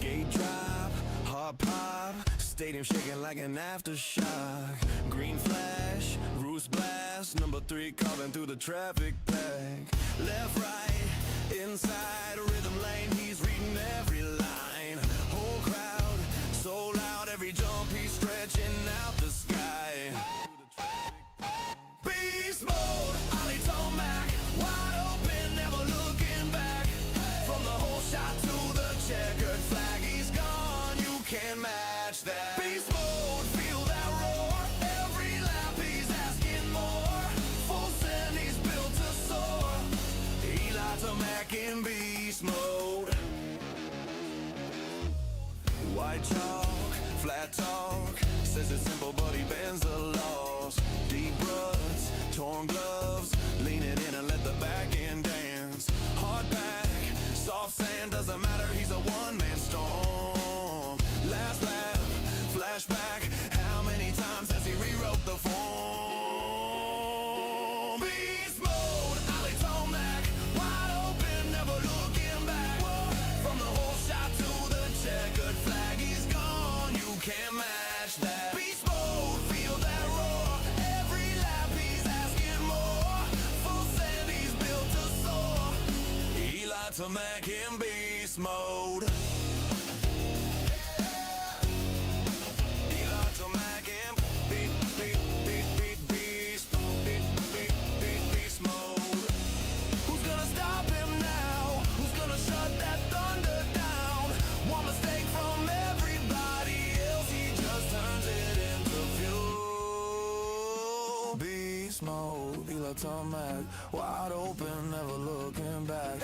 Gate drop, hard pop, stadium shaking like an aftershock. Green flash, roost blast, number 3 calling through the traffic pack. Left, right, inside, rhythm lane, he's reading every line. Whole crowd, so loud, every jump he's stretching out the sky. Beast mode, Ollie Tomac, wide open, never looking back. From the whole shot to the checkered flag, he's gone, you can't match that. Beast mode, feel that roar, every lap he's asking more. Full send, he's built to soar. Eli Tomac in beast mode. White chalk, flat talk, says it's simple but he bends the laws. Deep ruts, torn gloves, lean it in and let the back end dance. Hard back, soft sand, doesn't matter, he's a one-man storm. Last lap, flashback, how many times has he rewrote the form? Beast mode, Ollie Tomac, wide open, never looking back. From the whole shot to the checkered flag, he's gone, you can't match that. Beast mode, feel that roar, every lap he's asking more. Full send, he's built to soar. Eli Tomac in beast mode. Eli Tomac in beast mode. Who's gonna stop him now? Who's gonna shut that thunder down? One mistake from everybody else, he just turns it into fuel. Beast mode, Eli Tomac, wide open, never looking back.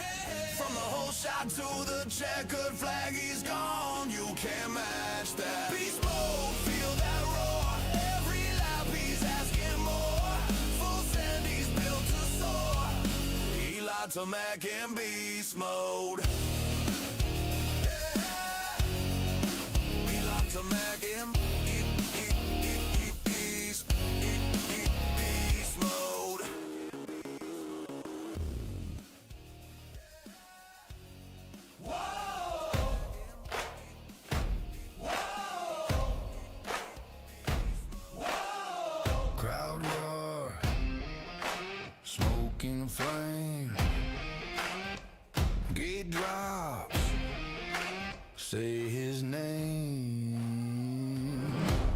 From the whole shot to the checkered flag, he's gone, you can't match that. Beast mode, feel that roar, every lap he's asking more. Full send, he's built to soar. Eli Tomac in beast mode. Eli Tomac in beast mode. Crowd roar, smoking flame, gate drops, say his name.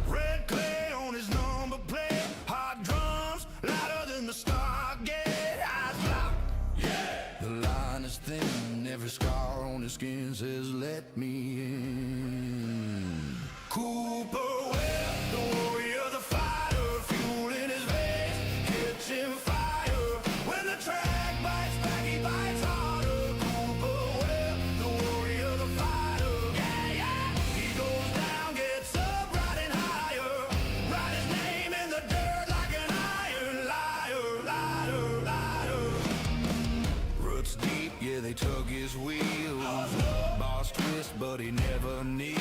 Red clay on his number plate, hot drums, louder than the Stargate. Eyes locked, yeah. The line is thin, every scar on his skin says let me in. Cooper Webb, the warrior, the fighter, fuel in his veins, catching fire. When the track bites back, he bites harder. Cooper Webb, the warrior, the fighter, yeah, yeah. He goes down, gets up, riding higher. Write his name in the dirt like an iron liar, liar, liar. Roots deep, yeah, they tug his wheels. Boss twist, but he never kneels.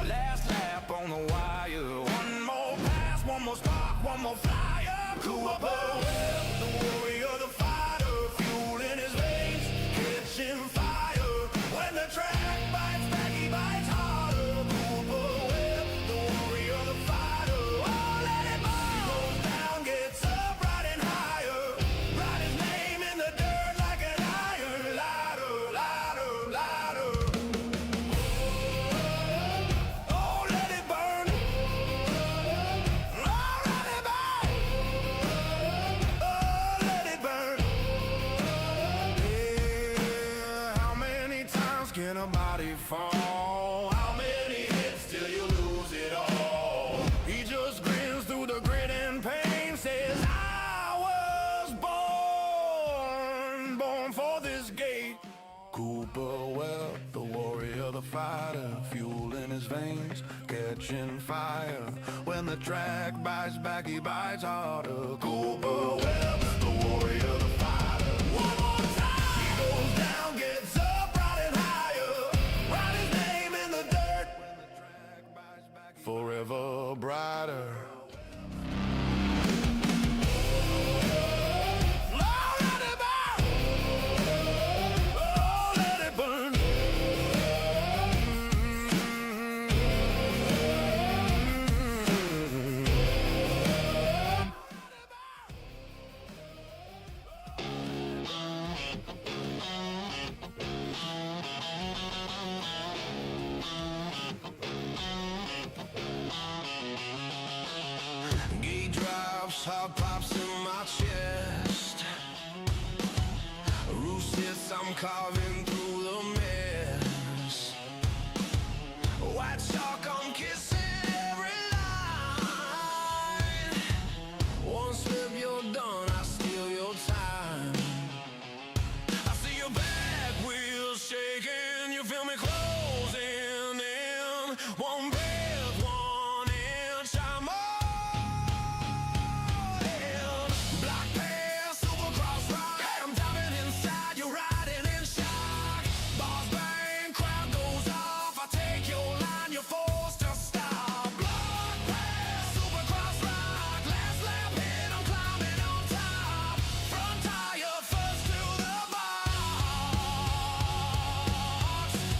Last lap on the wire, one more pass, one more spark, one more flyer. Cooper Webb, the warrior, the fighter, fuel in his veins, catching fire. When the track bites back, he bites harder. Cooper Webb, the warrior, the fighter, oh, let it burn. He goes down, gets up, riding higher. Write his name in the dirt like an iron lighter, lighter, lighter. Oh, let it burn. Oh, let it burn. Oh, let it burn. Yeah, how many times can a body fall? How many hits till you lose it all? He just grins through the grit and pain, says I was born for this gate. Cooper Webb, the warrior, the fighter, fuel in his veins, catching fire. When the track bites back, he bites harder. Cooper Webb, the warrior, the fighter. One more time. He goes down, gets up, riding higher. Write his name in the dirt forevermore. little brighter. Heart pops in my chest. Roof sits, I'm carving through the mess. White chalk, I'm kissing every line. One slip, you're done, I steal your time. I see your back wheels shaking. You feel me closing in. One breath, 1 inch, I'm on. Supercross rock, I'm diving inside, you're riding in shock. Bars bang, crowd goes off, I take your line, you're forced to stop. Block pass, Supercross rock, last lap hit, I'm climbing on top. Front tire first to the box.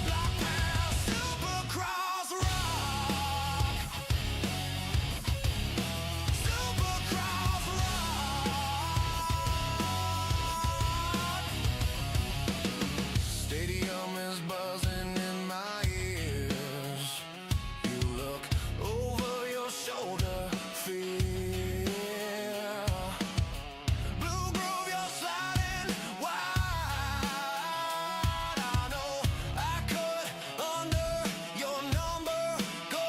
Block pass, Supercross rock. Supercross rock. Stadium is buzzing in my ears. You look over your shoulder, fear. Blue groove, you're sliding wide. I know I could under your number go.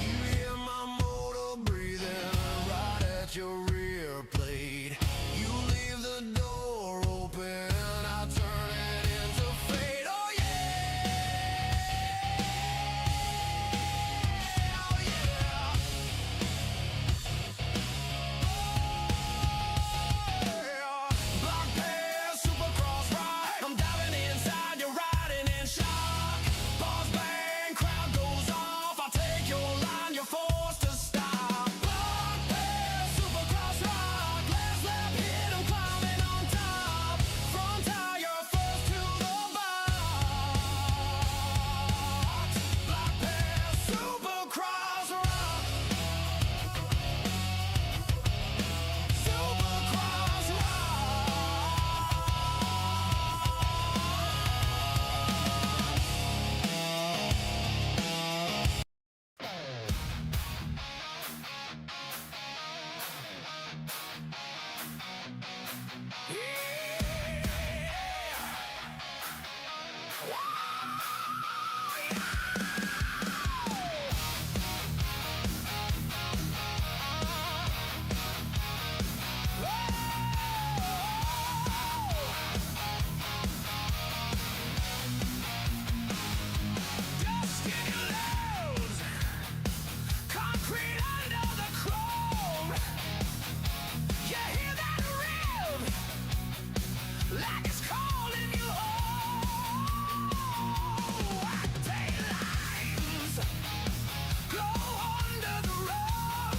You hear my motor breathing right at your rear plate. You leave the door open, I turn it into fate. Oh yeah, oh yeah. Block pass, Supercross rock, I'm diving inside, you're riding in shock. Bars bang, crowd goes off, I take your line, you're forced to stop. Block pass, Supercross rock, last lap hit, I'm climbing on top. Front tire first to the box. Block pass, Supercross rock. Supercross rock. Dust in your lungs, concrete under the chrome. You hear that rev, like it's calling you home. Octane lines glow under the rug.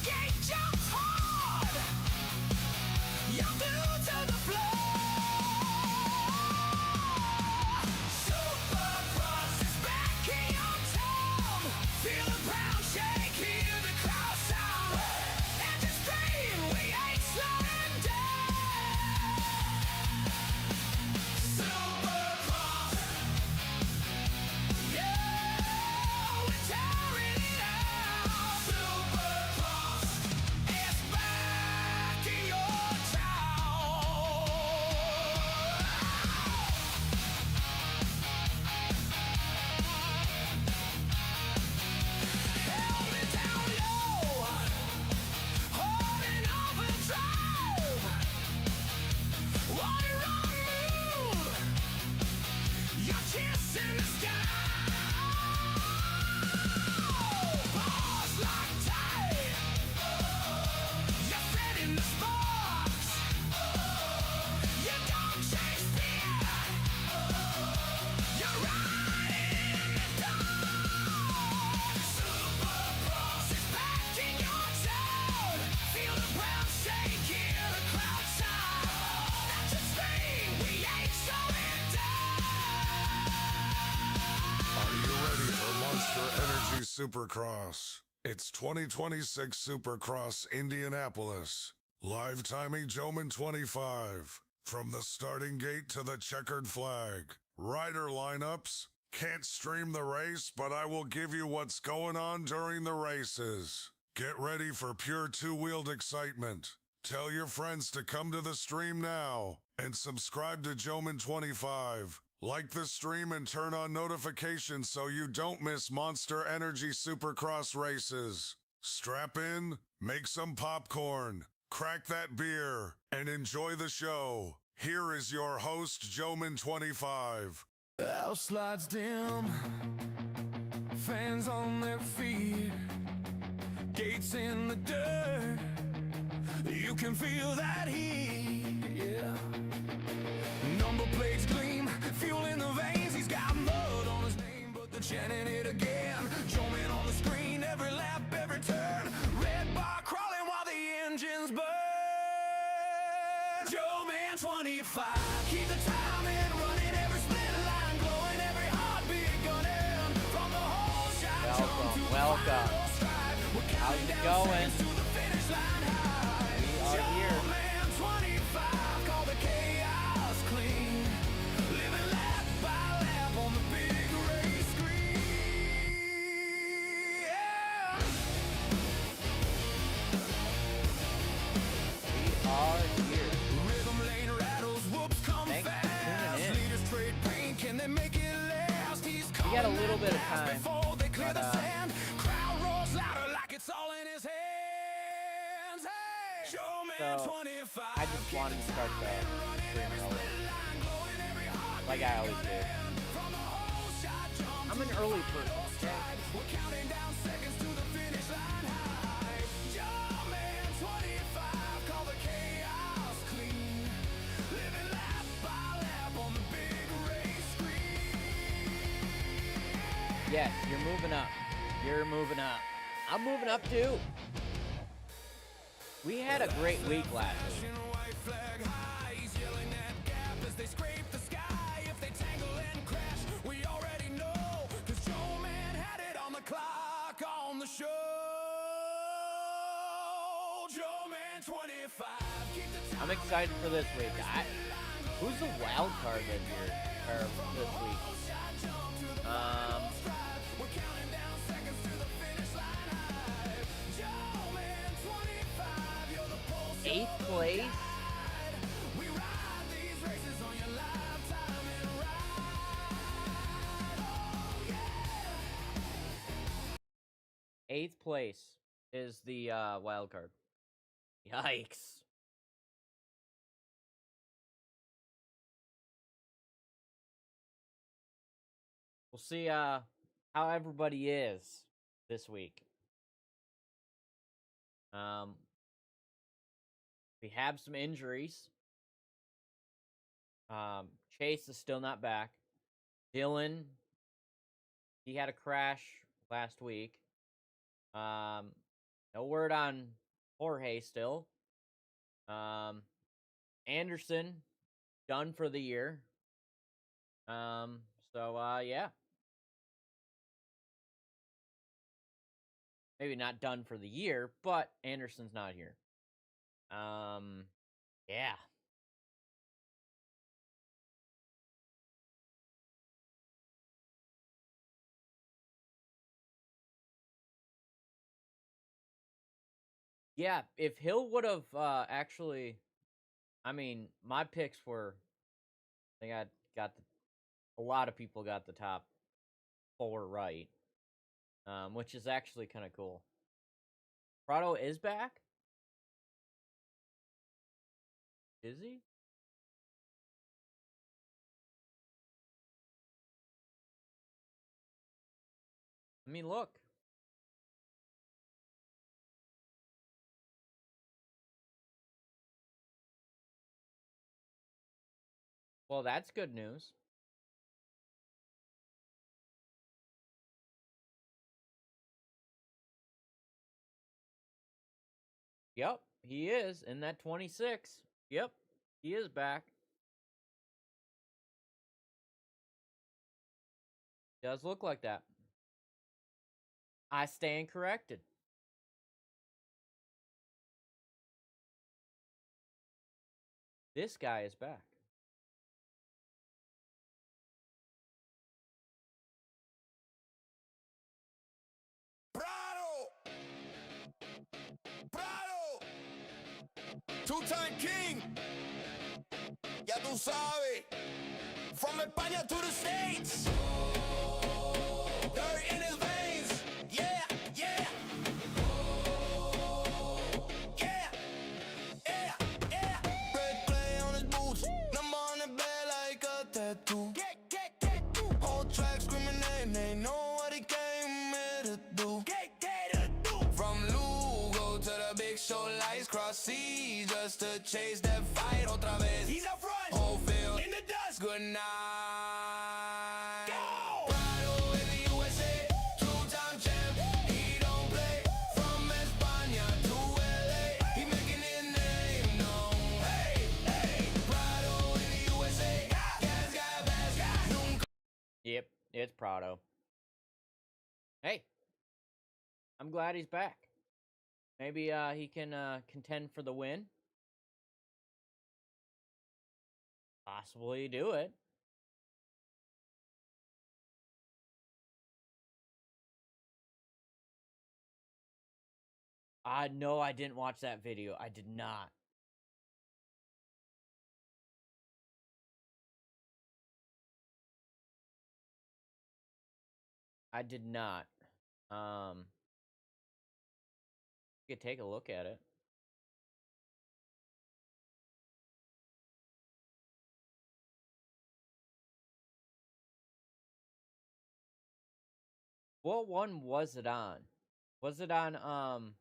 Gate jumps hard, you're glued to the floor. Supercross is back in your town. Feel the ground shake, hear the crowd sound. And just scream, we ain't slowing down. Supercross, yeah, we're tearing Supercross. It's 2026 Supercross Indianapolis. Live timing Joman 25. From the starting gate to the checkered flag. Rider lineups. Can't stream the race, but I will give you what's going on during the races. Get ready for pure two-wheeled excitement. Tell your friends to come to the stream now and subscribe to Joman 25. Like the stream and turn on notifications so you don't miss Monster Energy Supercross races. Strap in, make some popcorn, crack that beer, and enjoy the show. Here is your host, Joman 25. House lights dim, fans on their feet, gates in the dirt. You can feel that heat, yeah. Number plates gleam, fuel in the veins. He's got mud on his name, but they're chanting it again. Joman on the screen, every lap, every turn. Red bar crawling while the engines burn. Joman 25, keep the timing running, every split line glowing, every heartbeat gunning. From the whole shot jump to the final stride. We're counting down seconds to the finish line high. We are here. Joman 25, call the chaos clean. Living lap by lap on the big race screen. Yeah. We are here. Rhythm lane rattles, whoops come Thanks for fast. tuning in. Leaders trade paint, can they make it last? He's We got a little bit of time, before they clear but, the sand. Crowd rolls louder like it's all in his hands. Hey, Joman So, 25. I just wanted to start the stream early, like I always do. I'm an early person, okay? We're counting down seconds to the finish line high. Joman 25, call the chaos clean. Living lap by lap on the big race screen. Yes, you're moving up. You're moving up. I'm moving up too. We had a great week last week. White flag high, he's yelling at gap as they scrape the sky. If they tangle and crash, we already know. Cause Joman had it on the clock on the show. Joman 25. Keep the I'm excited for this week. Who's the wild card this year or this week? We're counting down seconds to the finish line high. Joman 25, you're the pulse. 8th place. We ride these races on your lifetime and ride. Oh yeah. 8th place is the wild card. Yikes. We'll see how everybody is this week. We have some injuries. Chase is still not back. Dylan, he had a crash last week. No word on Jorge still. Anderson, done for the year. Yeah. Maybe not done for the year, but Anderson's not here. Yeah. Yeah, if Hill would have actually, I mean, my picks were, I think I got a lot of people got the top 4 right, which is actually kind of cool. Prado is back? Is he? Let me look. Well, that's good news. Yep, he is in that 26. Yep, he is back. Does look like that. I stand corrected. This guy is back. Prado, two-time king, ya tú sabes, from España to the States, dirt in his veins, yeah, yeah, yeah, yeah, yeah, red clay on his boots, number on the bed like a tattoo, whole track screaming name, ain't know what he came here to do, from Lugo to the big show lights, cross seas just to chase that fight otra vez. He's up front, whole field in the dust. Good night. Go! Prado in the USA, two-time champ. He don't play from España to LA. He making his name known. Hey, hey, Prado in the USA. Gas, gas, gas. Nunca. Yep, it's Prado. Hey, I'm glad he's back. Maybe he can contend for the win. Possibly do it. No, I didn't watch that video. I did not. I did not. You could take a look at it. What one was it on? Was it on,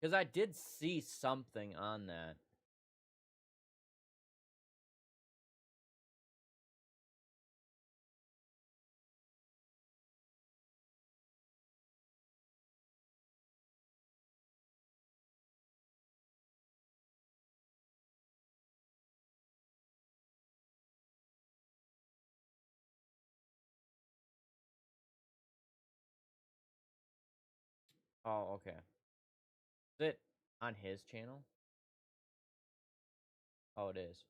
because I did see something on that. Oh, okay. Is it on his channel? Oh, it is.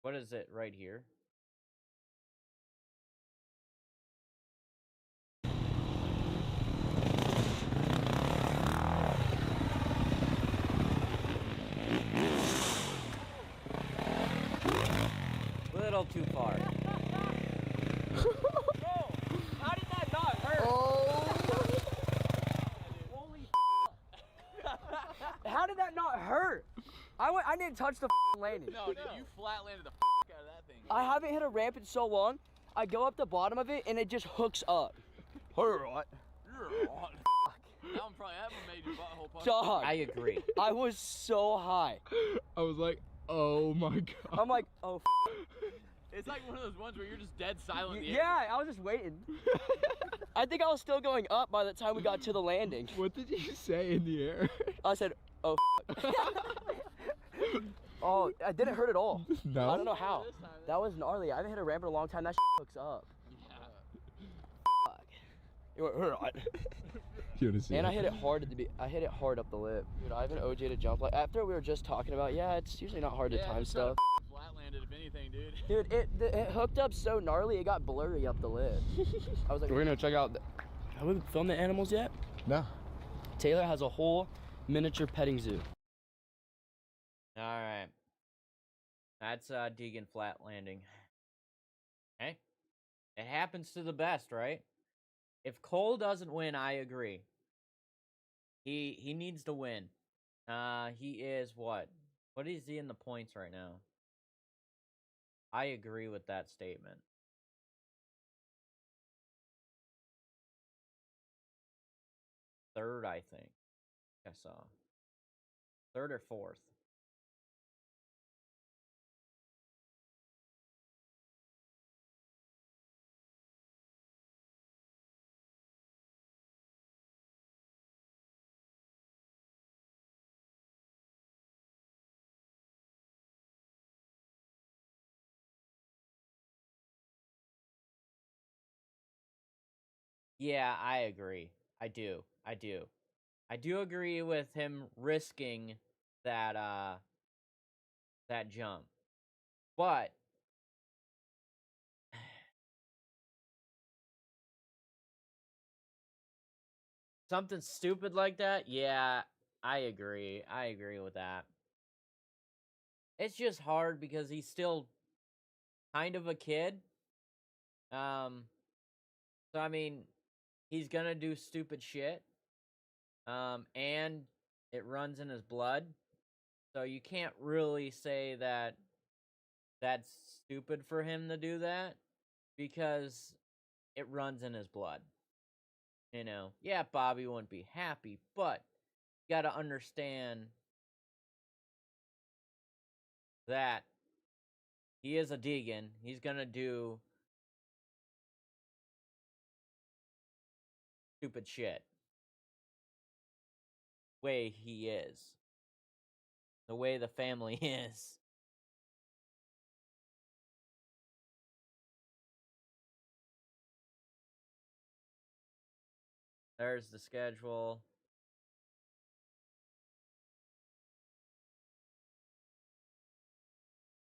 What is it right here? Little too far. How did that not hurt? Holy How did that not hurt? I didn't touch the landing. No, dude, you flat landed the out of that thing. I haven't hit a ramp in so long. I go up the bottom of it and it just hooks up. Alright. That one probably haven't made your butthole punch. Dog. I agree. I was so high. I was like, oh my god. I'm like, oh It's like one of those ones where you're just dead silent in the air. yeah, I was just waiting. I think I was still going up by the time we got to the landing. What did you say in the air? I said, oh oh, I didn't hurt at all. No? I don't know how. That was gnarly. I haven't hit a ramp in a long time. That hooks up. Fuck. It went right. You wanna see And it? I hit it hard at the I hit it hard up the lip. Dude, I have an OJ to jump like after we were just talking about, yeah, it's usually not hard to time stuff. Flat land landed, if anything, dude. Dude, it hooked up so gnarly, it got blurry up the lid. I was like, We're gonna check out. have we filmed the animals yet? No. Taylor has a whole miniature petting zoo. All right. That's Deegan flat landing. Okay. It happens to the best, right? If Cole doesn't win, I agree. He needs to win. He is what? What is he in the points right now? I agree with that statement. Third, I think. I saw. Third or fourth. Yeah, I agree. I do. I do agree with him risking that that jump. But something stupid like that, yeah, I agree. I agree with that. It's just hard because he's still kind of a kid. So I mean, he's gonna do stupid shit. And it runs in his blood. So you can't really say that that's stupid for him to do that because it runs in his blood. You know, yeah, Bobby wouldn't be happy, but you got to understand that he is a Deegan. He's going to do stupid shit. Way he is. The way the family is. There's the schedule.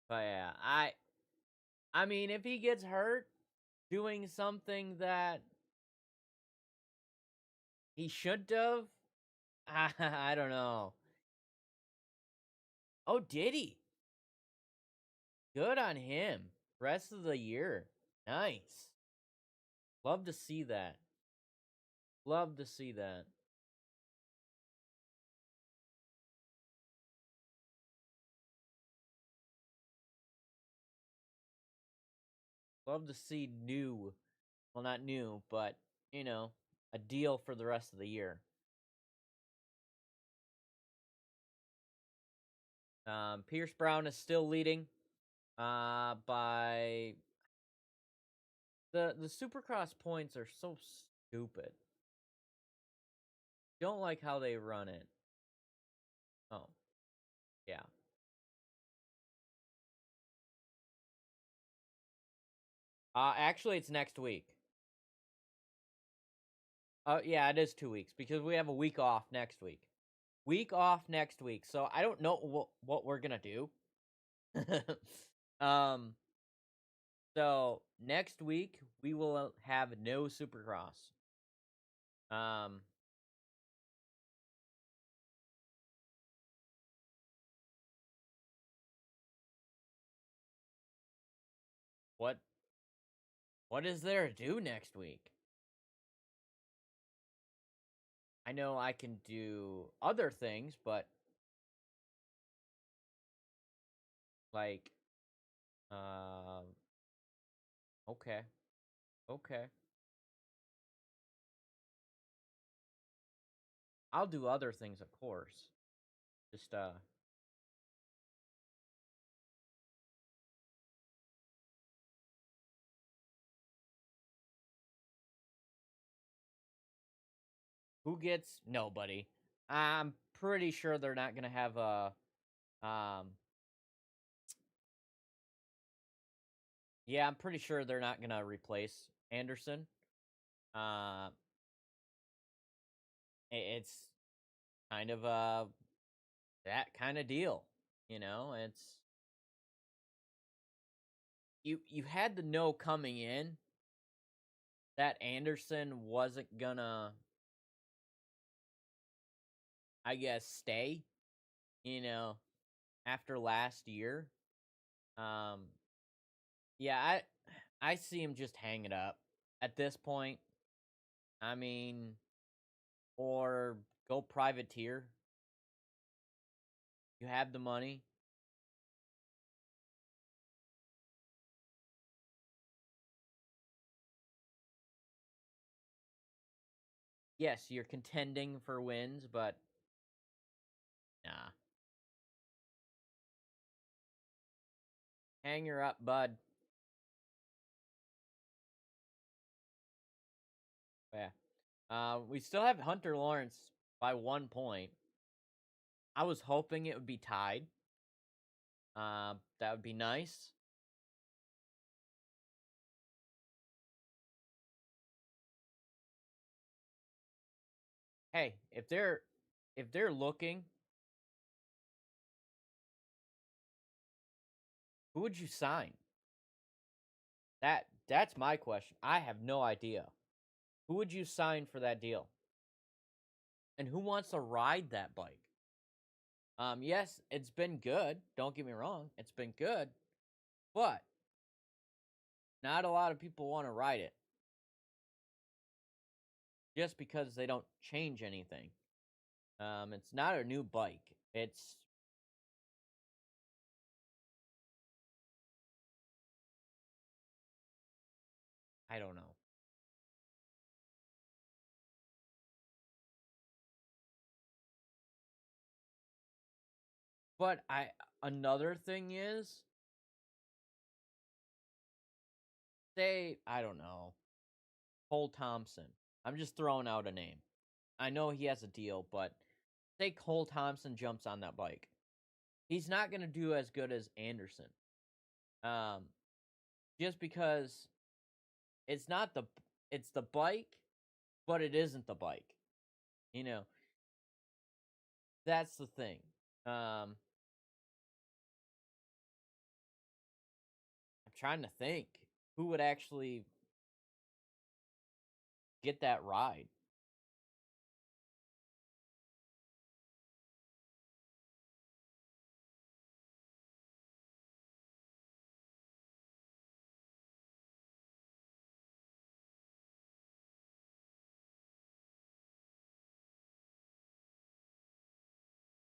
But yeah, I mean, if he gets hurt doing something that he shouldn't have, I don't know. Oh, did he? Good on him. Rest of the year. Nice. Love to see that. Love to see that. Love to see new. Well, not new, but, you know, a deal for the rest of the year. Pierce Brown is still leading by the Supercross points are so stupid. Don't like how they run it. Oh. Yeah. Actually it's next week. Yeah, it is 2 weeks because we have a week off next week. Week off next week. So I don't know what we're going to do. So next week we will have no Supercross. What is there to do next week? I know I can do other things, but like okay. Okay. I'll do other things, of course. Just who gets nobody. I'm pretty sure they're not going to have a yeah, I'm pretty sure they're not going to replace Anderson. It's kind of that kind of deal, you know? It's you had to know coming in that Anderson wasn't gonna, I guess, stay, you know, after last year. Um, yeah, I see him just hang it up at this point. I mean, or go privateer. You have the money. Yes, you're contending for wins, but nah. Hang her up, bud. Yeah. We still have Hunter Lawrence by 1 point. I was hoping it would be tied. That would be nice. Hey, if they're looking, who would you sign? That's my question. I have no idea. Who would you sign for that deal? And who wants to ride that bike? Yes, it's been good. Don't get me wrong, it's been good, but not a lot of people want to ride it just because they don't change anything. It's not a new bike. It's I don't know. But another thing is, say, I don't know, Cole Thompson. I'm just throwing out a name. I know he has a deal, but say Cole Thompson jumps on that bike. He's not going to do as good as Anderson. Just because it's not it's the bike, but it isn't the bike. You know, that's the thing. I'm trying to think who would actually get that ride.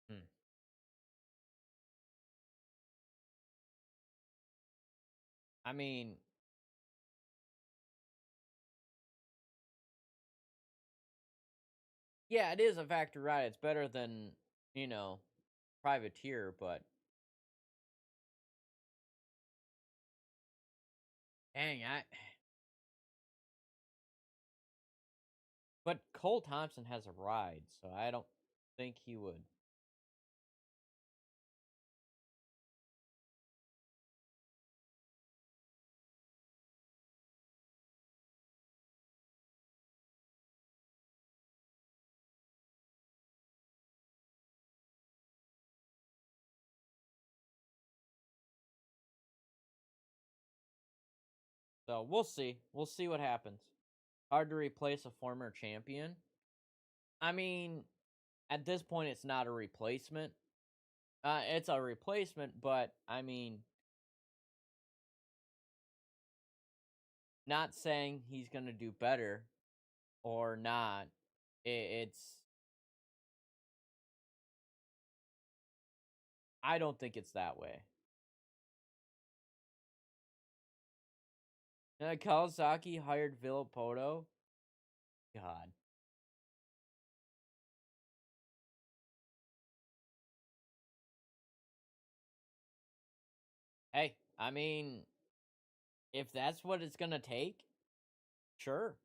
Hmm. I mean, yeah, it is a factory ride. It's better than, you know, privateer, but dang, but Cole Thompson has a ride, so I don't think he would. So we'll see. We'll see what happens. Hard to replace a former champion. I mean, at this point, it's not a replacement. It's a replacement, but I mean, not saying he's gonna do better or not. It's I don't think it's that way. Kawasaki hired Villapoto. God. Hey, I mean, if that's what it's gonna take, sure.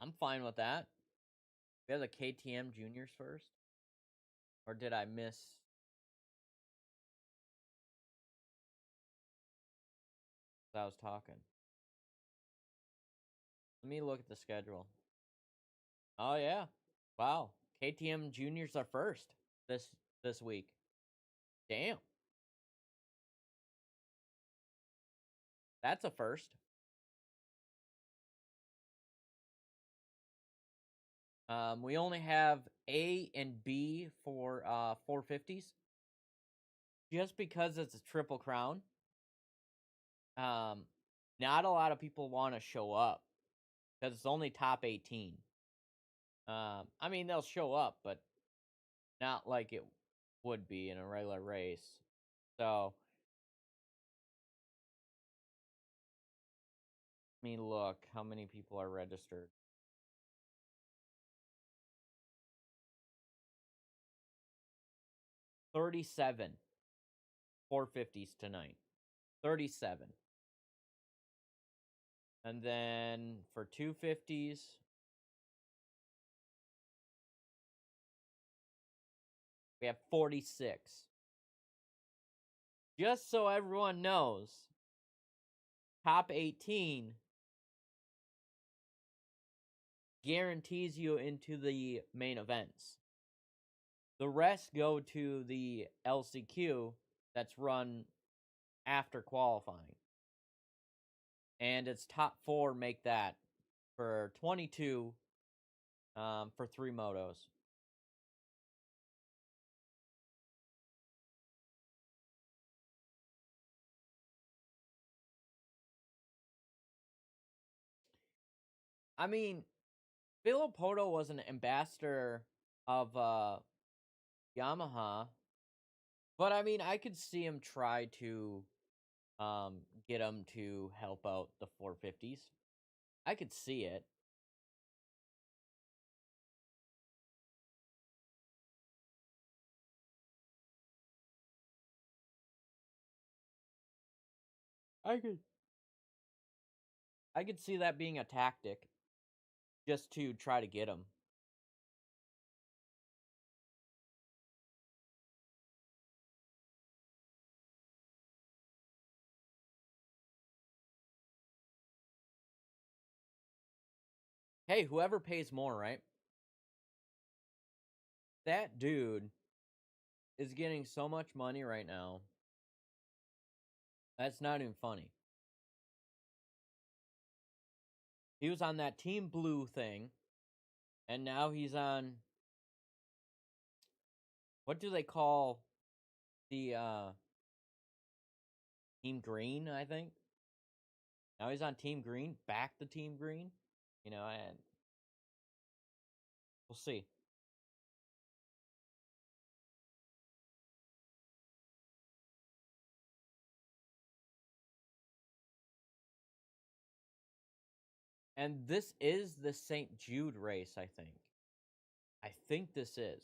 I'm fine with that. We have the KTM juniors first. Or did I miss? I was talking. Let me look at the schedule. Oh yeah. Wow. KTM juniors are first this week. Damn. That's a first. We only have A and B for 450s. Just because it's a triple crown. Not a lot of people want to show up because it's only top 18. I mean, they'll show up, but not like it would be in a regular race. So, let me look how many people are registered. $37 450s tonight. 37. And then for 250s, we have 46. Just so everyone knows, top 18 guarantees you into the main events. The rest go to the LCQ that's run after qualifying. And it's top 4 make that for 22 for 3 motos. I mean, Villopoto was an ambassador of Yamaha, but I mean, I could see him try to get him to help out the 450s. I could see it. I could see that being a tactic just to try to get him. Hey, whoever pays more, right? That dude is getting so much money right now. That's not even funny. He was on that Team Blue thing, and now he's on, what do they call the Team Green, I think? Now he's on Team Green, back to Team Green. You know, and we'll see. And this is the St. Jude race, I think. I think this is.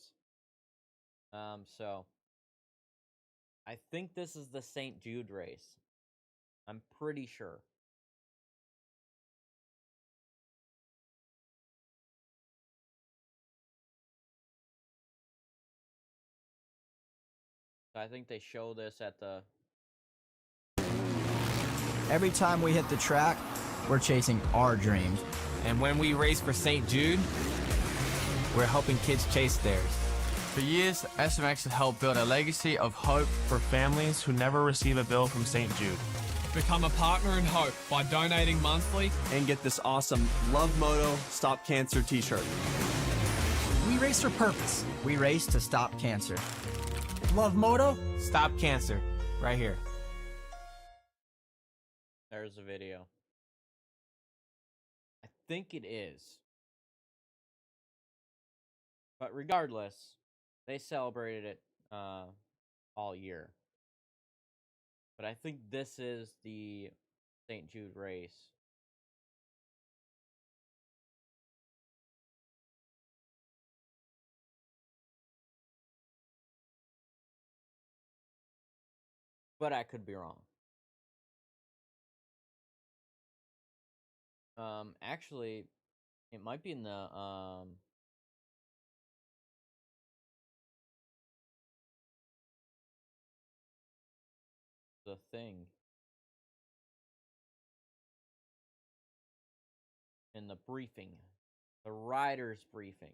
So I think this is the St. Jude race. I'm pretty sure. So I think they show this at the... Every time we hit the track, we're chasing our dreams. And when we race for St. Jude, we're helping kids chase theirs. For years, SMX has helped build a legacy of hope for families who never receive a bill from St. Jude. Become a partner in hope by donating monthly and get this awesome Love Moto Stop Cancer t-shirt. We race for purpose. We race to stop cancer. Love Moto? Stop cancer. Right here. There's a video. I think it is. But regardless, they celebrated it all year. But I think this is the St. Jude race. But I could be wrong. Actually, it might be in the thing. In the briefing. The riders briefing.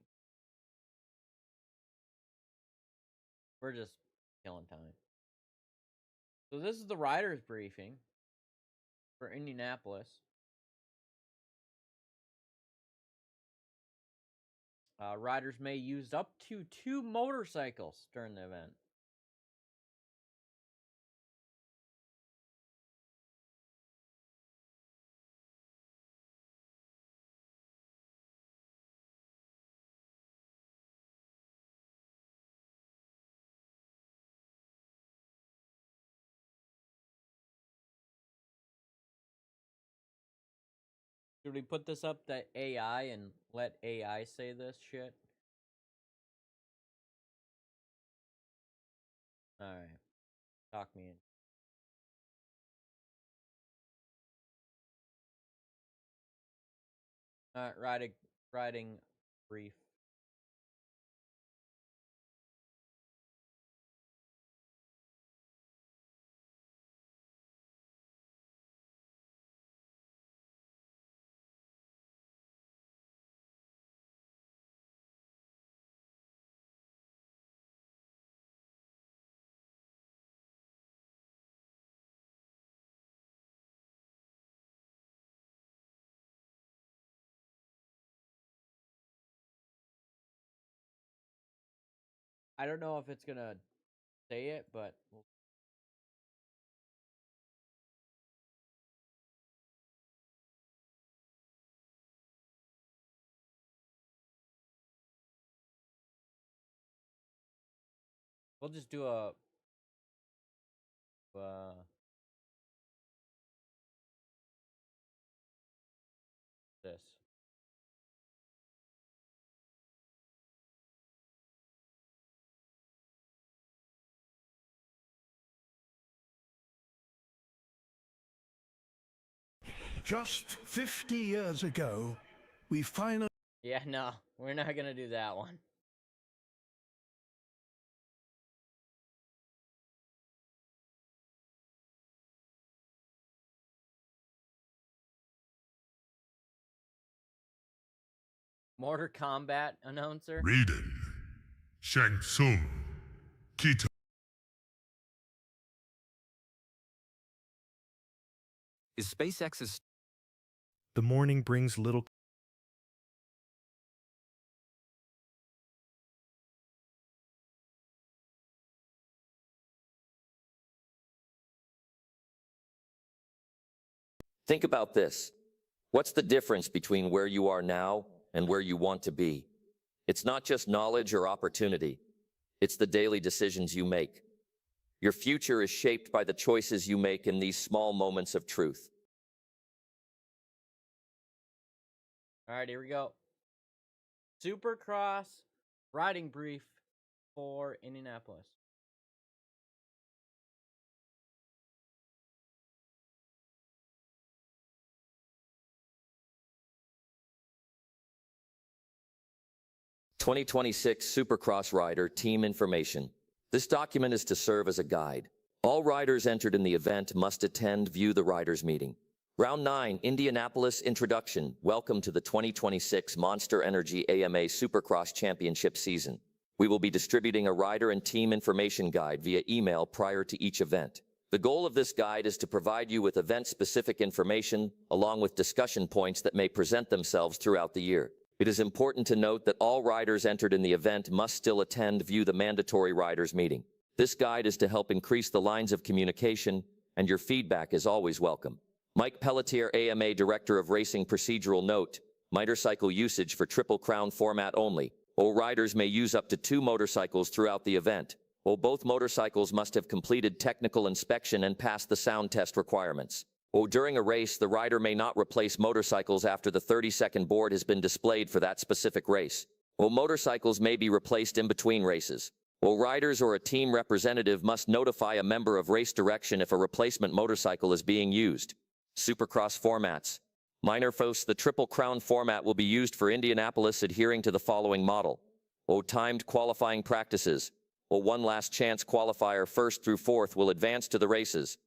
We're just killing time. So this is the riders briefing. for Indianapolis. Riders may use up to 2 motorcycles during the event. Should we put this up to AI and let AI say this shit? Alright. Talk me in. Alright, riding brief. I don't know if it's gonna say it, but we'll just do a this. Just 50 years ago, we finally... Yeah, no, we're not gonna do that one. Mortar Combat announcer. Haiden, Shang Tsung, Kita. Is SpaceX's The morning brings little. Think about this. What's the difference between where you are now and where you want to be? It's not just knowledge or opportunity. It's the daily decisions you make. Your future is shaped by the choices you make in these small moments of truth. All right, here we go. Supercross riding brief for Indianapolis. "2026 Supercross Rider Team Information. This document is to serve as a guide. All riders entered in the event must attend View the Riders meeting. Round 9, Indianapolis Introduction. Welcome to the 2026 Monster Energy AMA Supercross Championship season. We will be distributing a rider and team information guide via email prior to each event. The goal of this guide is to provide you with event-specific information, along with discussion points that may present themselves throughout the year. It is important to note that all riders entered in the event must still attend View the mandatory riders meeting. This guide is to help increase the lines of communication, and your feedback is always welcome. Mike Pelletier, AMA Director of Racing Procedural Note, motorcycle usage for Triple Crown format only. All riders may use up to 2 motorcycles throughout the event. Both motorcycles must have completed technical inspection and passed the sound test requirements. During a race, the rider may not replace motorcycles after the 30-second board has been displayed for that specific race. Motorcycles may be replaced in between races. Riders or a team representative must notify a member of race direction if a replacement motorcycle is being used. Supercross formats. Minor FOS, the Triple Crown format will be used for Indianapolis, adhering to the following model. Timed qualifying practices. 1 last chance qualifier 1st through 4th will advance to the races.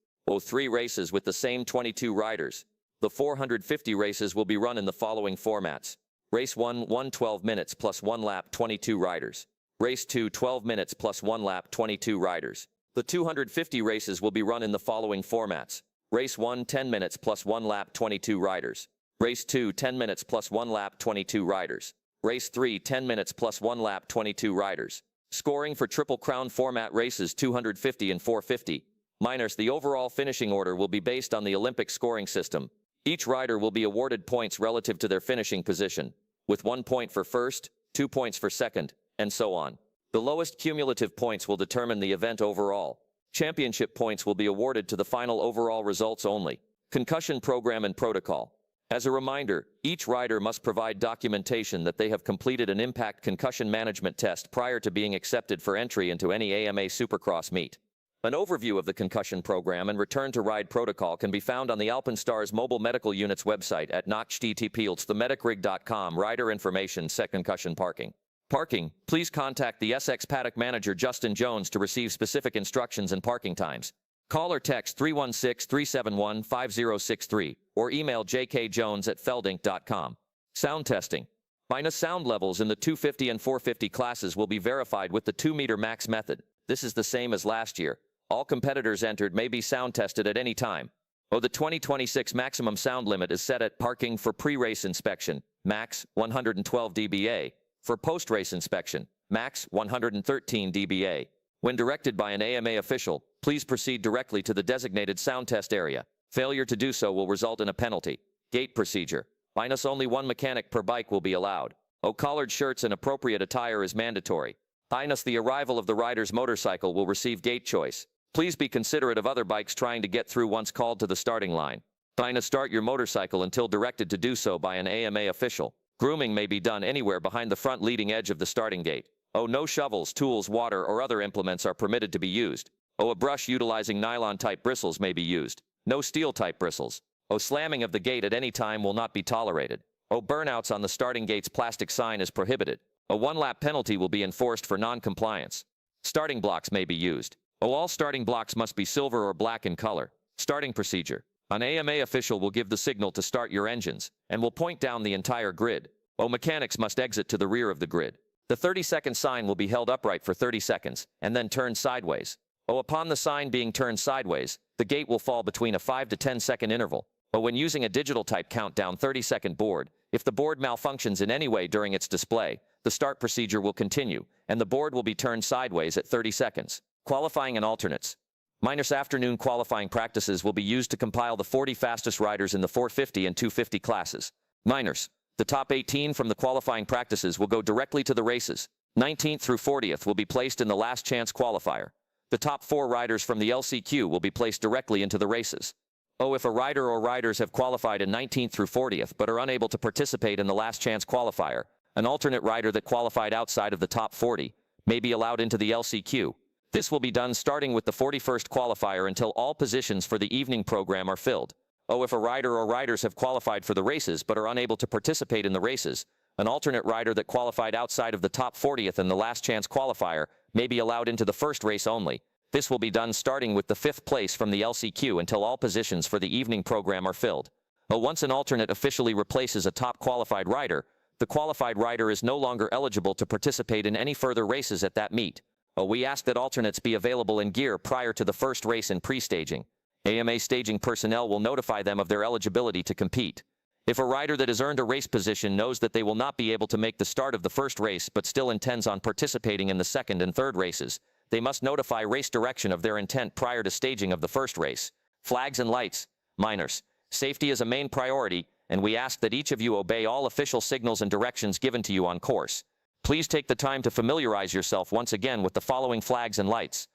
3 races with the same 22 riders. The 450 races will be run in the following formats. Race 1, 12 minutes plus 1 lap, 22 riders. Race 2, 12 minutes plus 1 lap, 22 riders. The 250 races will be run in the following formats. Race 1, 10 minutes plus 1 lap, 22 riders. Race 2, 10 minutes plus 1 lap, 22 riders. Race 3, 10 minutes plus 1 lap, 22 riders. Scoring for Triple Crown format races 250 and 450. Minors, the overall finishing order will be based on the Olympic scoring system. Each rider will be awarded points relative to their finishing position, with 1 point for first, 2 points for second, and so on. The lowest cumulative points will determine the event overall. Championship points will be awarded to the final overall results only. Concussion program and protocol. As a reminder, each rider must provide documentation that they have completed an impact concussion management test prior to being accepted for entry into any AMA Supercross meet. An overview of the concussion program and return to ride protocol can be found on the Alpenstars Mobile Medical Unit's website at http://themedicrig.com. Rider information, set concussion parking. Parking, please contact the SX Paddock Manager Justin Jones to receive specific instructions and parking times. Call or text 316-371-5063 or email jkjones@feldinc.com. Sound testing. Minus sound levels in the 250 and 450 classes will be verified with the 2-meter max method. This is the same as last year. All competitors entered may be sound tested at any time. The 2026 maximum sound limit is set at parking for pre-race inspection, max 112 dBA. For post-race inspection, max 113 dBA. When directed by an AMA official, please proceed directly to the designated sound test area. Failure to do so will result in a penalty. Gate procedure. Minus only 1 mechanic per bike will be allowed. Collared shirts and appropriate attire is mandatory. Minus the arrival of the rider's motorcycle will receive gate choice. Please be considerate of other bikes trying to get through once called to the starting line. Minus start your motorcycle until directed to do so by an AMA official. Grooming may be done anywhere behind the front leading edge of the starting gate. No shovels, tools, water, or other implements are permitted to be used. A brush utilizing nylon-type bristles may be used. No steel-type bristles. Slamming of the gate at any time will not be tolerated. Burnouts on the starting gate's plastic sign is prohibited. A 1-lap penalty will be enforced for non-compliance. Starting blocks may be used. All starting blocks must be silver or black in color. Starting procedure. An AMA official will give the signal to start your engines, and will point down the entire grid. Mechanics must exit to the rear of the grid. The 30-second sign will be held upright for 30 seconds, and then turned sideways. Upon the sign being turned sideways, the gate will fall between a 5 to 10 second interval. When using a digital type countdown 30-second board, if the board malfunctions in any way during its display, the start procedure will continue, and the board will be turned sideways at 30 seconds. Qualifying and alternates. Minus afternoon qualifying practices will be used to compile the 40 fastest riders in the 450 and 250 classes. Minors. The top 18 from the qualifying practices will go directly to the races. 19th through 40th will be placed in the last chance qualifier. The top 4 riders from the LCQ will be placed directly into the races. If a rider or riders have qualified in 19th through 40th but are unable to participate in the last chance qualifier, an alternate rider that qualified outside of the top 40 may be allowed into the LCQ. This will be done starting with the 41st qualifier until all positions for the evening program are filled. If a rider or riders have qualified for the races but are unable to participate in the races, an alternate rider that qualified outside of the top 40th in the last chance qualifier may be allowed into the first race only. This will be done starting with the 5th place from the LCQ until all positions for the evening program are filled. Once an alternate officially replaces a top qualified rider, the qualified rider is no longer eligible to participate in any further races at that meet. We ask that alternates be available in gear prior to the first race and pre-staging. AMA staging personnel will notify them of their eligibility to compete. If a rider that has earned a race position knows that they will not be able to make the start of the first race but still intends on participating in the second and third races, they must notify race direction of their intent prior to staging of the first race. Flags and lights. Minors. Safety is a main priority, and we ask that each of you obey all official signals and directions given to you on course. Please take the time to familiarize yourself once again with the following flags and lights.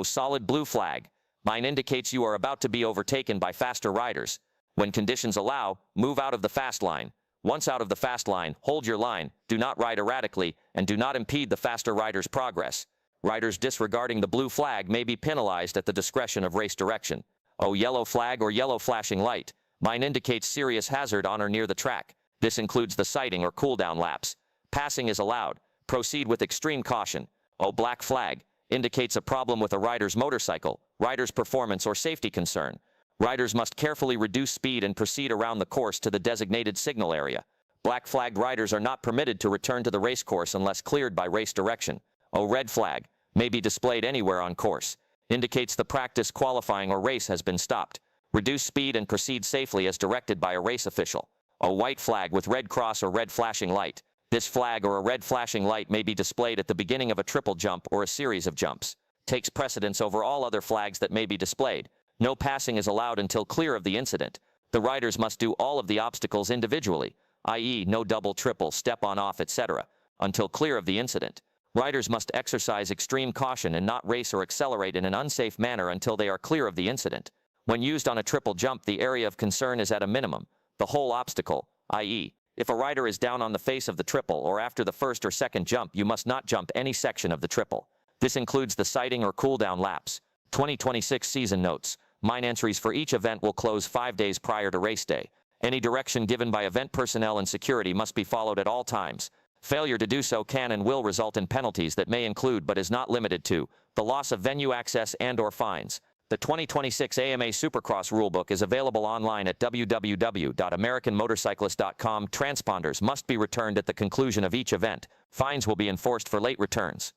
Solid blue flag. Mine indicates you are about to be overtaken by faster riders. When conditions allow, move out of the fast line. Once out of the fast line, hold your line, do not ride erratically, and do not impede the faster rider's progress. Riders disregarding the blue flag may be penalized at the discretion of race direction. Yellow flag or yellow flashing light. Mine indicates serious hazard on or near the track. This includes the sighting or cooldown laps. Passing is allowed. Proceed with extreme caution. Black flag indicates a problem with a rider's motorcycle, rider's performance, or safety concern. Riders must carefully reduce speed and proceed around the course to the designated signal area. Black flagged riders are not permitted to return to the race course unless cleared by race direction. Red flag may be displayed anywhere on course. Indicates the practice, qualifying, or race has been stopped. Reduce speed and proceed safely as directed by a race official. A white flag with red cross or red flashing light. This flag or a red flashing light may be displayed at the beginning of a triple jump or a series of jumps. Takes precedence over all other flags that may be displayed. No passing is allowed until clear of the incident. The riders must do all of the obstacles individually, i.e. no double, triple, step on off, etc., until clear of the incident. Riders must exercise extreme caution and not race or accelerate in an unsafe manner until they are clear of the incident. When used on a triple jump, the area of concern is at a minimum. The whole obstacle, i.e., if a rider is down on the face of the triple or after the first or second jump, you must not jump any section of the triple. This includes the sighting or cooldown laps. 2026 season notes. Mine entries for each event will close 5 days prior to race day. Any direction given by event personnel and security must be followed at all times. Failure to do so can and will result in penalties that may include but is not limited to the loss of venue access and/or fines. The 2026 AMA Supercross rulebook is available online at www.americanmotorcyclist.com. Transponders must be returned at the conclusion of each event. Fines will be enforced for late returns.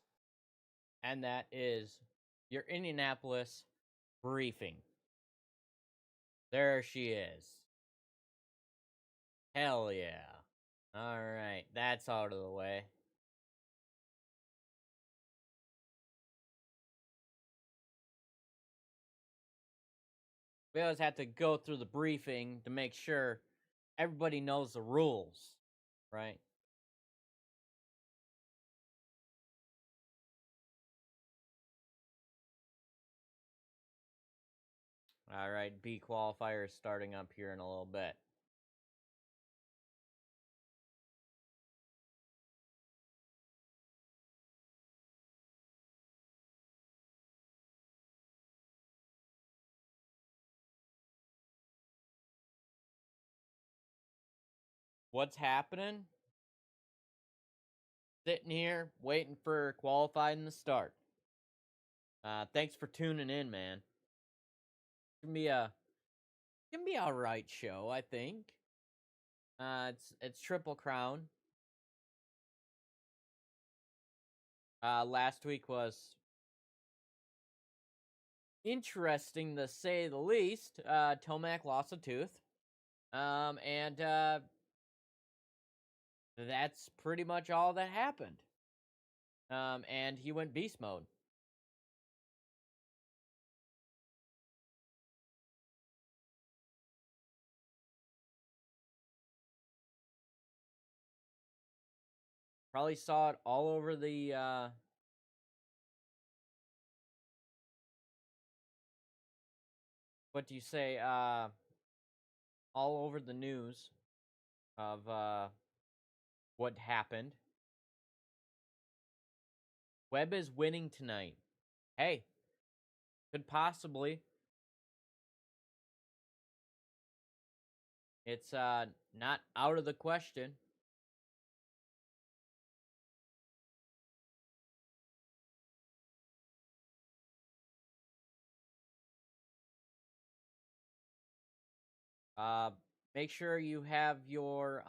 And that is your Indianapolis briefing. There she is. Hell yeah. All right, that's out of the way. We always have to go through the briefing to make sure everybody knows the rules, right? All right, B qualifier is starting up here in a little bit. What's happening? Sitting here waiting for qualifying to start. Thanks for tuning in, man. It's gonna be a right show, I think. It's Triple Crown. Last week was interesting to say the least. Tomac lost a tooth. And that's pretty much all that happened. And he went beast mode. Probably saw it all over the what do you say? All over the news of what happened. Webb is winning tonight. Hey, could possibly. It's not out of the question. Make sure you have your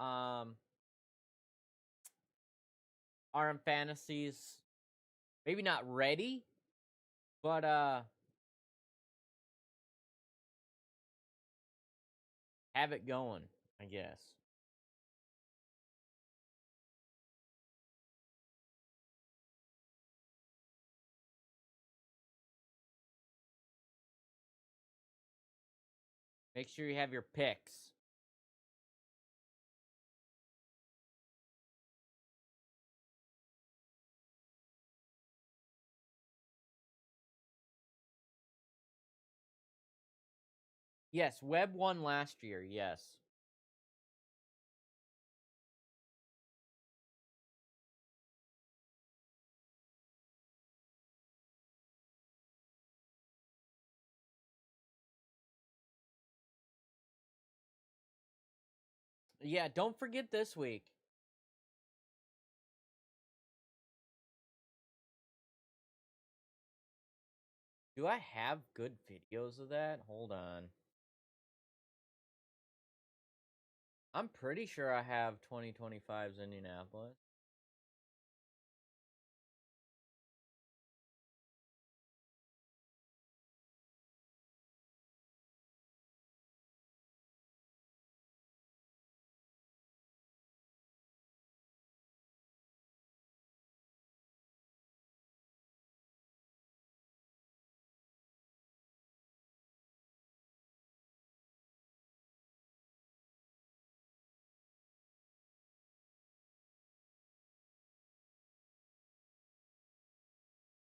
RM fantasies maybe not ready, but have it going, I guess. Make sure you have your picks. Yes, Webb won last year, yes. Yeah, don't forget this week. Do I have good videos of that? Hold on. I'm pretty sure I have 2025's Indianapolis.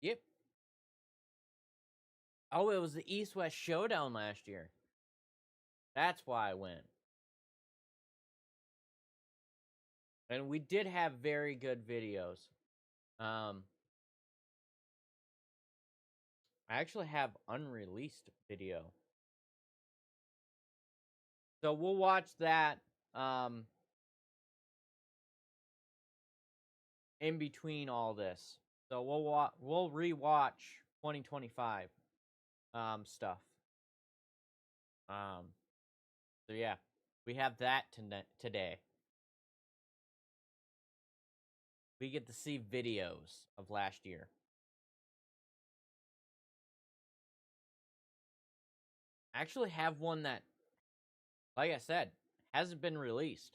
Yep. Oh, it was the East-West Showdown last year. That's why I went. And we did have very good videos. I actually have unreleased video. So we'll watch that in between all this. So we'll rewatch 2025 stuff. So yeah, we have that today. We get to see videos of last year. I actually have one that, like I said, hasn't been released.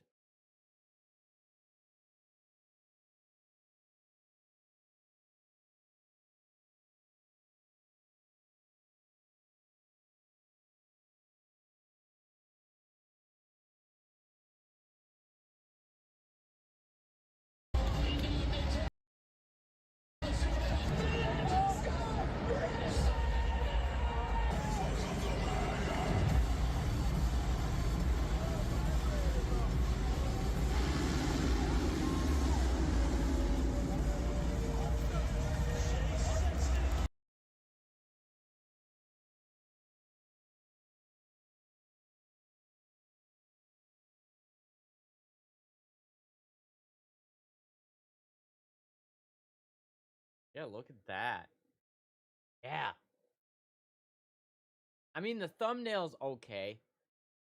Yeah, look at that. Yeah. I mean, the thumbnail's okay.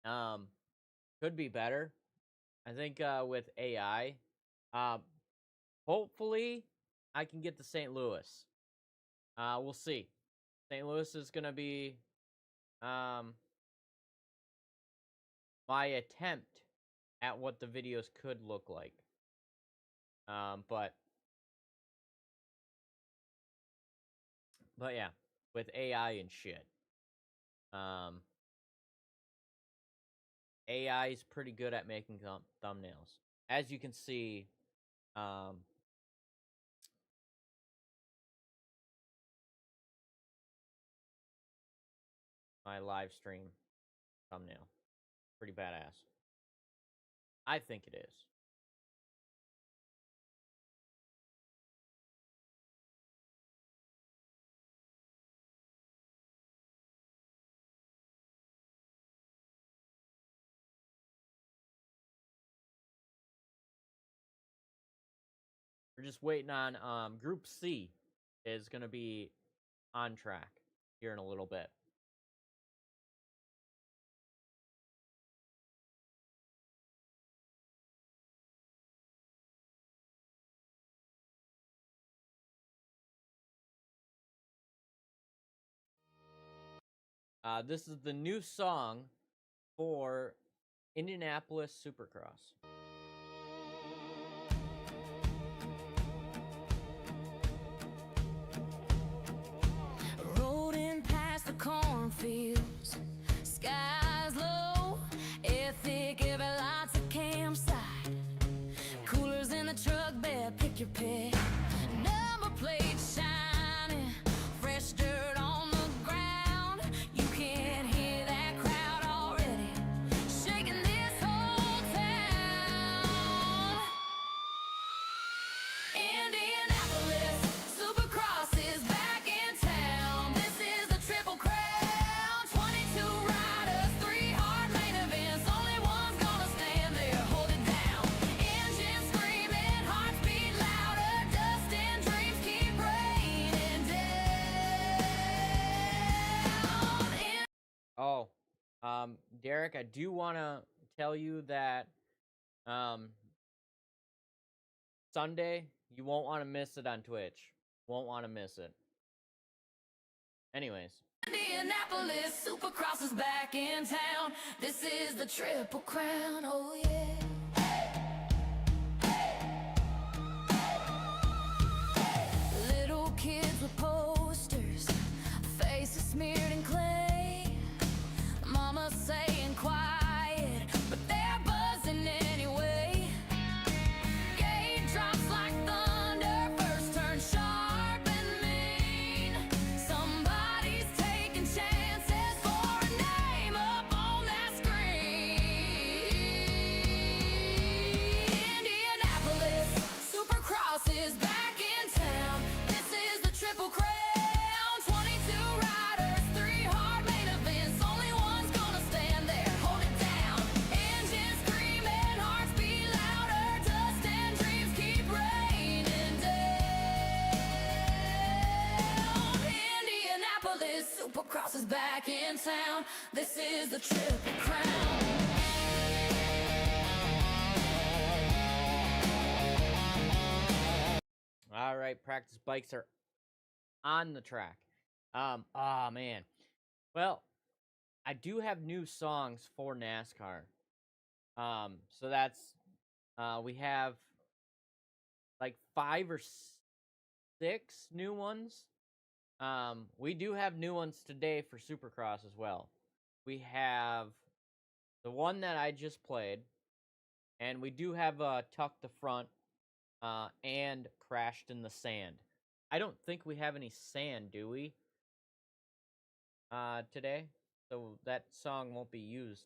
Could be better. I think with AI. Hopefully I can get to St. Louis. We'll see. St. Louis is gonna be my attempt at what the videos could look like. But yeah, with AI and shit. AI is pretty good at making thumbnails. As you can see, my live stream thumbnail. Pretty badass. I think it is. We're just waiting on Group C is going to be on track here in a little bit. This is the new song for Indianapolis Supercross. Rolling past the cornfields, skies low, air thick, every lots of campsite. Coolers in the truck bed, pick your pick. Number plate shining, fresh dirt on the ground. You can hear that crowd already, shaking this whole town. Indianapolis, Supercross is back in town. This is the Triple Crown. 22 riders, 3 hard main events. Only one's gonna stand there, hold it down. Engines screaming, hearts beat louder. Dust and dreams keep raining down. Oh, Derek, I do want to tell you that Sunday, you won't want to miss it on Twitch. Won't want to miss it. Anyways. Indianapolis, Supercross is back in town. This is the Triple Crown, oh yeah. Little kids with posters, faces smeared in clay. Mama saying quiet, but they're buzzing anyway. Gate drops like thunder, first turn sharp and mean. in town. This is the Triple Crown. All right, practice bikes are on the track. Oh man. Well, I do have new songs for NASCAR. So that's we have like 5 or 6 new ones. We do have new ones today for Supercross as well. We have the one that I just played, and we do have Tuck the Front and Crashed in the Sand. I don't think we have any sand, do we? Today, so that song won't be used.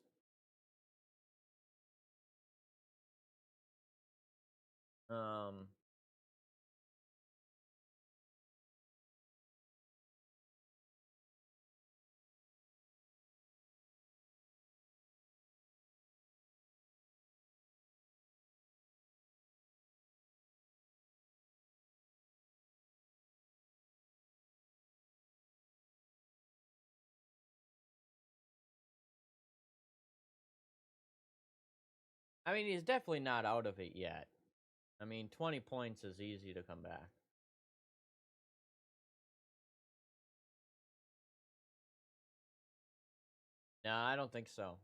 I mean, he's definitely not out of it yet. I mean, 20 points is easy to come back. No, I don't think so.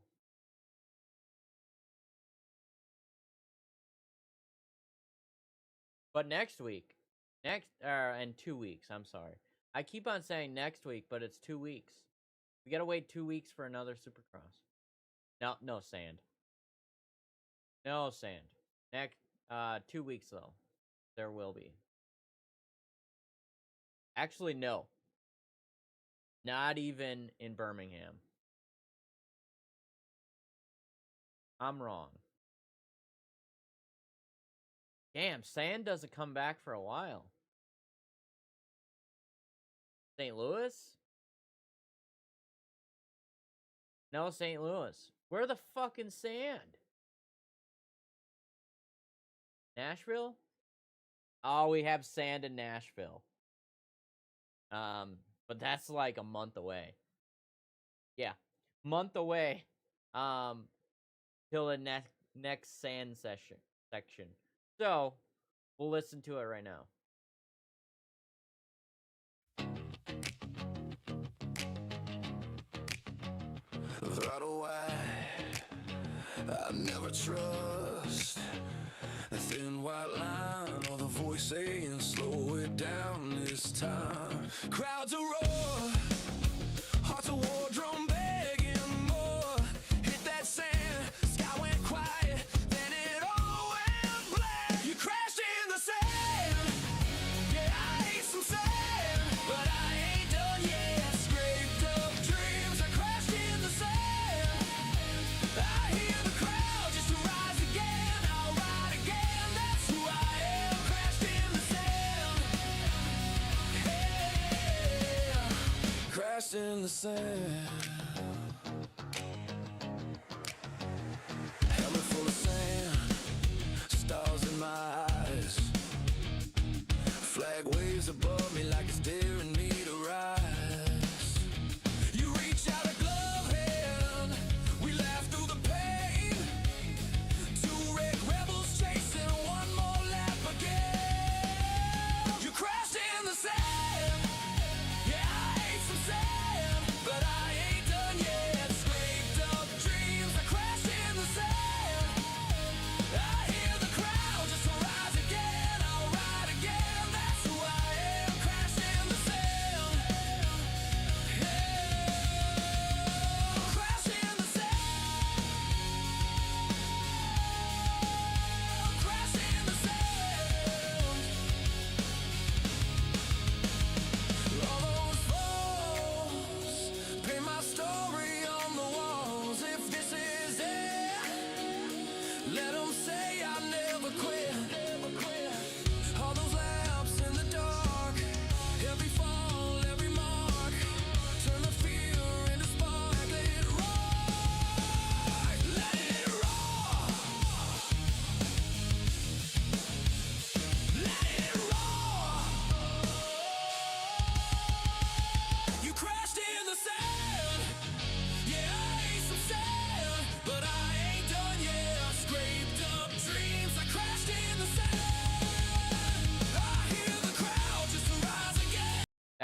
But next week, in 2 weeks, I'm sorry. I keep on saying next week, but it's 2 weeks. We gotta wait 2 weeks for another Supercross. No sand. No sand. Next, 2 weeks though. There will be. Actually, no. Not even in Birmingham. I'm wrong. Damn, sand doesn't come back for a while. St. Louis? No, St. Louis. Where the fucking sand? Nashville? Oh, we have sand in Nashville. But that's like a month away. Yeah, month away. Till the next sand section. So, we'll listen to it right now. Throttle wide, I never trust the thin white line or the voice saying slow it down this time. Crowds are roar, hearts a war drum begging more. Hit that sand, sky went quiet, then it all went black. You crashed in the sand, yeah, I hate some sand, but I ain't done yet. Scraped up dreams, I crashed in the sand. I hear the crowd just to rise again. I'll ride again, that's who I am. Crashed in the sand, yeah. Crashed in the sand. Helmet full of sand, stars in my eyes. Flag waves above me like it's daring me to rise. You reach out a glove hand, we laugh through the pain. 2 red rebels chasing one more lap again. You crashed in the sand, yeah, I hate some sand, but I ain't done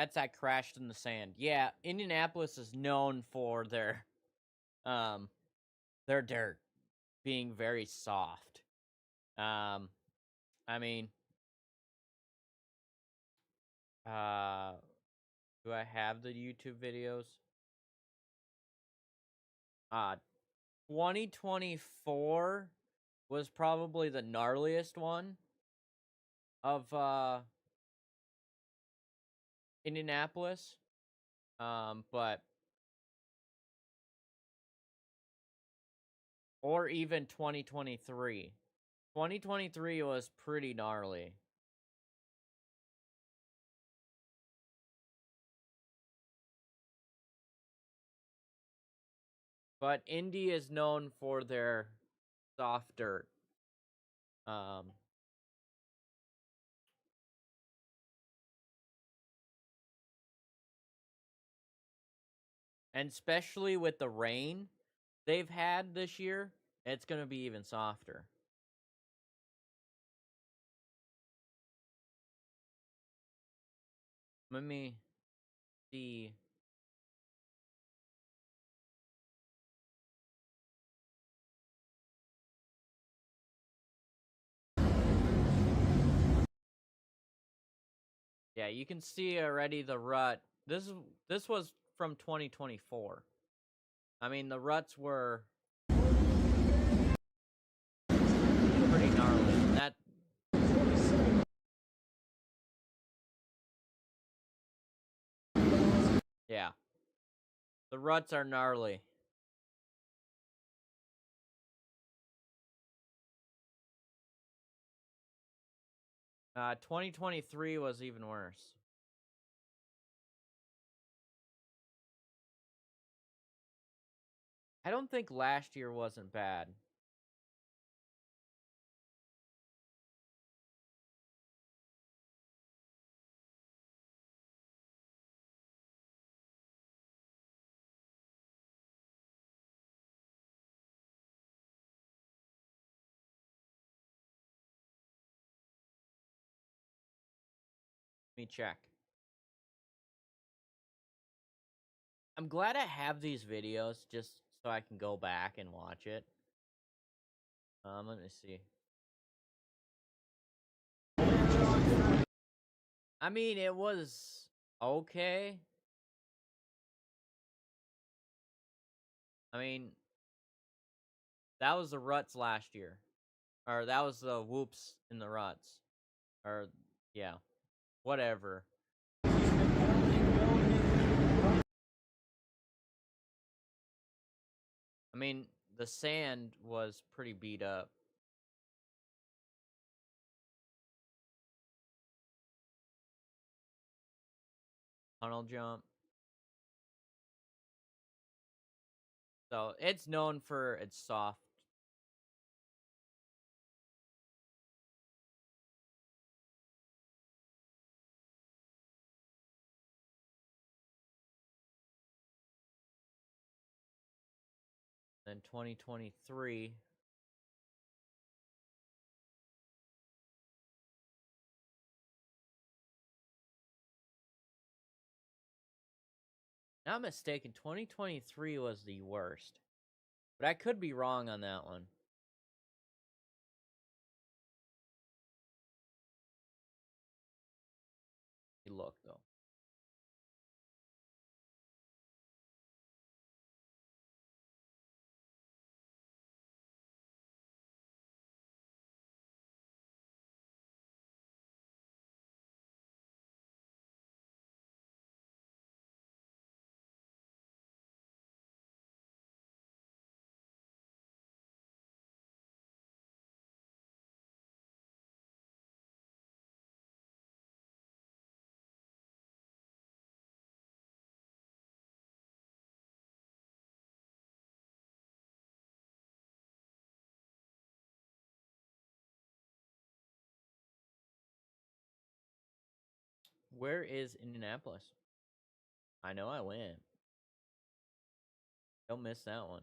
That's that crashed in the sand. Yeah, Indianapolis is known for their dirt being very soft. I mean, do I have the YouTube videos? 2024 was probably the gnarliest one of Indianapolis. But or even 2023. 2023 was pretty gnarly. But Indy is known for their soft dirt. And especially with the rain they've had this year, it's going to be even softer. Let me see. Yeah, you can see already the rut. This was from 2024. I mean, the ruts were pretty gnarly. That yeah. The ruts are gnarly. Uh, 2023 was even worse. I don't think last year wasn't bad. Let me check. I'm glad I have these videos just so I can go back and watch it. Let me see. I mean, it was okay. I mean, that was the ruts last year. Or that was the whoops in the ruts. Or, yeah. Whatever. I mean, the sand was pretty beat up. Tunnel jump. So, it's known for its soft. Then 2023. Not mistaken, 2023 was the worst. But I could be wrong on that one. Look, though. Where is Indianapolis? I know I went. Don't miss that one.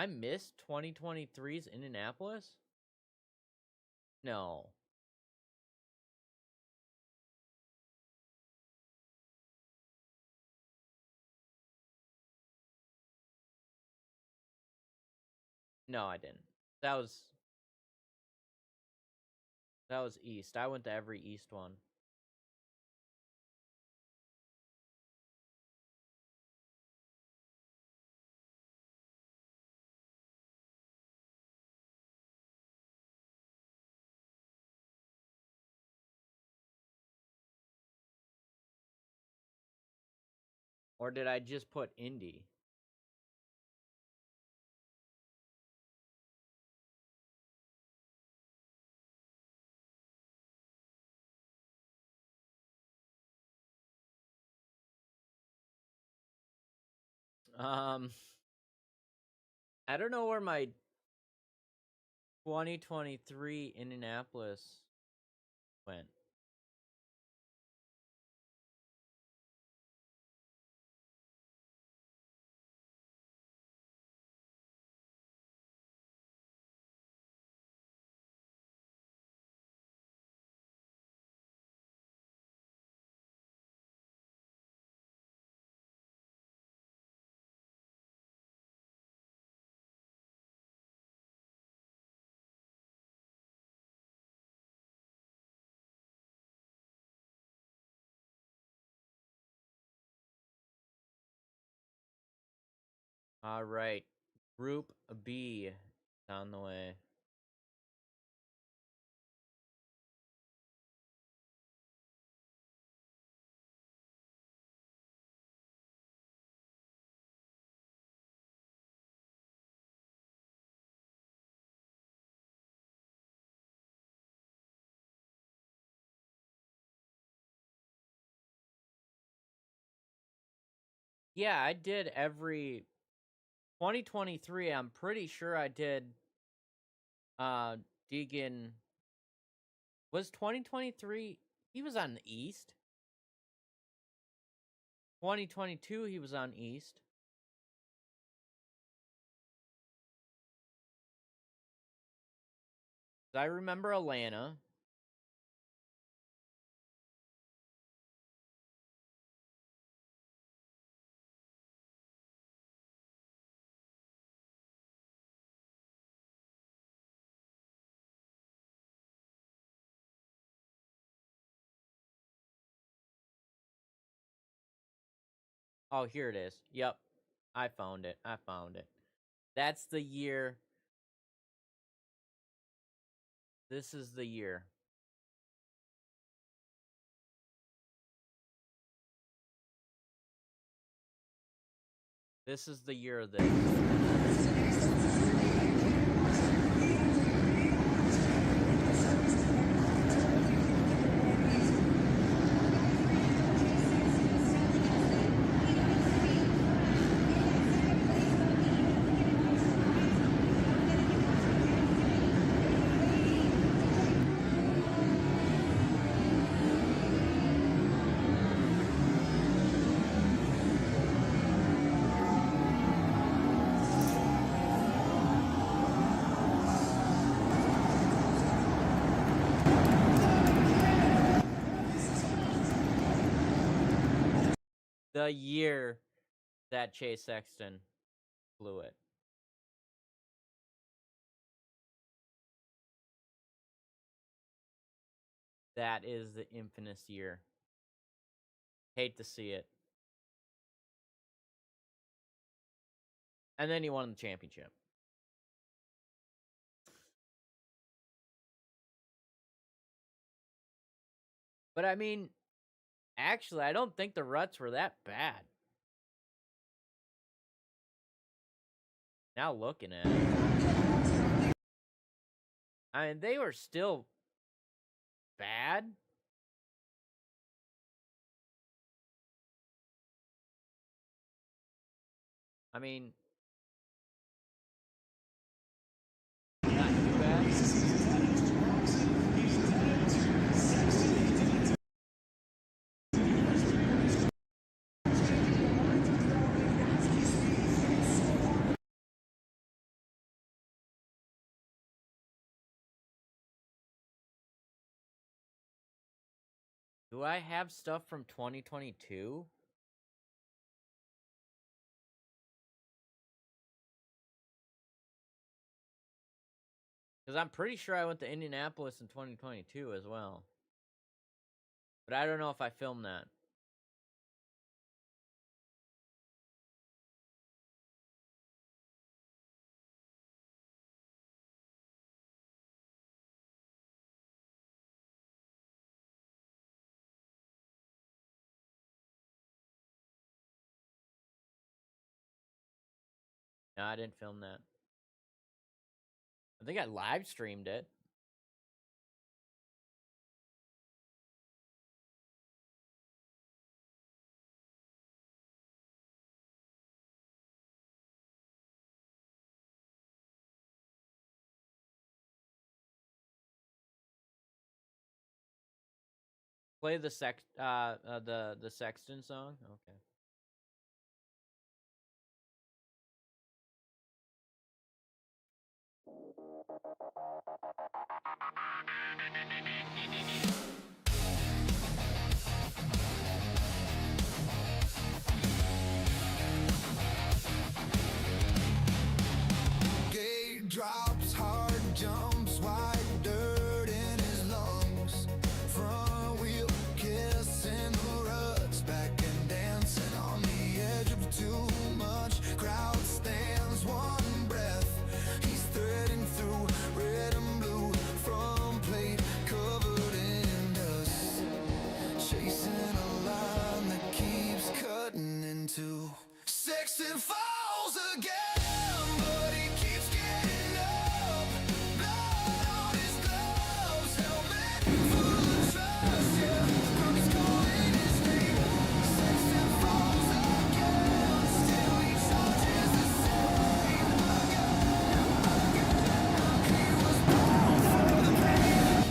I missed 2023's Indianapolis? No. No, I didn't. That was East. I went to every East one. Or did I just put Indy? I don't know where my 2023 Indianapolis went. All right. Group B is on the way. Yeah, I did every 2023. I'm pretty sure I did Deegan. Was 2023 he was on the East? 2022 he was on East. I remember Atlanta. Oh, here it is. Yep. I found it. That's the year. This is the year. This is the year of this. The year that Chase Sexton blew it. That is the infamous year. Hate to see it. And then he won the championship. But I mean, actually, I don't think the ruts were that bad. Now looking at it. I mean, they were still bad. I mean, Do I have stuff from 2022? Because I'm pretty sure I went to Indianapolis in 2022 as well. But I don't know if I filmed that. No, I didn't film that. I think I live streamed it. Play the the Sexton song? Okay. Gate drops, hard jumps, white dirt in his lungs. Front wheel kissing the ruts, back and dancing on the edge of too much. Crowd stands one breath. He's threading through red and blue, front plate covered in dust. Chasing a line that keeps cutting into. Sexton falls again, but he keeps getting up. Blood on his gloves, helmet full of trust. Yeah, the is calling his name. Sexton falls again, still he charges the same. He was born for the pain.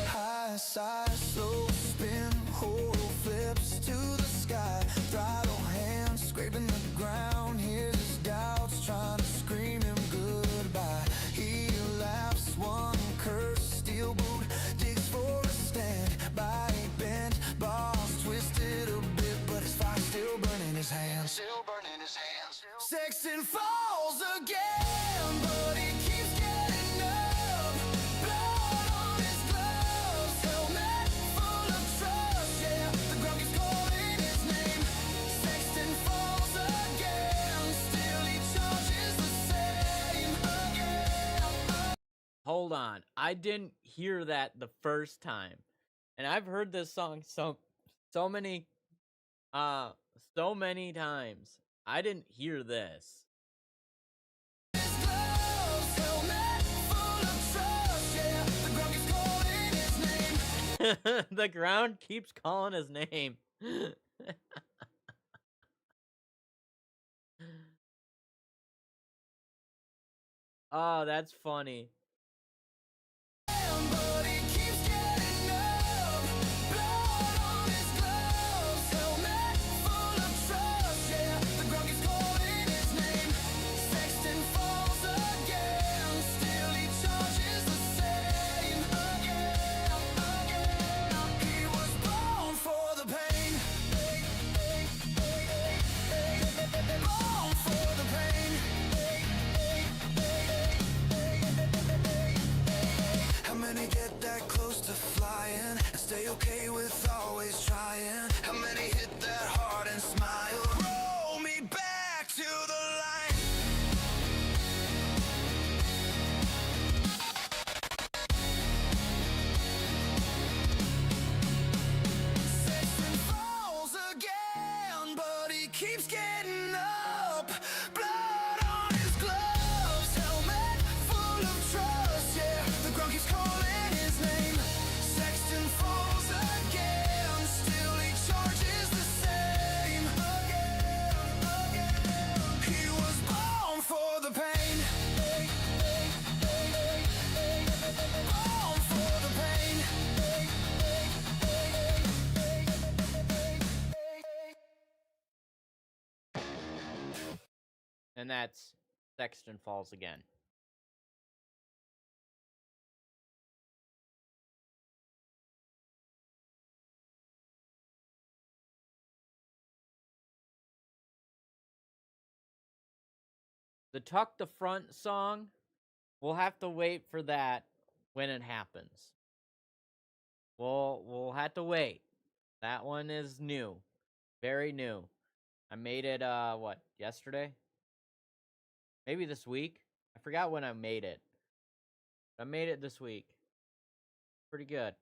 High side, slow spin, whole flips to the sky. Throttle hand scraping the ground. Hears his doubts trying to scream him goodbye. He laughs, one curse, steel boot, digs for a stand. Body bent, balls twisted a bit, but his fire still burning his hands. Still burning his hands. Sexton falls again, but he keeps getting up. Blood on his gloves, helmet full of trust. Yeah, the ground keeps calling his name. Sexton falls again, still he charges the same again. Hold on. I didn't hear that the first time. And I've heard this song so many times. I didn't hear this. His gloves, helmet full of trust. Yeah, the ground keeps calling his name. The ground keeps calling his name. Oh, that's funny. But he keeps getting up. Blood on his gloves, helmet full of trust. Yeah, the ground keeps calling his name. Sexton falls again, still he charges the same again. He was born for the pain. Born for the pain. How many get that close to flying and stay okay with always trying? How many hit that hard and smile? Roll me back to the line. Sexton falls again, but he keeps getting up. Blood on his gloves, helmet full of trust. Yeah, the ground keeps calling his name. Sexton falls again, still he charges the same again. He was born for the pain. Born for the pain. And that's Sexton falls again. The Tuck the Front song, we'll have to wait for that when it happens. We'll have to wait. That one is new. Very new. I made it, yesterday? Maybe this week? I forgot when I made it. I made it this week. Pretty good.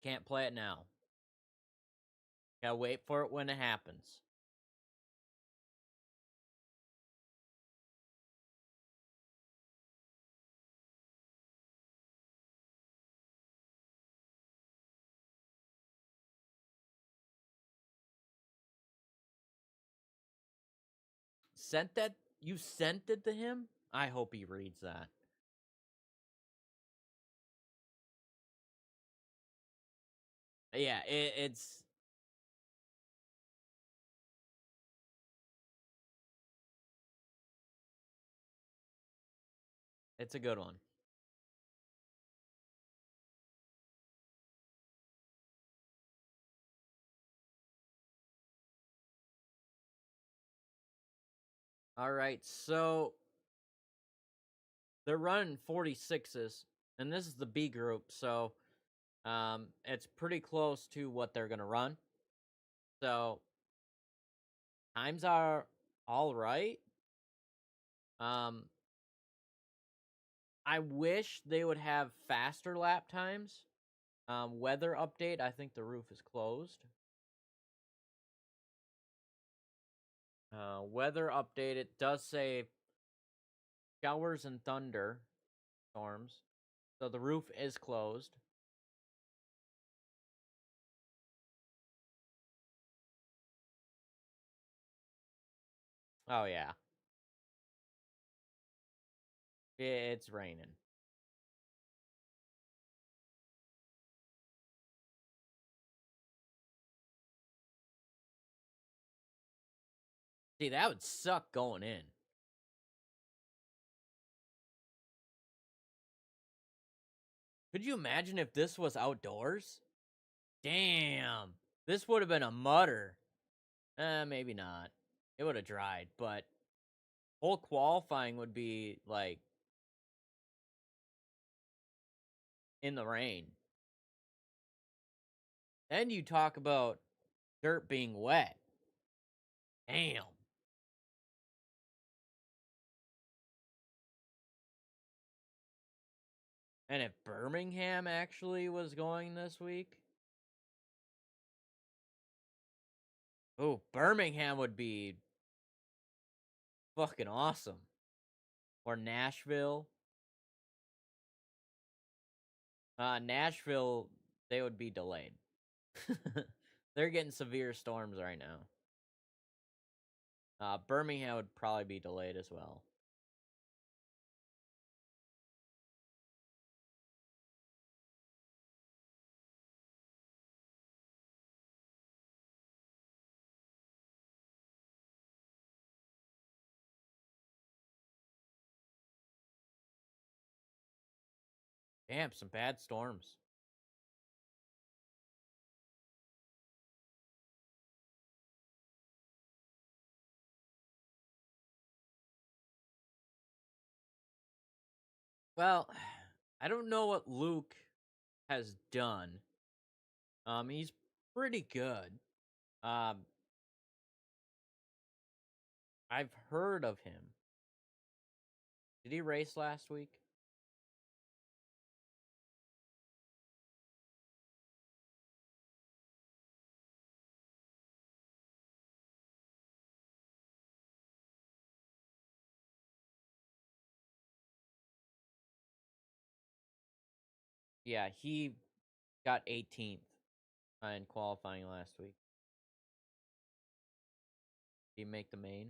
Can't play it now. Gotta wait for it when it happens. You sent it to him? I hope he reads that. Yeah, it's a good one. All right, so they're running 46s, and this is the B group, so it's pretty close to what they're gonna run. So times are all right. I wish they would have faster lap times. Weather update, I think the roof is closed. Weather update, it does say showers and thunder storms. So the roof is closed. Oh, yeah. It's raining. See, that would suck going in. Could you imagine if this was outdoors? Damn. This would have been a mutter. Maybe not. It would have dried, but whole qualifying would be, like, in the rain. Then you talk about dirt being wet. Damn. And if Birmingham actually was going this week? Oh, Birmingham would be fucking awesome. Or Nashville. Nashville, they would be delayed. They're getting severe storms right now. Birmingham would probably be delayed as well. Damn, some bad storms. Well, I don't know what Luke has done. He's pretty good. I've heard of him. Did he race last week? Yeah, he got 18th in qualifying last week. Did he make the main?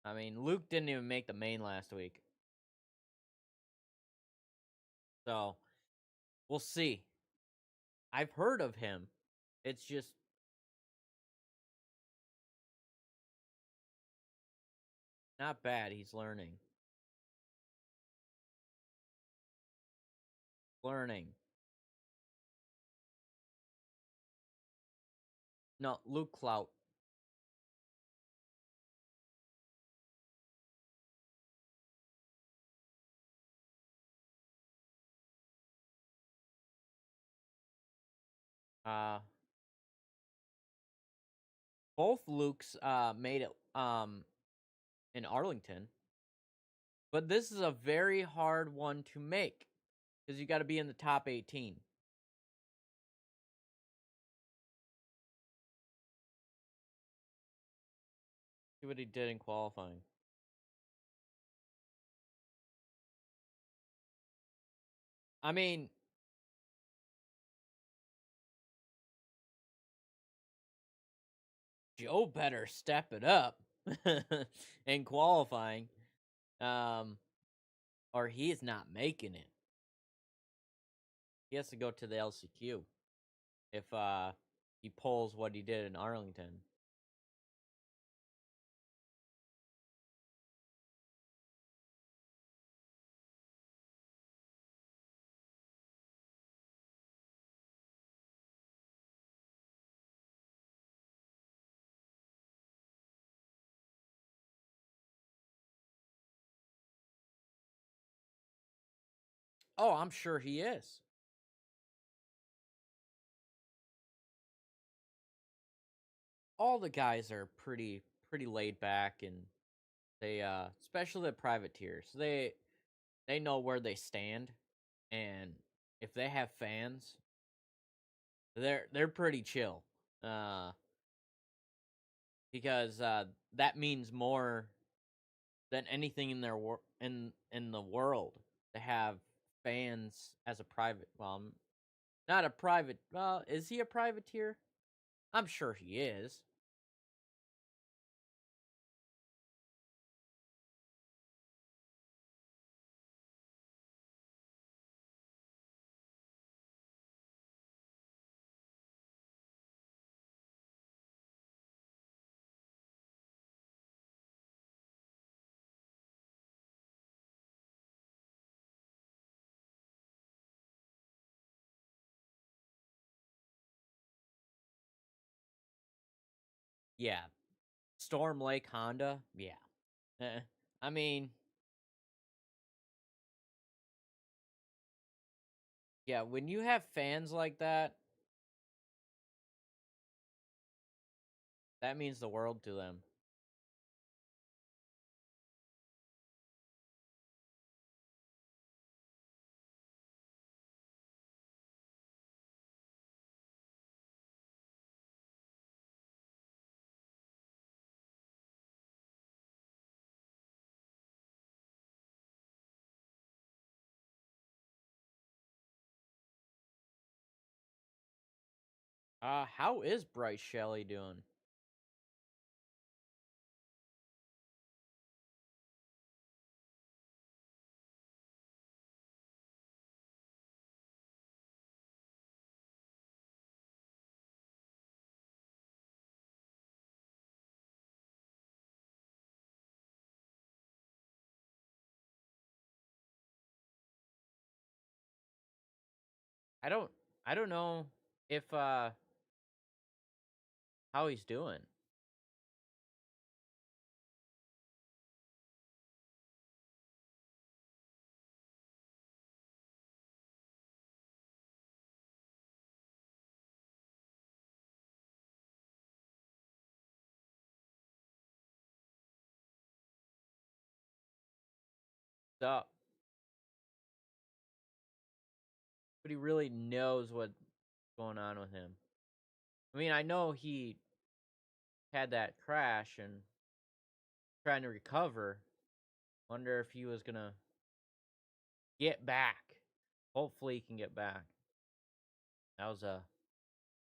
I mean, Luke didn't even make the main last week. So, we'll see. I've heard of him. It's just not bad. He's learning. No, Luke Clout. Both Lukes made it in Arlington. But this is a very hard one to make because you got to be in the top 18. See what he did in qualifying. I mean, Joe better step it up in qualifying, or he is not making it. He has to go to the LCQ if he pulls what he did in Arlington. Oh, I'm sure he is. All the guys are pretty laid back, and they especially the privateers. They know where they stand, and if they have fans, they're pretty chill. Because that means more than anything in their in the world to have fans as a private. Well, not a private. Well, is he a privateer? I'm sure he is. Yeah, Storm Lake Honda. Yeah, I mean, yeah. When you have fans like that, that means the world to them. How is Bryce Shelley doing? I don't know if how he's doing. Up. But he really knows what's going on with him. I mean, I know he had that crash and trying to recover. Wonder if he was gonna get back. Hopefully, he can get back. That was a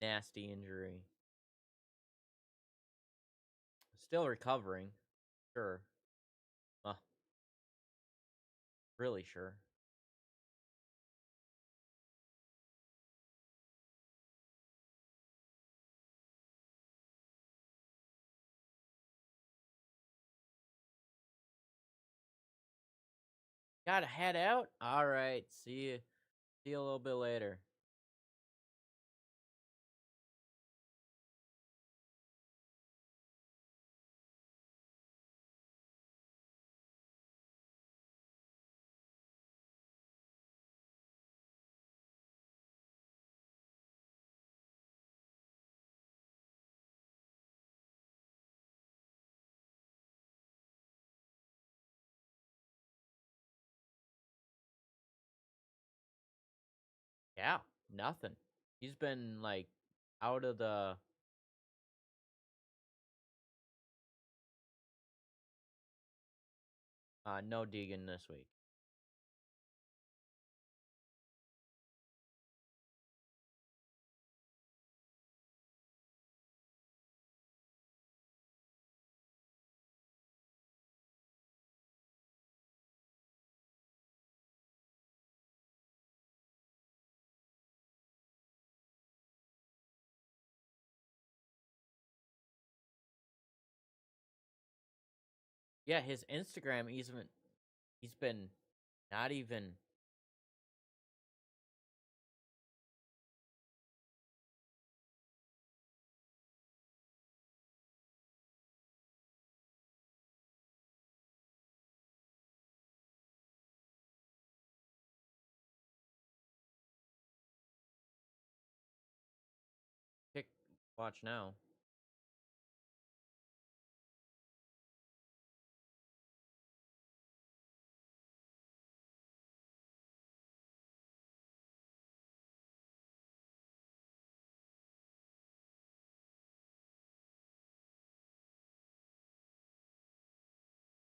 nasty injury. Still recovering, sure. Really sure. Gotta head out? Alright, see you. See you a little bit later. Yeah, nothing. He's been like out of the no Deegan this week. Yeah, his Instagram he's been not even pick watch now.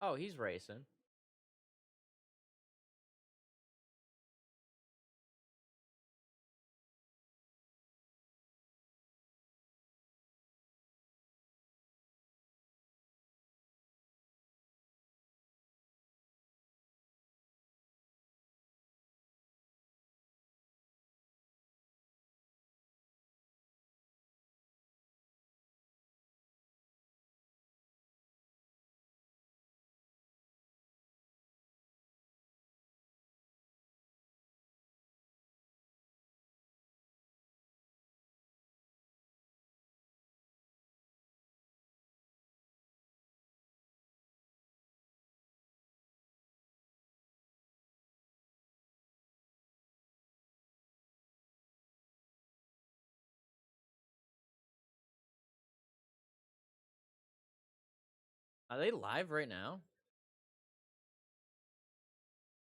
Oh, he's racing. Are they live right now?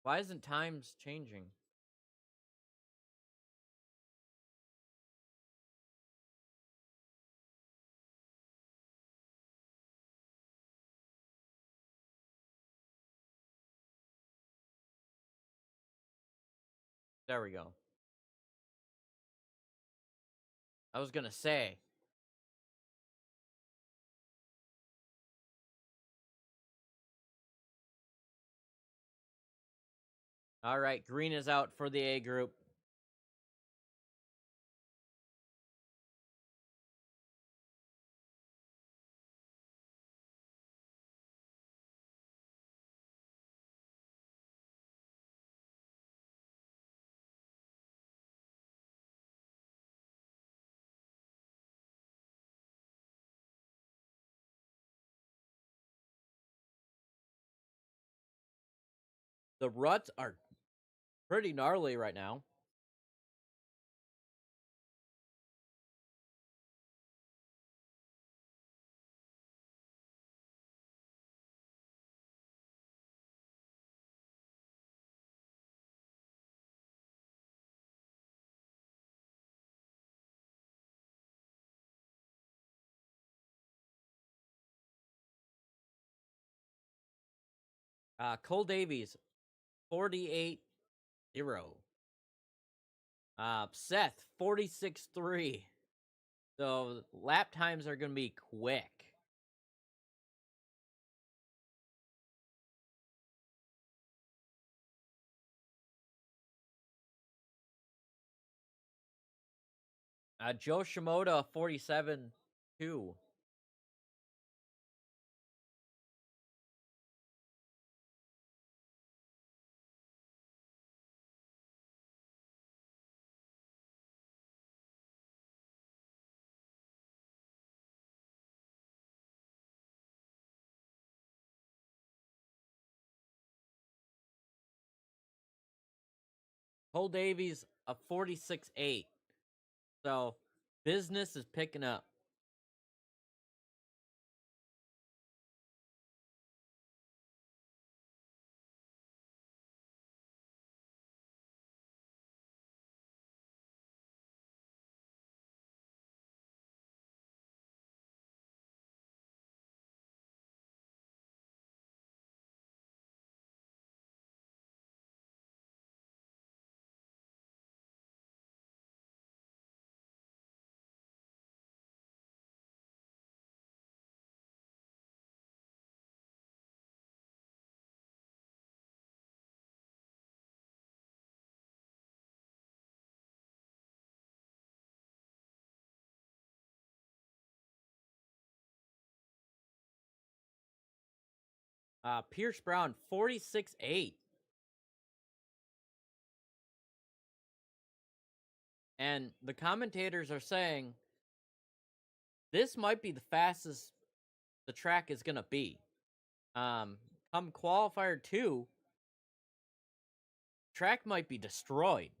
Why isn't times changing? There we go. I was gonna say. All right, green is out for the A group. The ruts are pretty gnarly right now. Cole Davies, 48-0. Seth, 46-3. So lap times are gonna be quick. Joe Shimoda, 47-2. Cole Davies a 46.8. So business is picking up. Pierce Brown 46.8. And the commentators are saying this might be the fastest the track is going to be. Come qualifier 2, track might be destroyed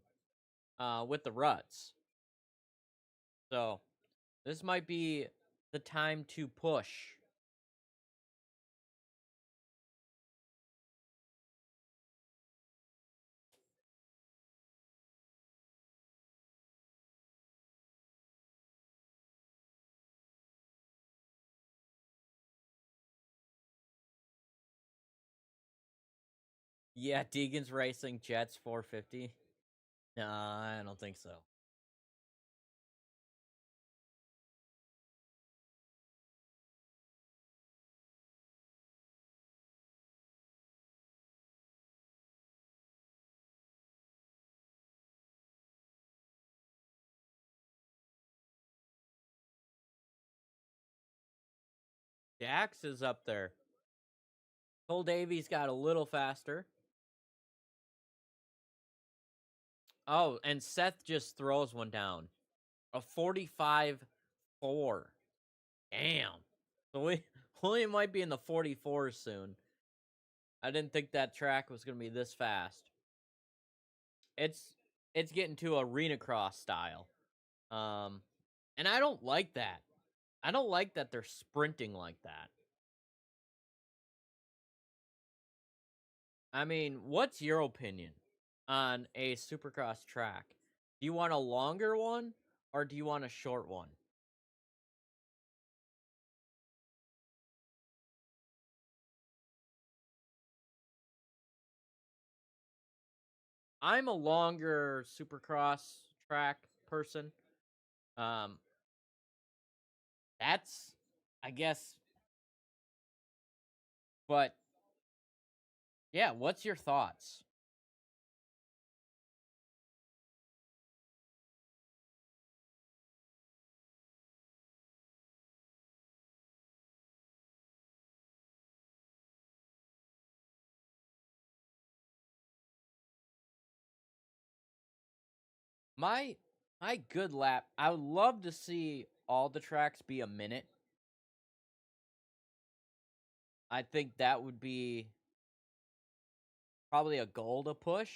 with the ruts. So this might be the time to push. Yeah, Deegan's racing Jett's 450. Nah, I don't think so. Dax is up there. Cole Davies got a little faster. Oh, and Seth just throws one down. A 45.4. Damn. So we might be in the 44s soon. I didn't think that track was going to be this fast. It's getting to arena cross style. And I don't like that. I don't like that they're sprinting like that. I mean, what's your opinion on a Supercross track? Do you want a longer one or do you want a short one? I'm a longer Supercross track person. That's, I guess, but yeah, what's your thoughts? My good lap, I would love to see all the tracks be a minute. I think that would be probably a goal to push.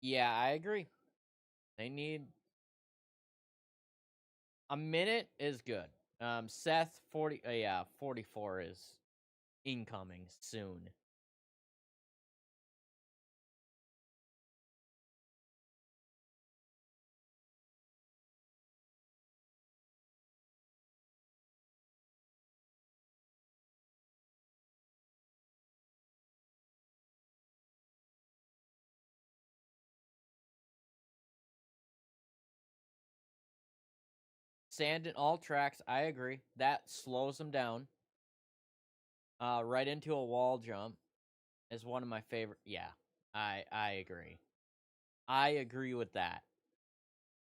Yeah, I agree. They need a minute is good. Seth 40 yeah, 44 is incoming soon. Sand in all tracks, I agree. That slows them down. Right into a wall jump is one of my favorite. Yeah, I agree. I agree with that.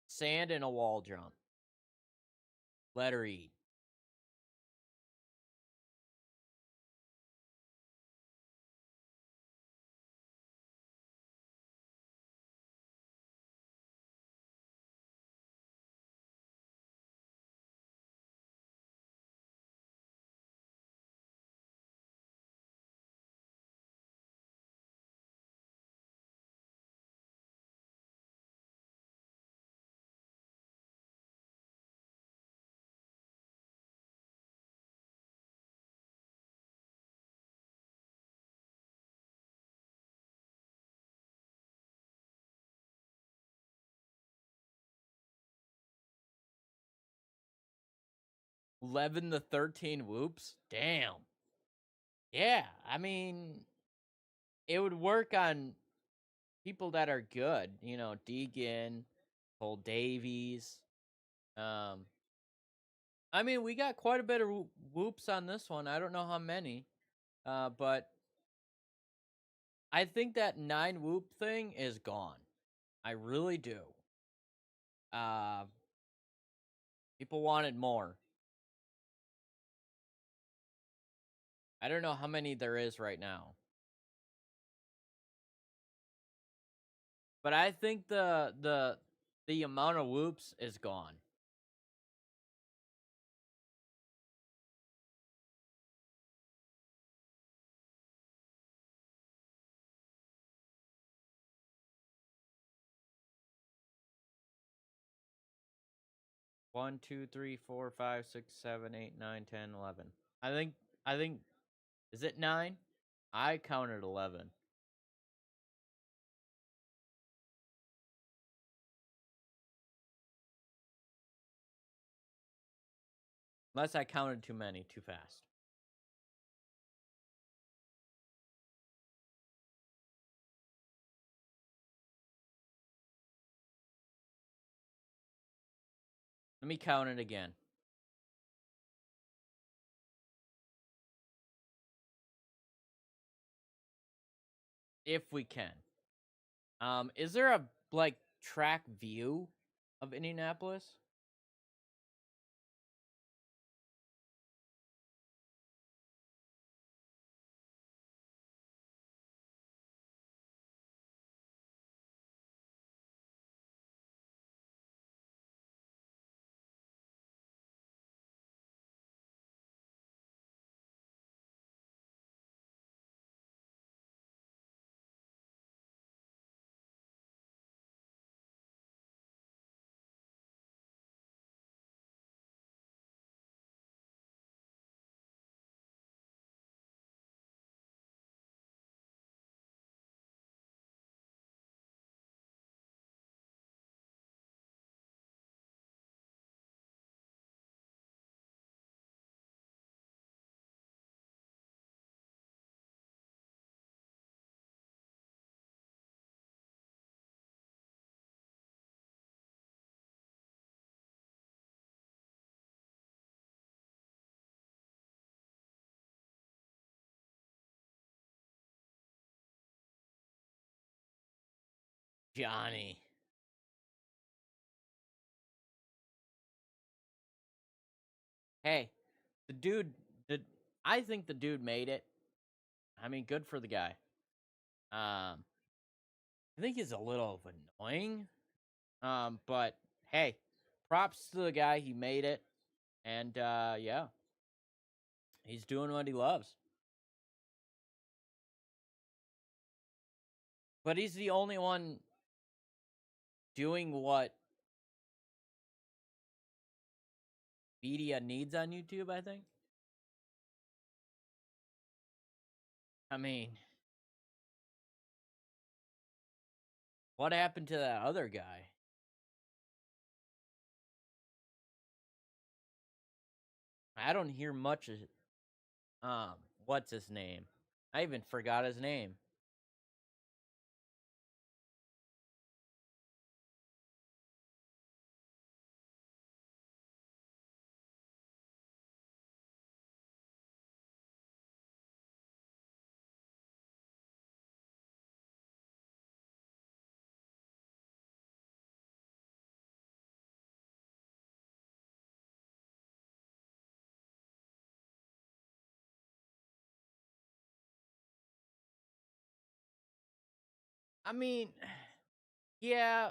Sand and a wall jump. Let her eat. $11 to 13 whoops? Damn. Yeah, I mean, it would work on people that are good. You know, Deegan, Cole Davies. I mean, we got quite a bit of whoops on this one. I don't know how many, but I think that 9 whoop thing is gone. I really do. People wanted more. I don't know how many there is right now. But I think the amount of whoops is gone. One, 2, 3, 4, 5, 6, 7, 8, 9, 10, 11. I think is it 9? I counted 11. Unless I counted too many too fast. Let me count it again. If we can. Is there a like track view of Indianapolis? Johnny. Hey, the dude, I think the dude made it. I mean, good for the guy. I think he's a little annoying. But hey, props to the guy. He made it. And yeah. He's doing what he loves. But he's the only one doing what media needs on YouTube, I think. I mean, what happened to that other guy? I don't hear much of what's his name? I even forgot his name. I mean, yeah,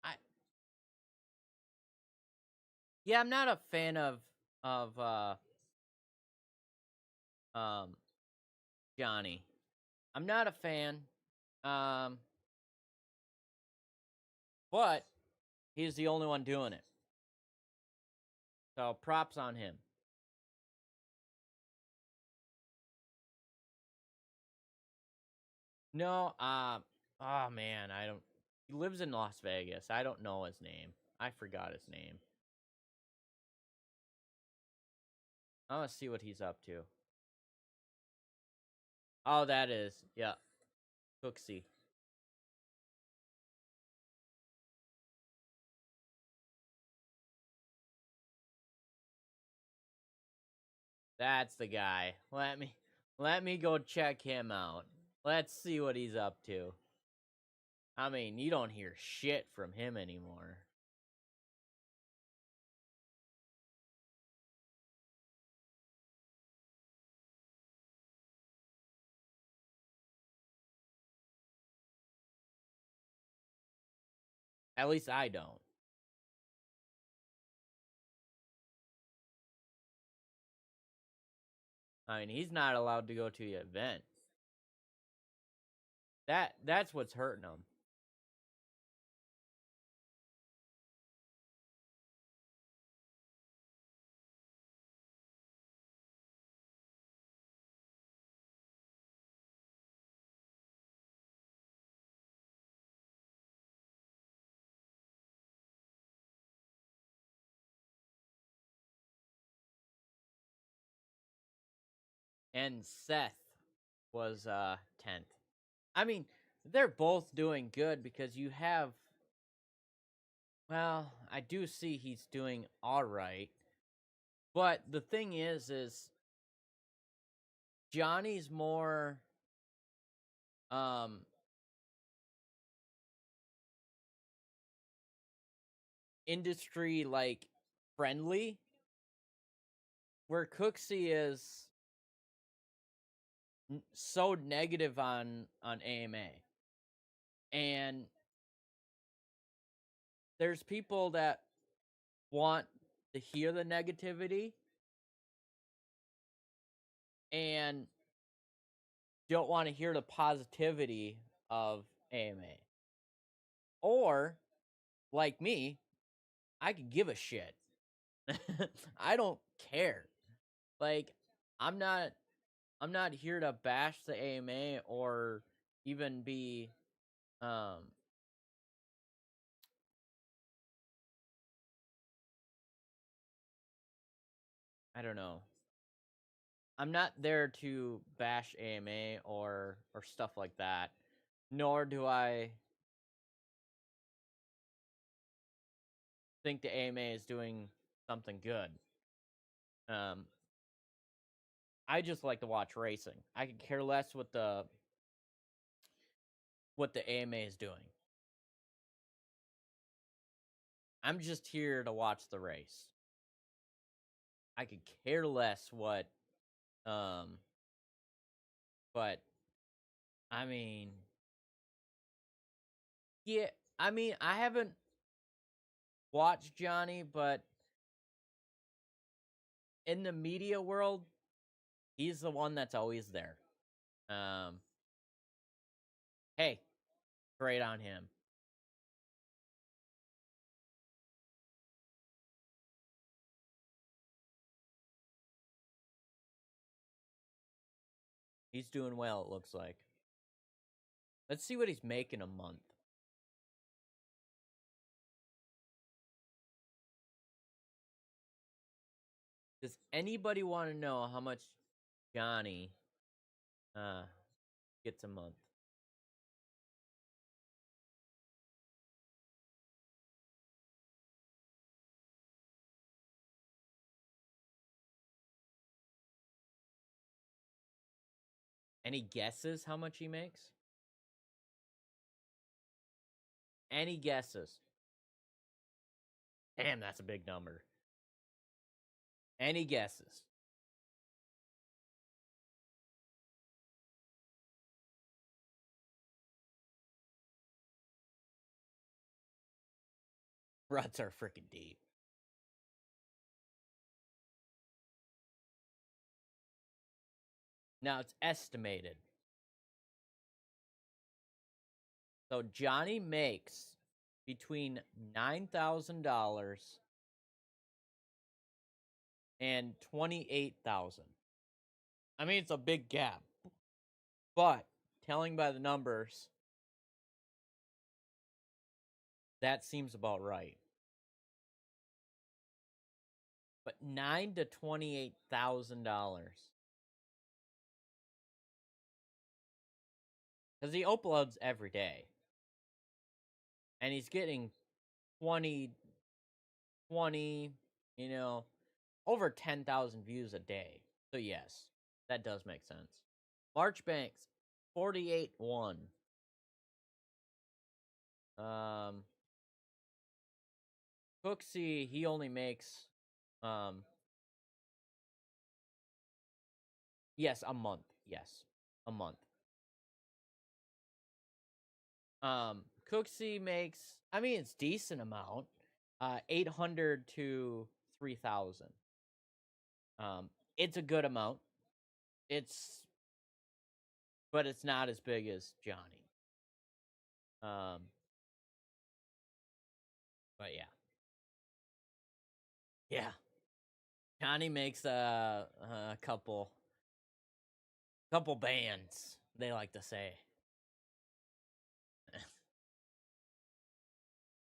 I yeah, I'm not a fan of um Johnny. I'm not a fan. Um, but he's the only one doing it. So props on him. No, oh man, I don't. He lives in Las Vegas. I don't know his name. I forgot his name. I want to see what he's up to. Oh, that is, yeah, Cooksey. That's the guy. Let me go check him out. Let's see what he's up to. I mean, you don't hear shit from him anymore. At least I don't. I mean, he's not allowed to go to the event. That's what's hurting him. And Seth was 10th. I mean, they're both doing good because you have, well, I do see he's doing all right. But the thing is Johnny's more industry like friendly, where Cooksey is so negative on AMA. And there's people that want to hear the negativity and don't want to hear the positivity of AMA. Or, like me, I could give a shit. I don't care. Like, I'm not here to bash the AMA or even be I don't know. I'm not there to bash AMA or stuff like that. Nor do I think the AMA is doing something good. I just like to watch racing. I could care less what the AMA is doing. I'm just here to watch the race. I could care less what but I mean, yeah, I mean, I haven't watched Johnny, but in the media world, he's the one that's always there. Hey, great on him. He's doing well, it looks like. Let's see what he's making a month. Does anybody want to know how much Johnny gets a month? Any guesses how much he makes? Any guesses? Damn, that's a big number. Any guesses? Ruts are freaking deep. Now it's estimated. So Johnny makes between $9,000 and $28,000. I mean, it's a big gap, but telling by the numbers, that seems about right. But $9,000 to $28,000. Because he uploads every day. And he's getting 20, over 10,000 views a day. So yes, that does make sense. Marchbanks, 48-1. Cooksey, he only makes, yes, a month. Yes, a month. Cooksey makes, I mean, it's decent amount, 800 to 3,000. It's a good amount. But it's not as big as Johnny. But yeah. Yeah. Johnny makes a couple bands, they like to say.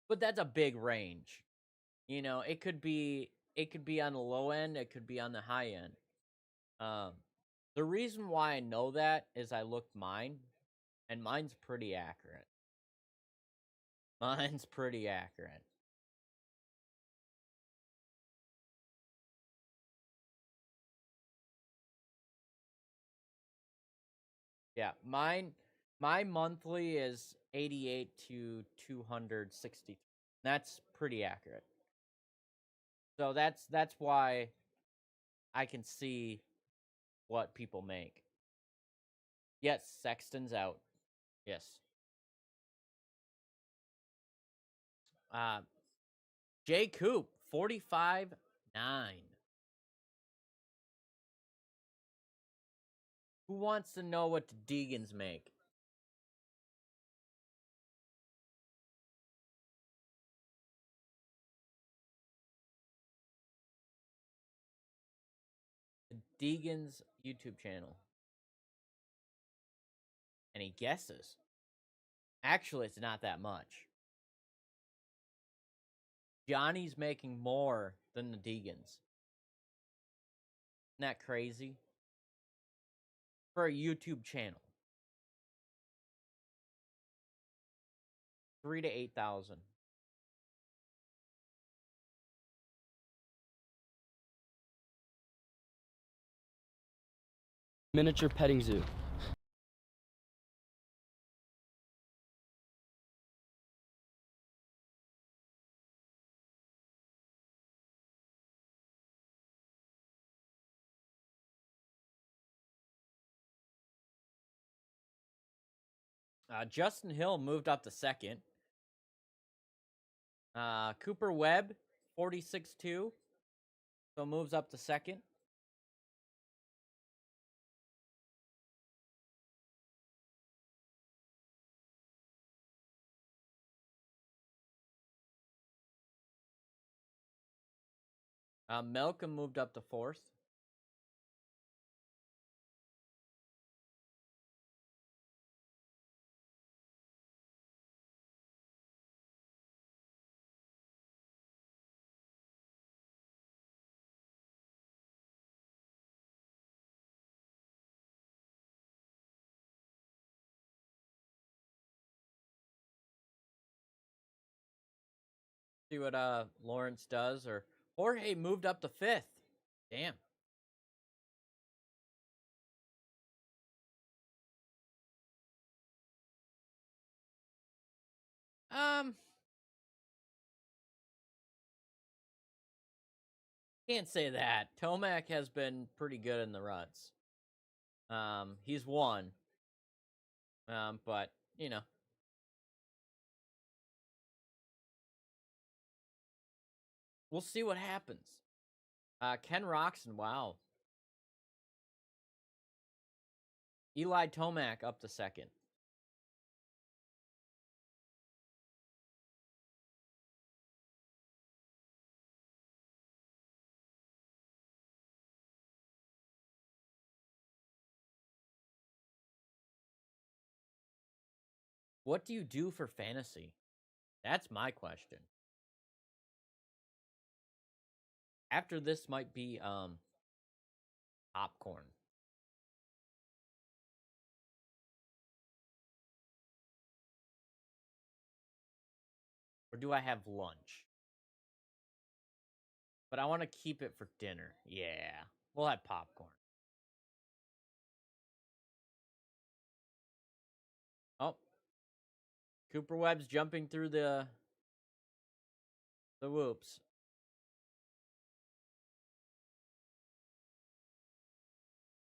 But that's a big range. It could be on the low end, it could be on the high end. The reason why I know that is I looked mine, and mine's pretty accurate. Mine's pretty accurate. Yeah, my monthly is 88 to 260. That's pretty accurate. So that's why I can see what people make. Yes, Sexton's out. Yes. J Coop, 45-9. Who wants to know what the Deegans make? The Deegan's YouTube channel. And he guesses. Actually, it's not that much. Johnny's making more than the Deegans. Isn't that crazy? For a YouTube channel. 3,000 to 8,000. Miniature petting zoo. Justin Hill moved up to second. Cooper Webb, 46-2. So moves up to second. Malcolm moved up to fourth. See what Lawrence does, or Jorge moved up to fifth. Damn. Can't say that. Tomac has been pretty good in the ruts. He's won. But we'll see what happens. Ken Roczen, wow. Eli Tomac up to second. What do you do for fantasy? That's my question. After this might be popcorn. Or do I have lunch? But I want to keep it for dinner. Yeah, we'll have popcorn. Oh. Cooper Webb's jumping through the whoops.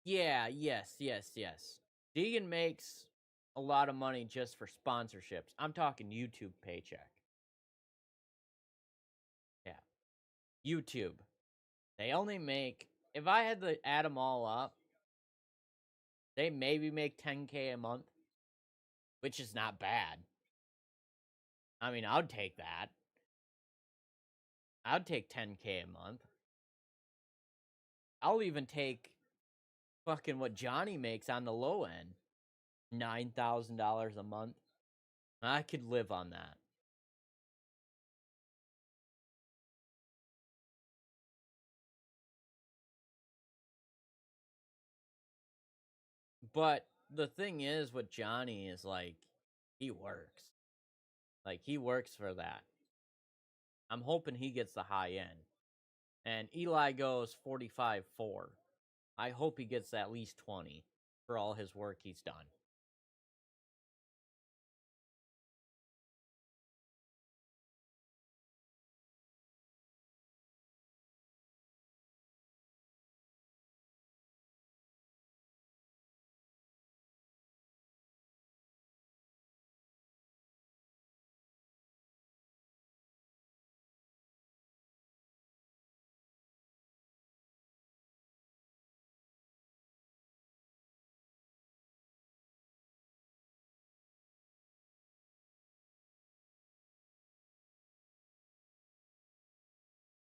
Yeah, yes. Deegan makes a lot of money just for sponsorships. I'm talking YouTube paycheck. Yeah. YouTube. They only make, if I had to add them all up, they maybe make 10K a month, which is not bad. I mean, I'd take that. I'd take 10K a month. I'll even take fucking what Johnny makes on the low end. $9,000 a month. I could live on that. But the thing is with Johnny is like, he works. Like, he works for that. I'm hoping he gets the high end. And Eli goes 45-4. I hope he gets at least 20 for all his work he's done.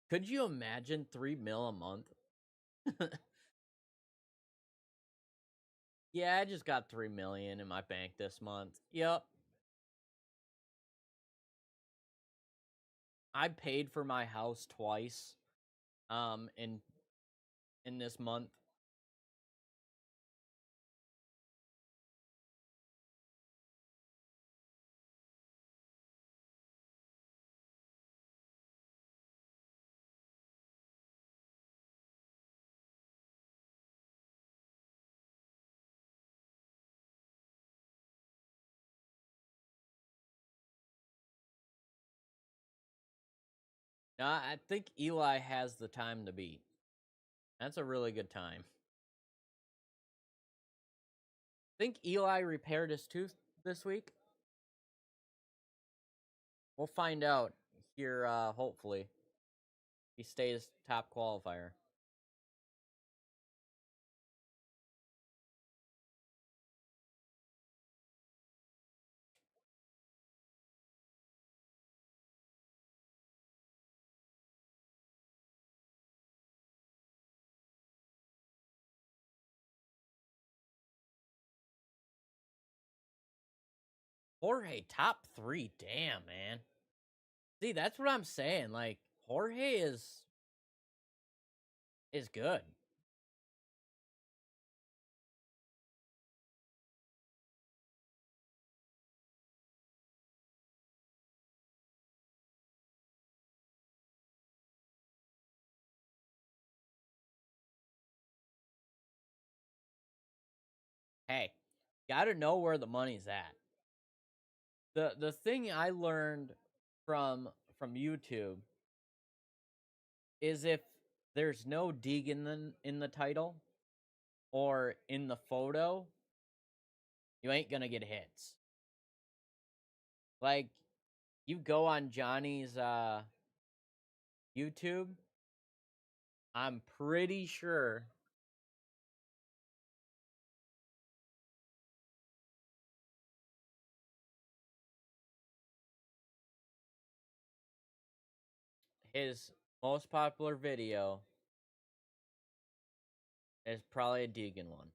Could you imagine $3 million a month? Yeah, I just got $3 million in my bank this month. Yep. I paid for my house twice in this month. I think Eli has the time to beat. That's a really good time. Think Eli repaired his tooth this week? We'll find out here, hopefully. He stays top qualifier. Jorge, top 3. Damn, man. See, that's what I'm saying. Like, Jorge is good. Hey, gotta know where the money's at. The thing I learned from YouTube is if there's no Deegan in the title or in the photo, you ain't gonna get hits. Like, you go on Johnny's YouTube, I'm pretty sure his most popular video is probably a Deegan one.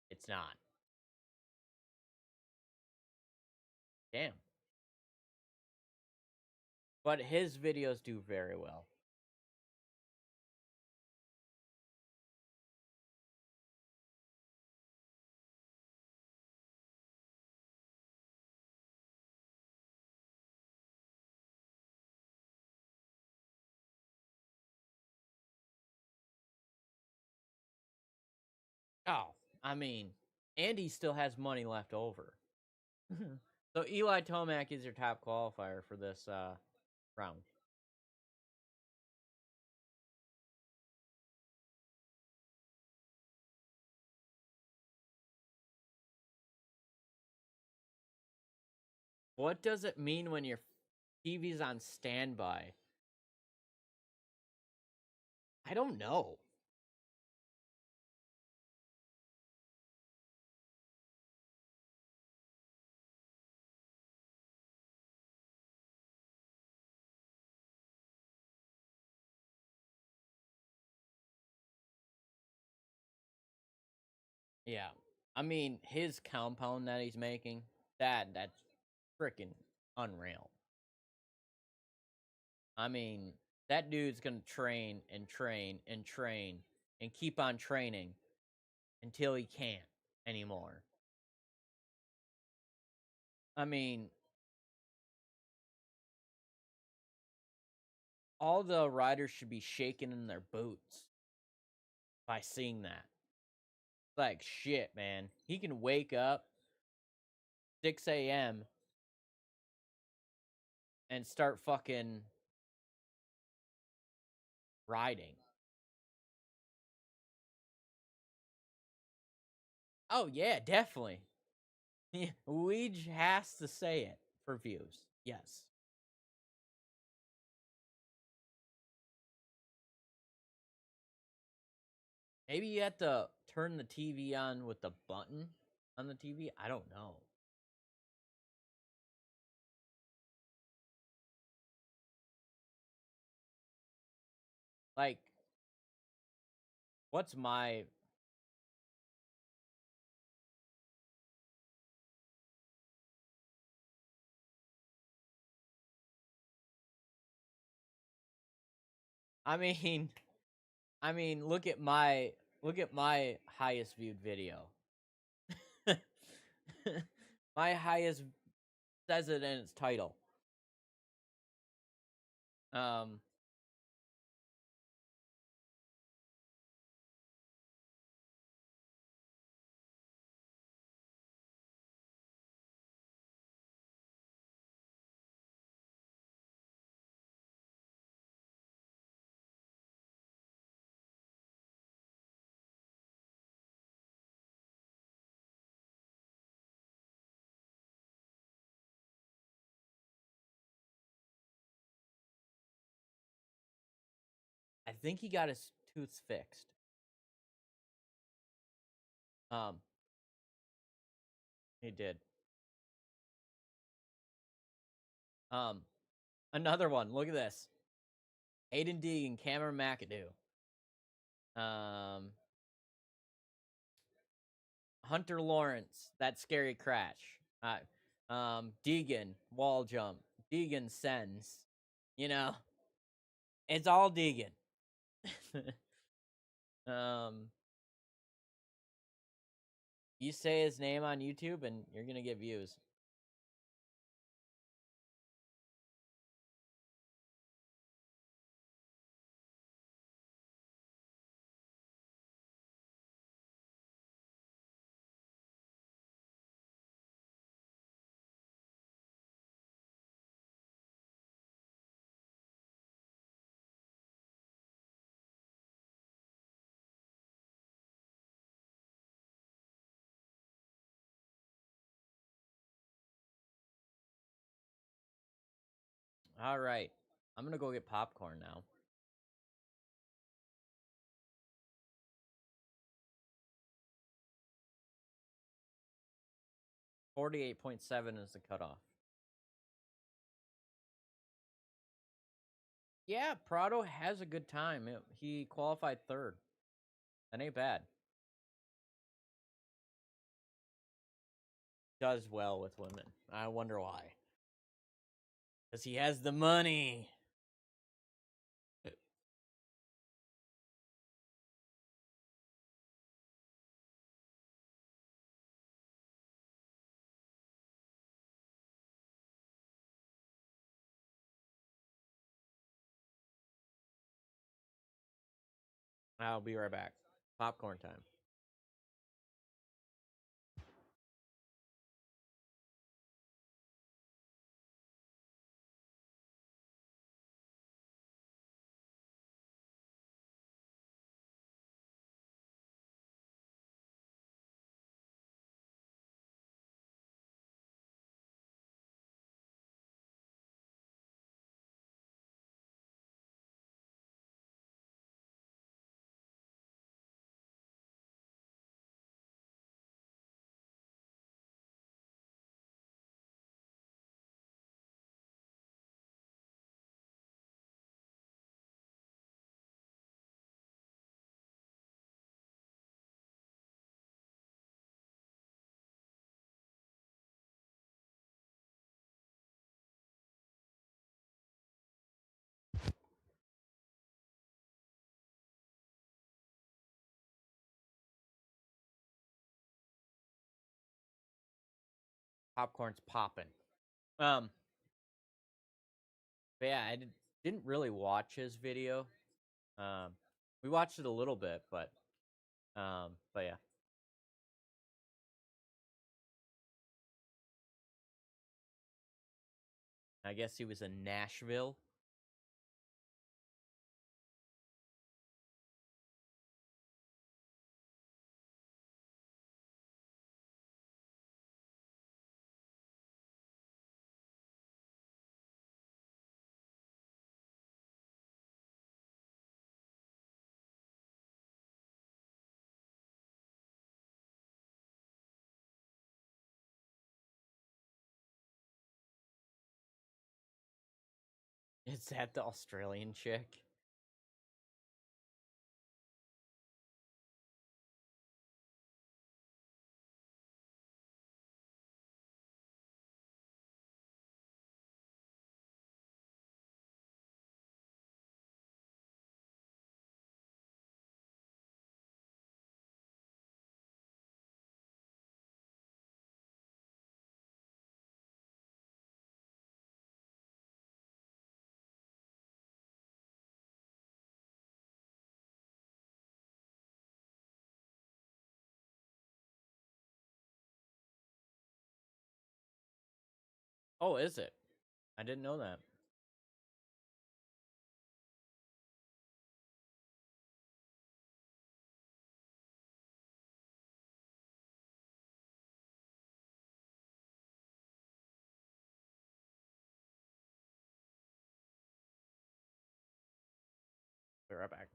It's not. Damn. But his videos do very well. Oh, I mean, Andy still has money left over. So Eli Tomac is your top qualifier for this round. What does it mean when your TV's on standby? I don't know. Yeah. I mean, his compound that he's making, that's freaking unreal. I mean, that dude's gonna train and train and train and keep on training until he can't anymore. I mean, all the riders should be shaking in their boots by seeing that. Like, shit, man. He can wake up 6 a.m. and start fucking riding. Oh, yeah, definitely. Weege has to say it for views. Yes. Maybe you have to turn the TV on with the button on the TV. I don't know. Like, what's my... I mean, look at my highest viewed video. My highest says it in its title. I think he got his tooth fixed. He did. Another one. Look at this. Haiden Deegan, Cameron McAdoo. Hunter Lawrence, that scary crash. Deegan, wall jump. Deegan sends. You know, it's all Deegan. You say his name on YouTube and you're gonna get views. All right. I'm gonna go get popcorn now. .48 is the cutoff. Yeah, Prado has a good time. He qualified third. That ain't bad. Does well with women. I wonder why. Because he has the money. I'll be right back. Popcorn time. Popcorn's popping. But yeah, I didn't really watch his video. We watched it a little bit, but yeah. I guess he was in Nashville. Is that the Australian chick? Oh, is it? I didn't know that. Be right back.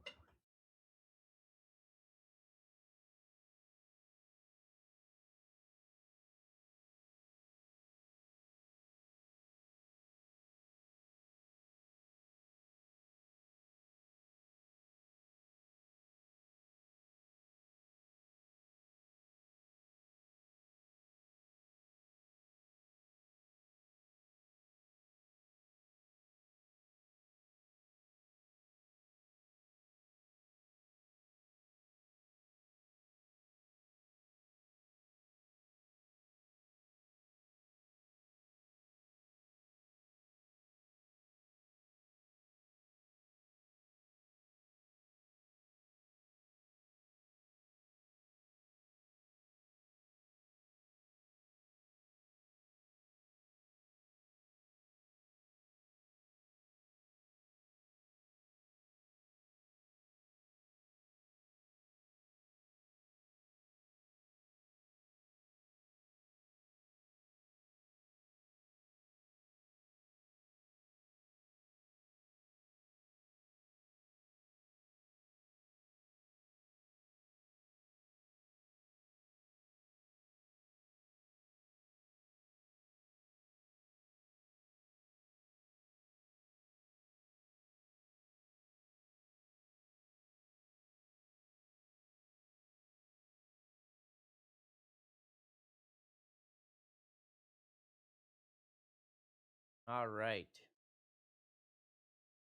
All right.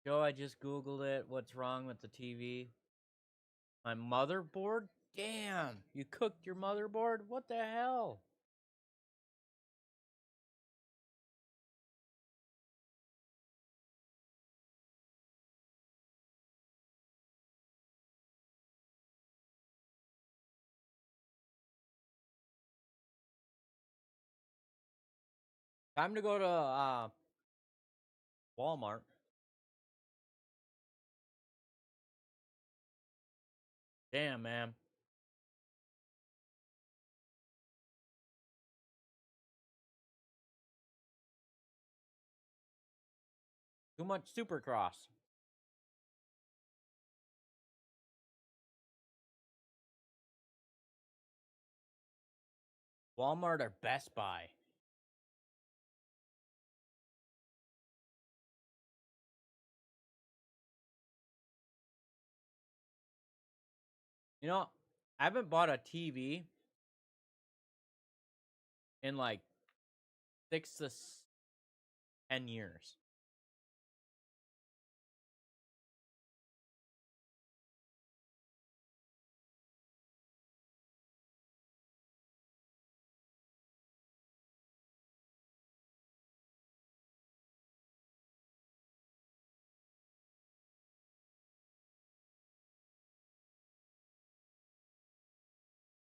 Joe, I just Googled it. What's wrong with the TV? My motherboard? Damn, you cooked your motherboard? What the hell? Time to go to Walmart. Damn, man. Too much Supercross. Walmart or Best Buy? You know, I haven't bought a TV in like 10 years.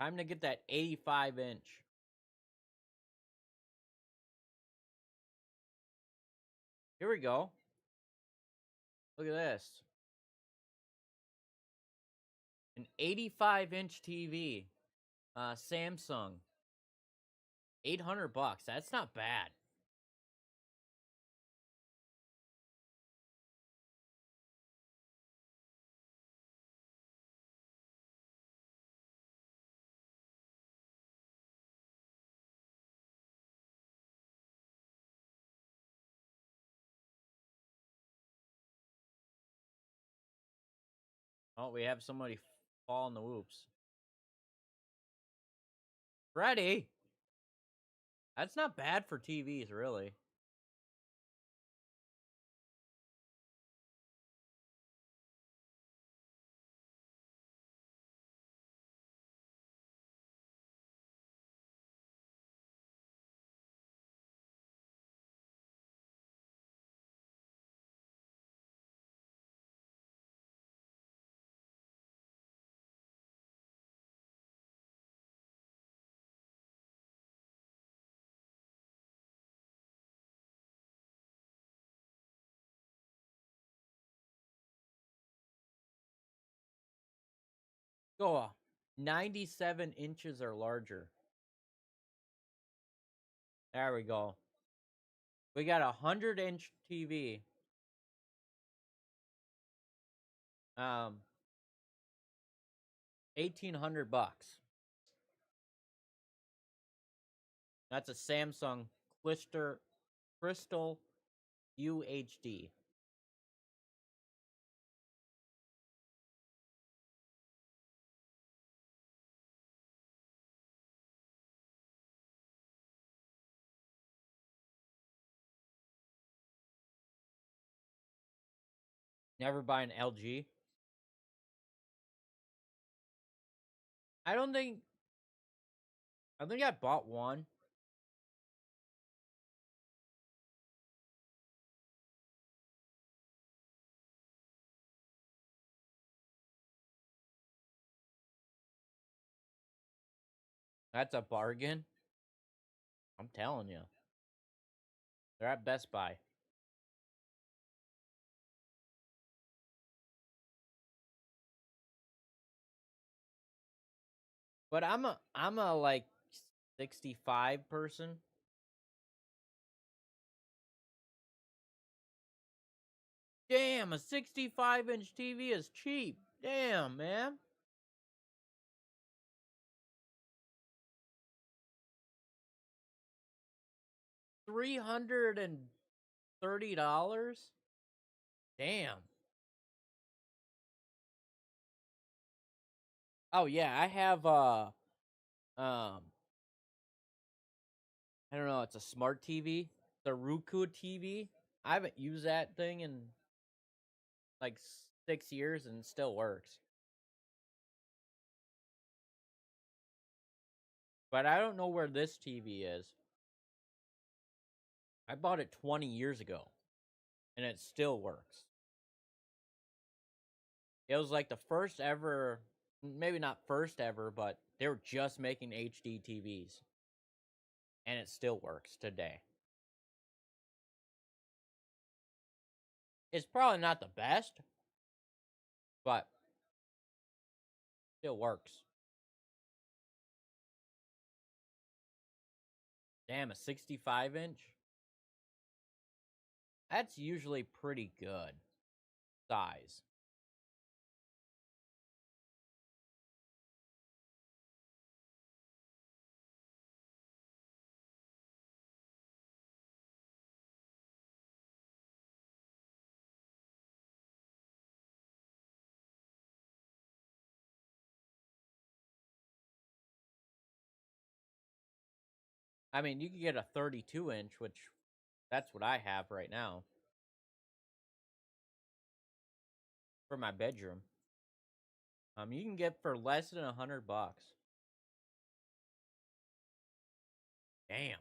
Time to get that 85-inch. Here we go. Look at this. An 85-inch TV. Samsung. $800. That's not bad. Oh, we have somebody fall in the whoops. Freddy! That's not bad for TVs, really. Go 97 inches or larger. There we go. We got a 100-inch TV. 1,800 bucks. That's a Samsung Crystal UHD. Never buy an LG. I think I bought one. That's a bargain. I'm telling you. They're at Best Buy. But I'm a like 65 person. Damn, a 65-inch TV is cheap. Damn, man. $330? Damn. Oh yeah, I have I don't know, it's a smart TV, the Roku TV. I haven't used that thing in like 6 years and it still works. But I don't know where this TV is. I bought it 20 years ago and it still works. It was like the first ever, maybe not first ever, but they were just making HD TVs. And it still works today. It's probably not the best, but still works. Damn, a 65-inch? That's usually pretty good size. I mean, you could get a 32-inch, which that's what I have right now for my bedroom. You can get for less than $100. Damn.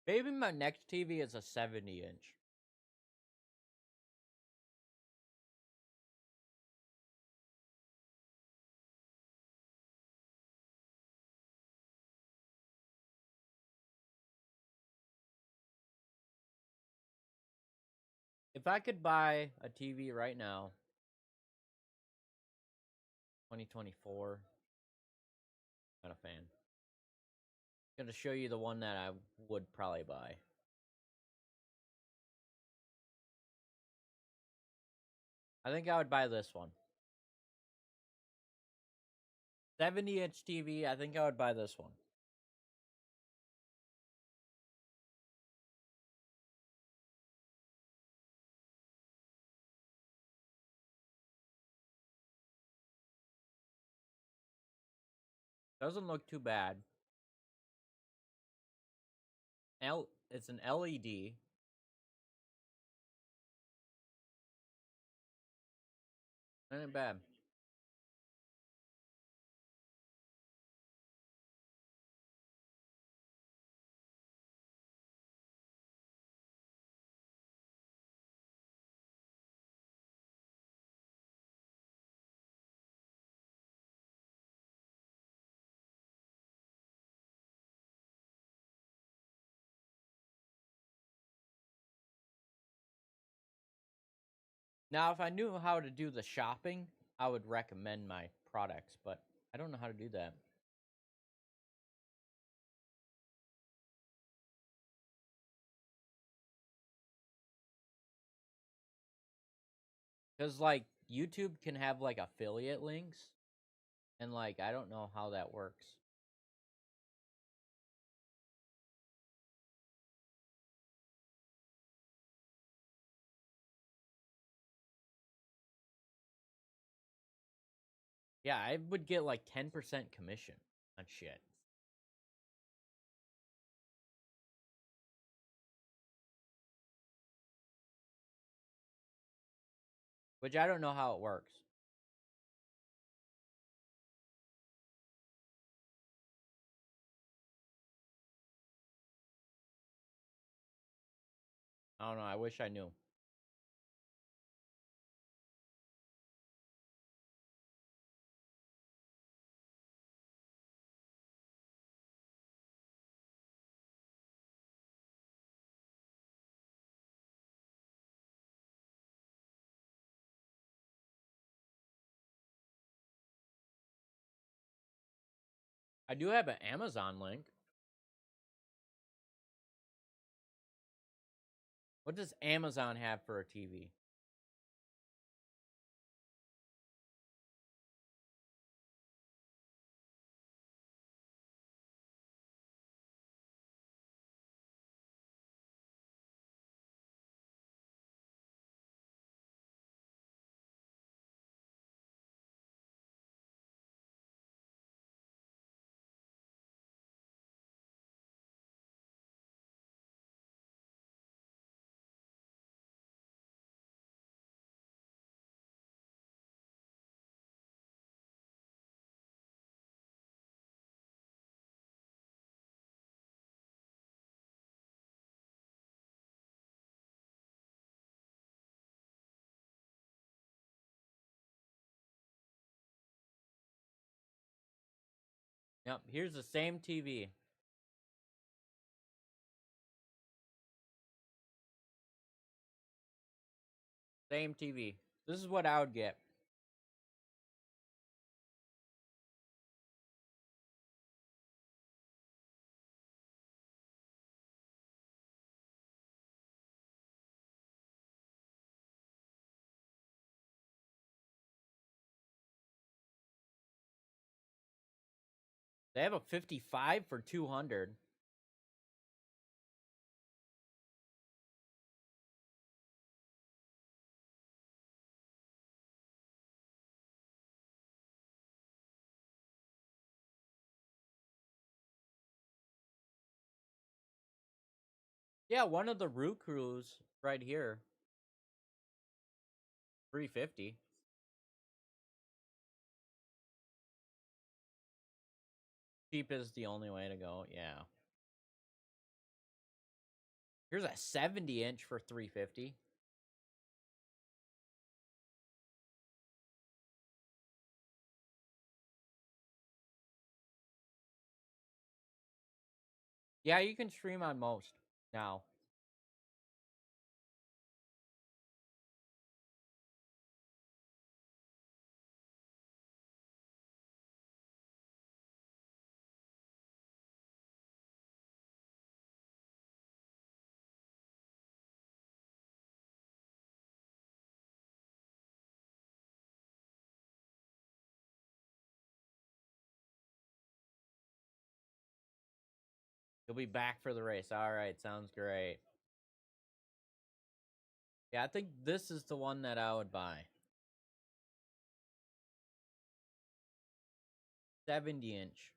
Maybe my next TV is a 70-inch. If I could buy a TV right now, 2024, not a fan. I'm gonna show you the one that I would probably buy. I think I would buy this one. 70-inch TV, I think I would buy this one. Doesn't look too bad. It's an LED. Not bad. Now, if I knew how to do the shopping, I would recommend my products, but I don't know how to do that. Because, like, YouTube can have, like, affiliate links, and, like, I don't know how that works. Yeah, I would get, like, 10% commission on shit. Which I don't know how it works. I don't know, I wish I knew. I do have an Amazon link. What does Amazon have for a TV? Yep, here's the same TV. Same TV. This is what I would get. They have a 55 for 200. Yeah, one of the Root Crews right here. 350. Cheap is the only way to go, yeah. Here's a 70-inch for 350. Yeah, you can stream on most now. You'll be back for the race. All right, sounds great. Yeah, I think this is the one that I would buy. 70-inch.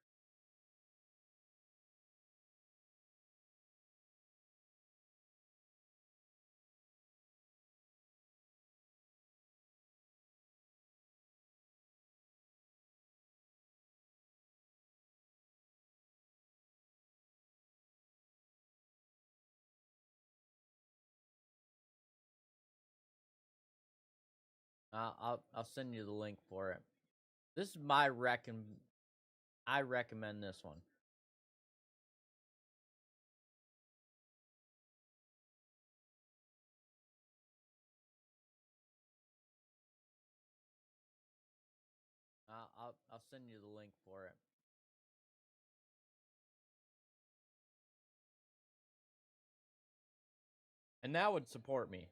I'll send you the link for it. This is my I recommend this one. I'll send you the link for it. And that would support me.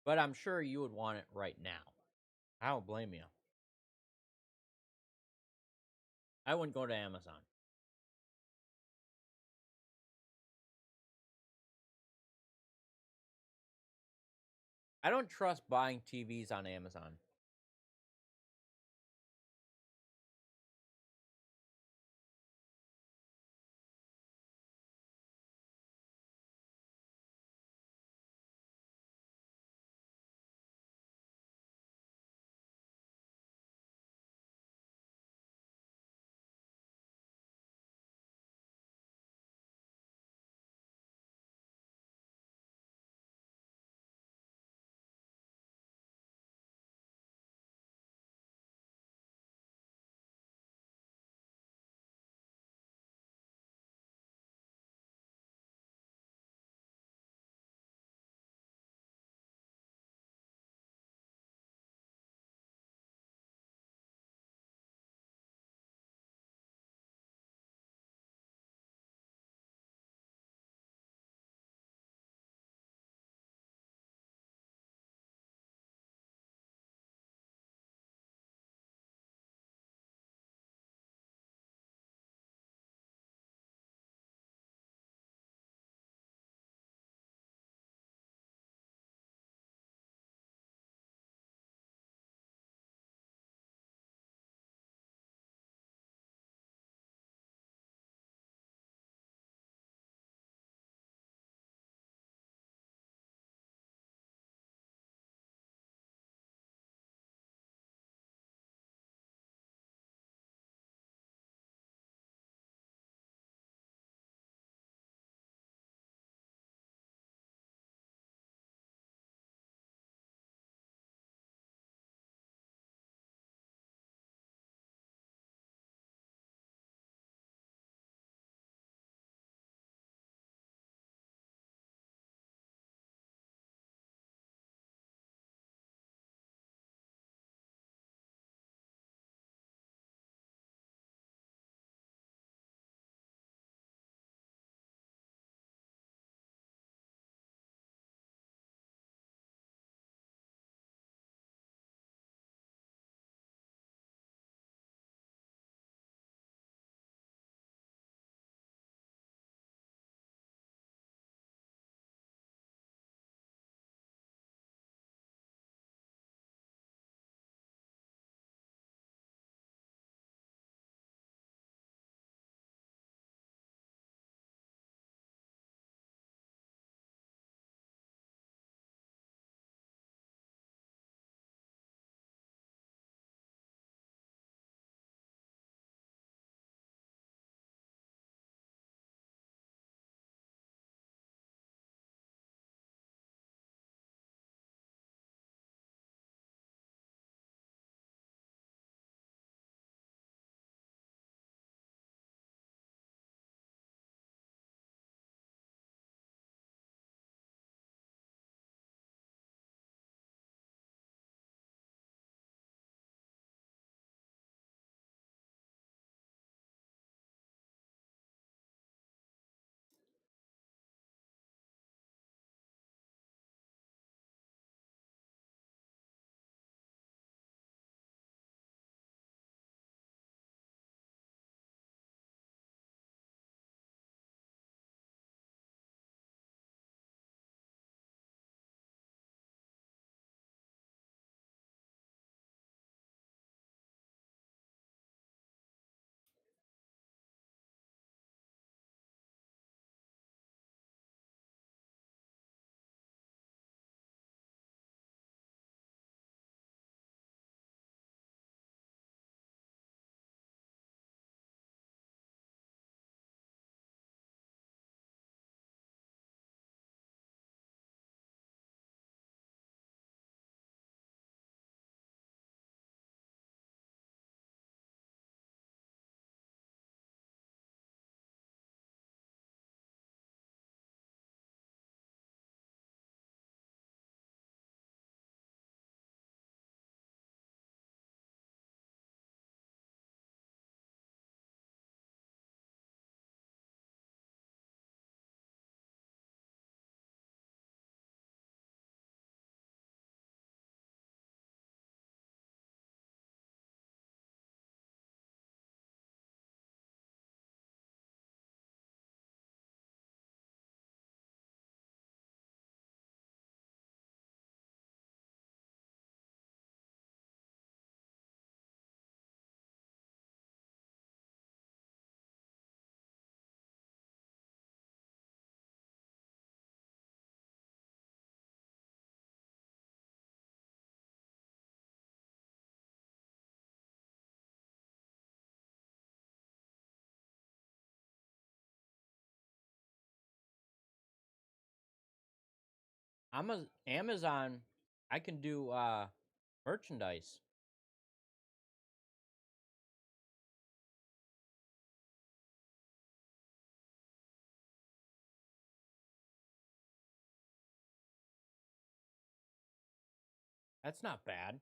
But I'm sure you would want it right now. I don't blame you. I wouldn't go to Amazon. I don't trust buying TVs on Amazon. Amazon. I can do merchandise. That's not bad.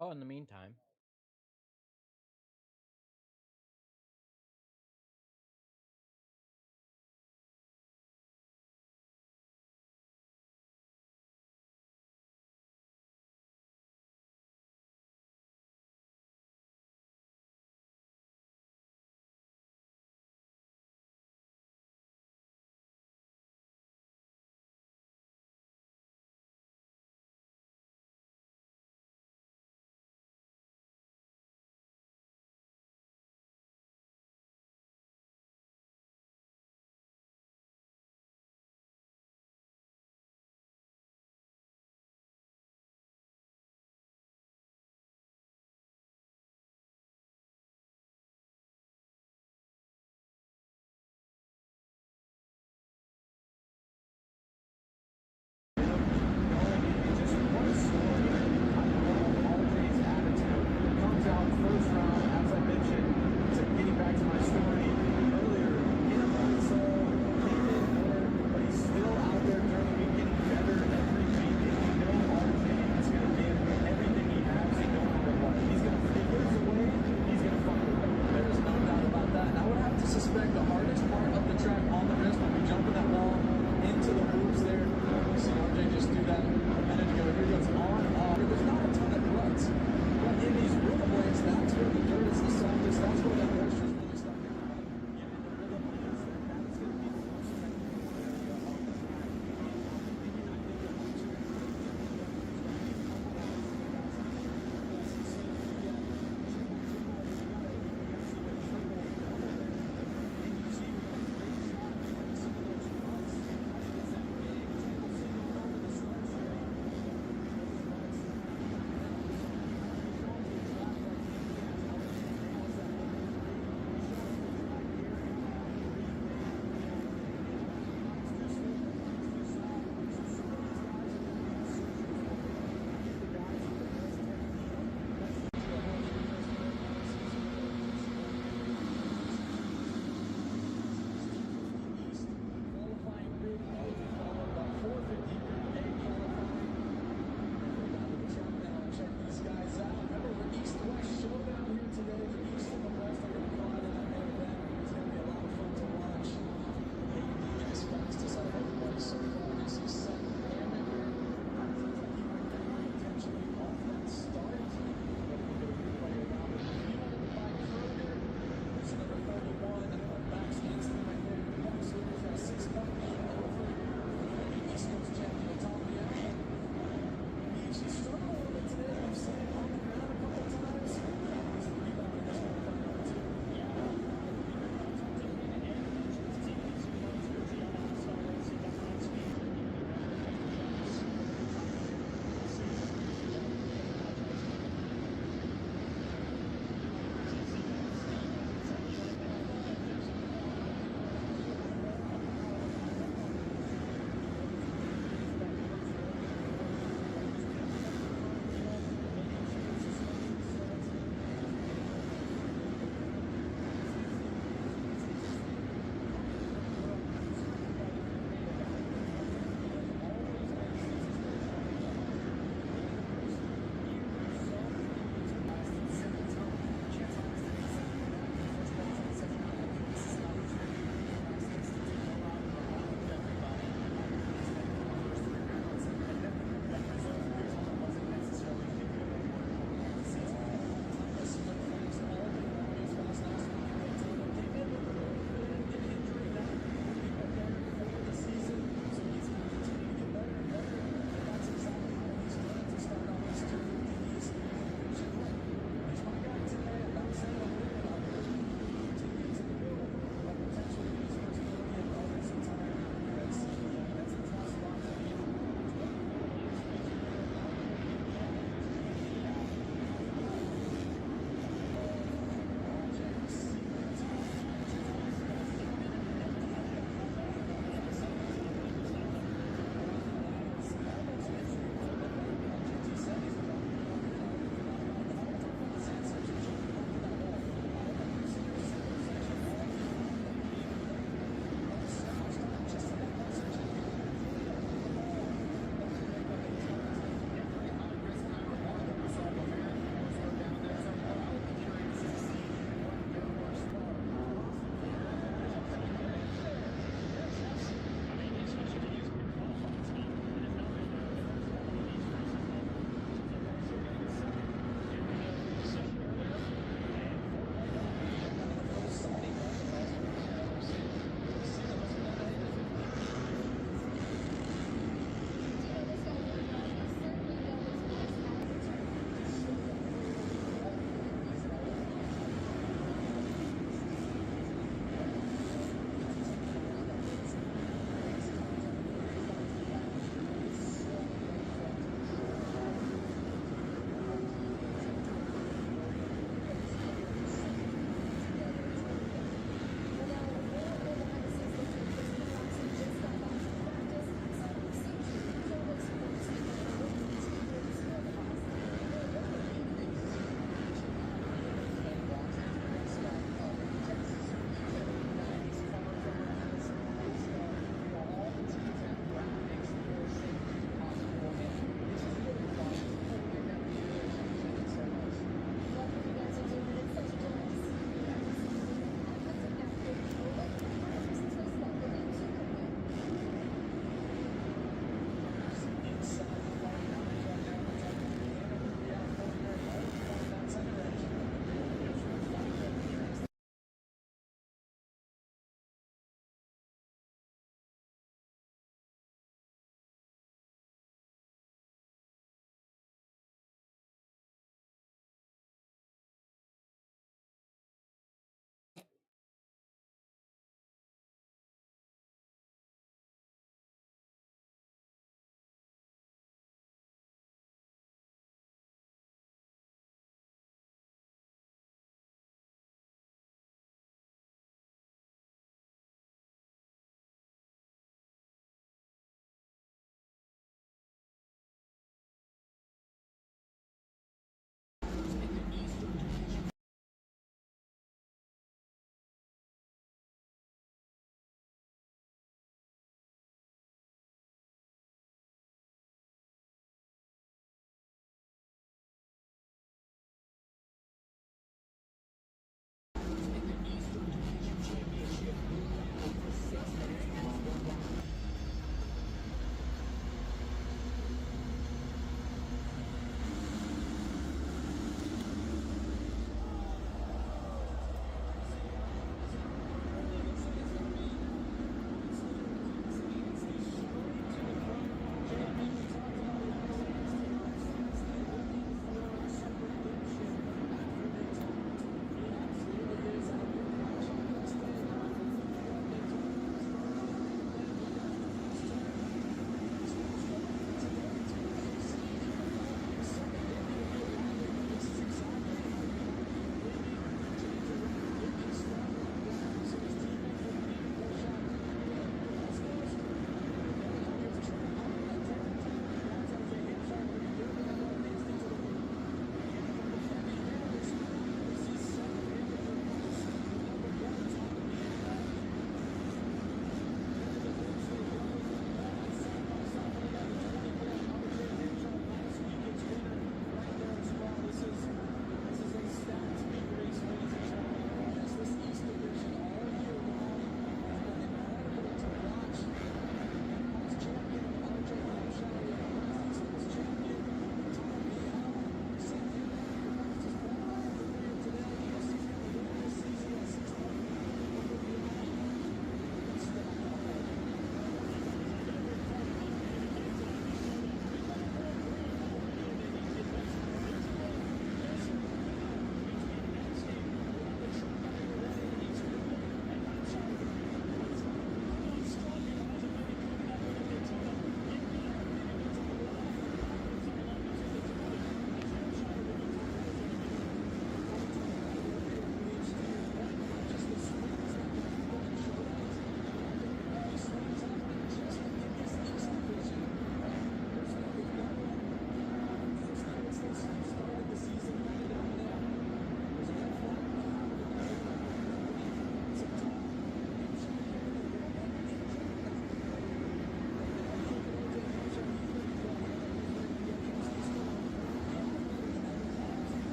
Oh, in the meantime.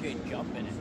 AJ jumping it.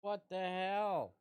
What the hell?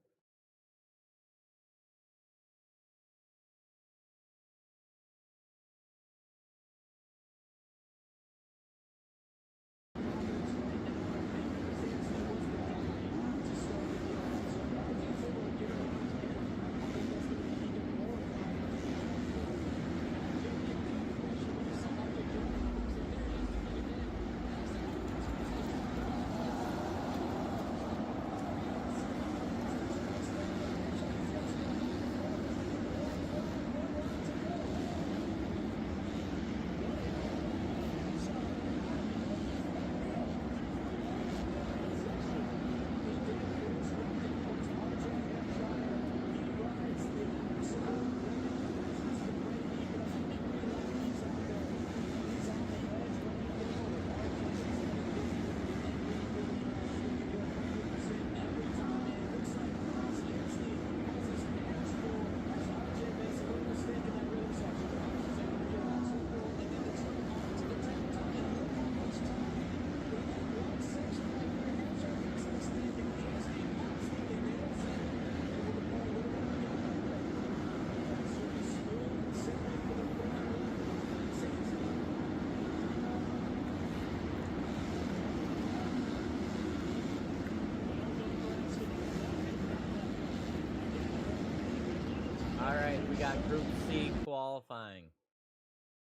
Alright, we got Group C qualifying.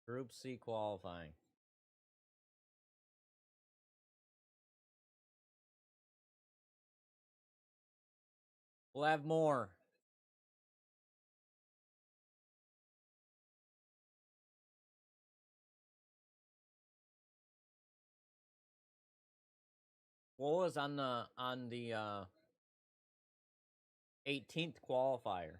Group C qualifying. We'll have more. What was on the 18th qualifier?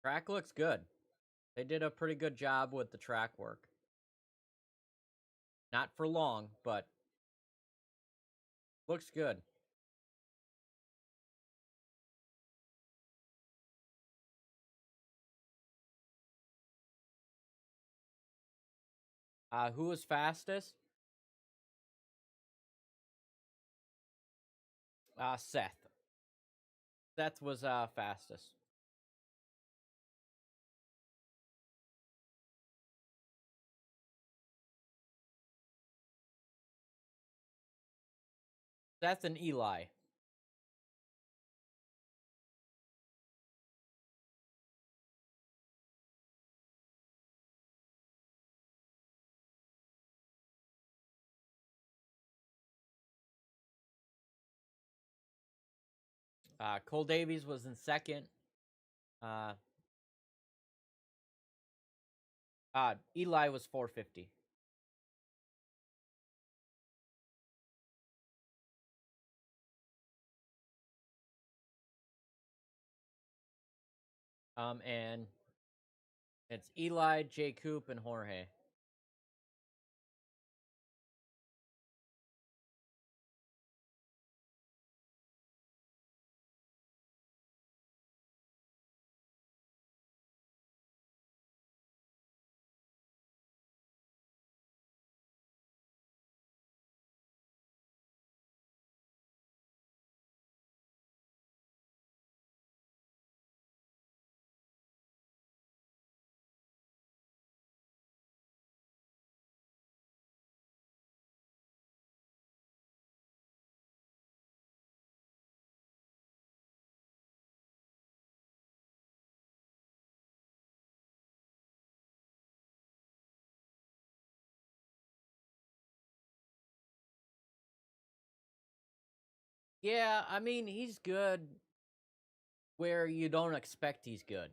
Track looks good. They did a pretty good job with the track work. Not for long, but looks good. Who was fastest? Seth. Seth was fastest. Seth and Eli. Cole Davies was in second. Eli was 450. And it's Eli, J. Coop, and Jorge. Yeah, I mean, he's good where you don't expect he's good.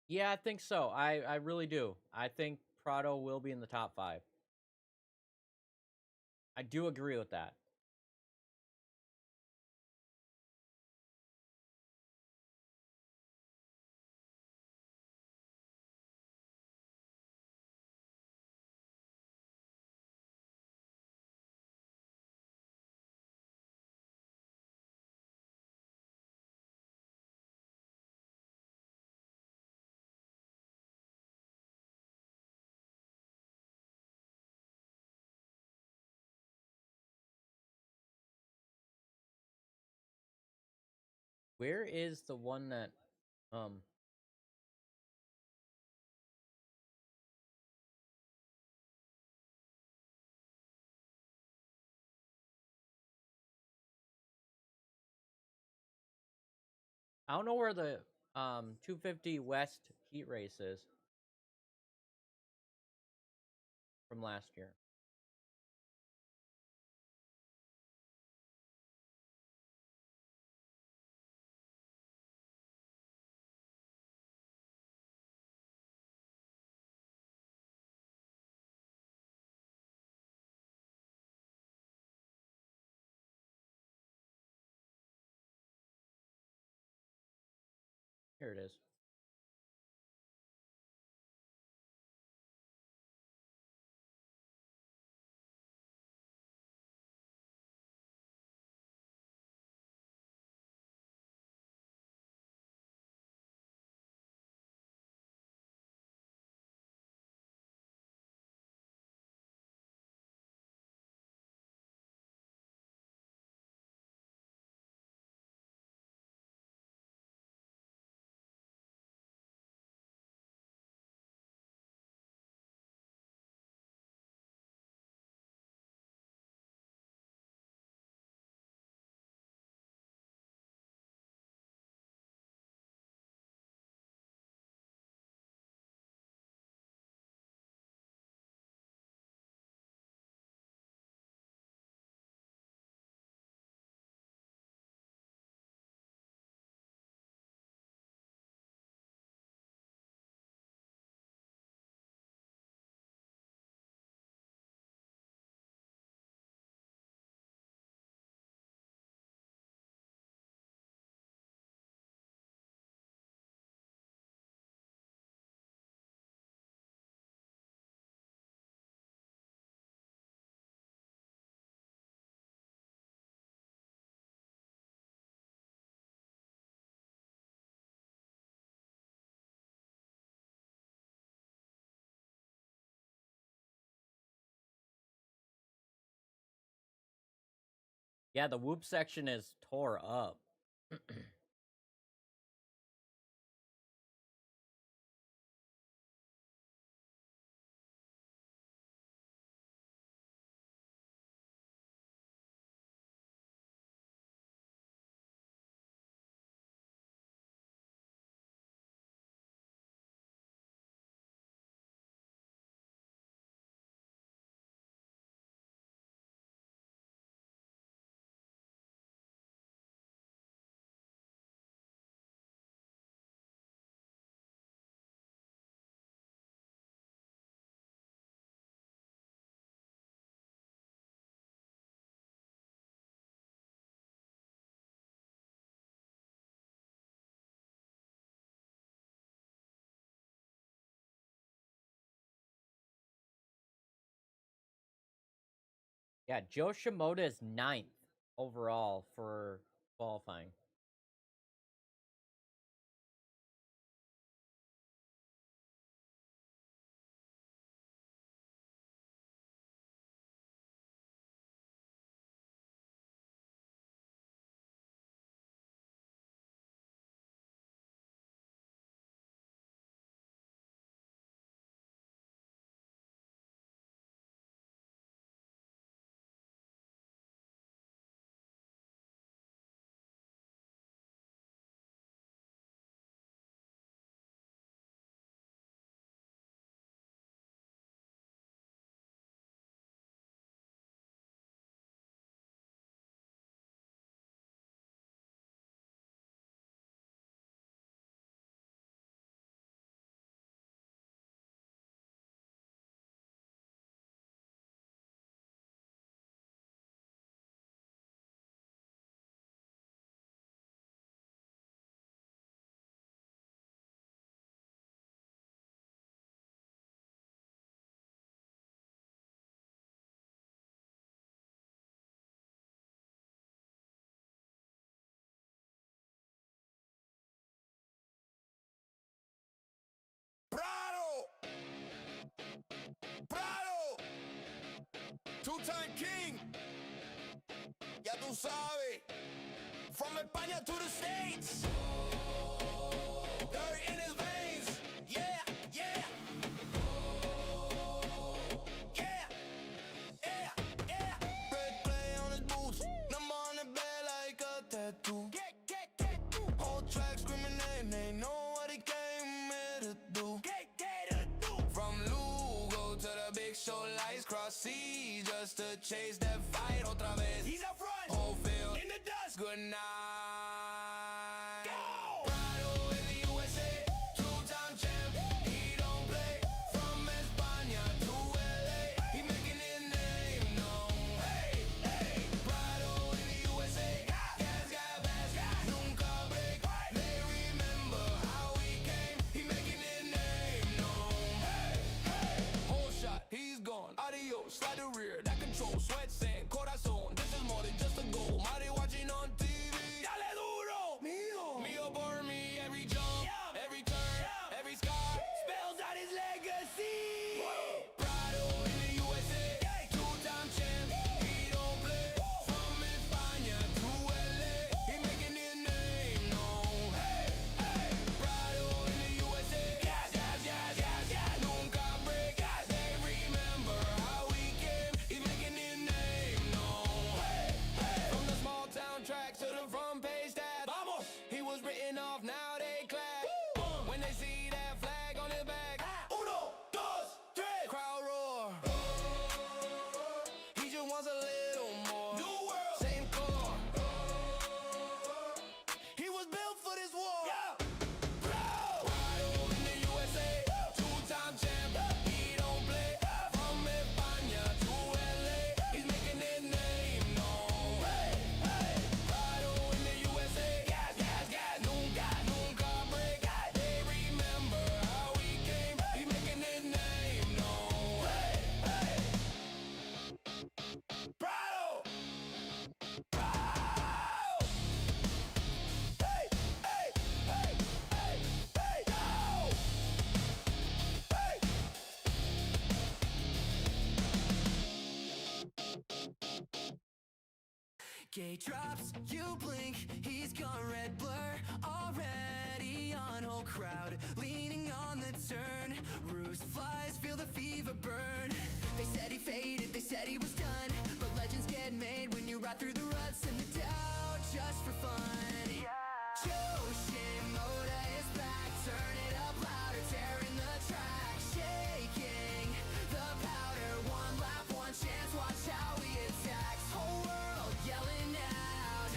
Yeah, I think so. I really do. I think Prado will be in the top 5. I do agree with that. Where is the one that I don't know where the 250 West heat race is. from last year. Here it is. Yeah, the whoop section is tore up. Yeah, Joe Shimoda is 9th overall for qualifying. Two-time king. Ya tú sabes. From España to the States. Dirt in his veins. Yeah, yeah. Yeah, yeah, yeah. Red clay on his boots. Number on the bed like a tattoo. Get. Whole track screaming name. They know what he came here to do. From Lugo to the big show lights, cross seas just to chase that fight otra vez. He's up front, whole field in the dust. Good night. Prado in the USA, two-time champ. He don't play from España to LA. He making his name known. Hey, hey, Prado in the USA. Gas, nunca break. They remember how he came. He making his name known. Hey, hey, whole shot, he's gone. Adios, slide the rear, that control, sweat, sand, corazón. This is more than just a goal. Mighty watching on TV. Dale duro, mío por me. Every jump, every turn, every scar spells out his legacy. Prado in the USA, two-time champ. He don't play from España to LA. He making his name known. Hey, hey, Prado in the USA. Gas, nunca break. They remember how he came. He's making his name known. Hey, hey, from the small town tracks to the front page stats. Vamos, he was written off, now they clap. When they see that flag on his back, uno, dos, tres, crowd roar. He just wants a little more. New world, same core. He was built for this war. Prado in the USA, two-time champ. He don't play from España to LA. He's making his name known. Hey, hey, Prado in the USA. Gas, nunca break. They remember how he came. He's making his name known. Hey, hey, Prado. Hey, hey, hey, hey, hey, no. Hey. Gate drops, you blink, he's gone red blur. Already on whole crowd, leaning on the turn. Roost flies, feel the fever burn. They said he faded, they said he was done. But legends get made when you ride through the ruts and the doubt just for fun. Shimoda is back, turn it up louder, tearing the track, shaking the powder. One lap, one chance, watch how he attacks. Whole world yelling out.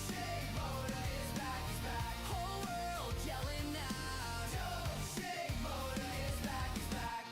Shimoda is back, he's back. Whole world yelling out. Shimoda is back, he's back.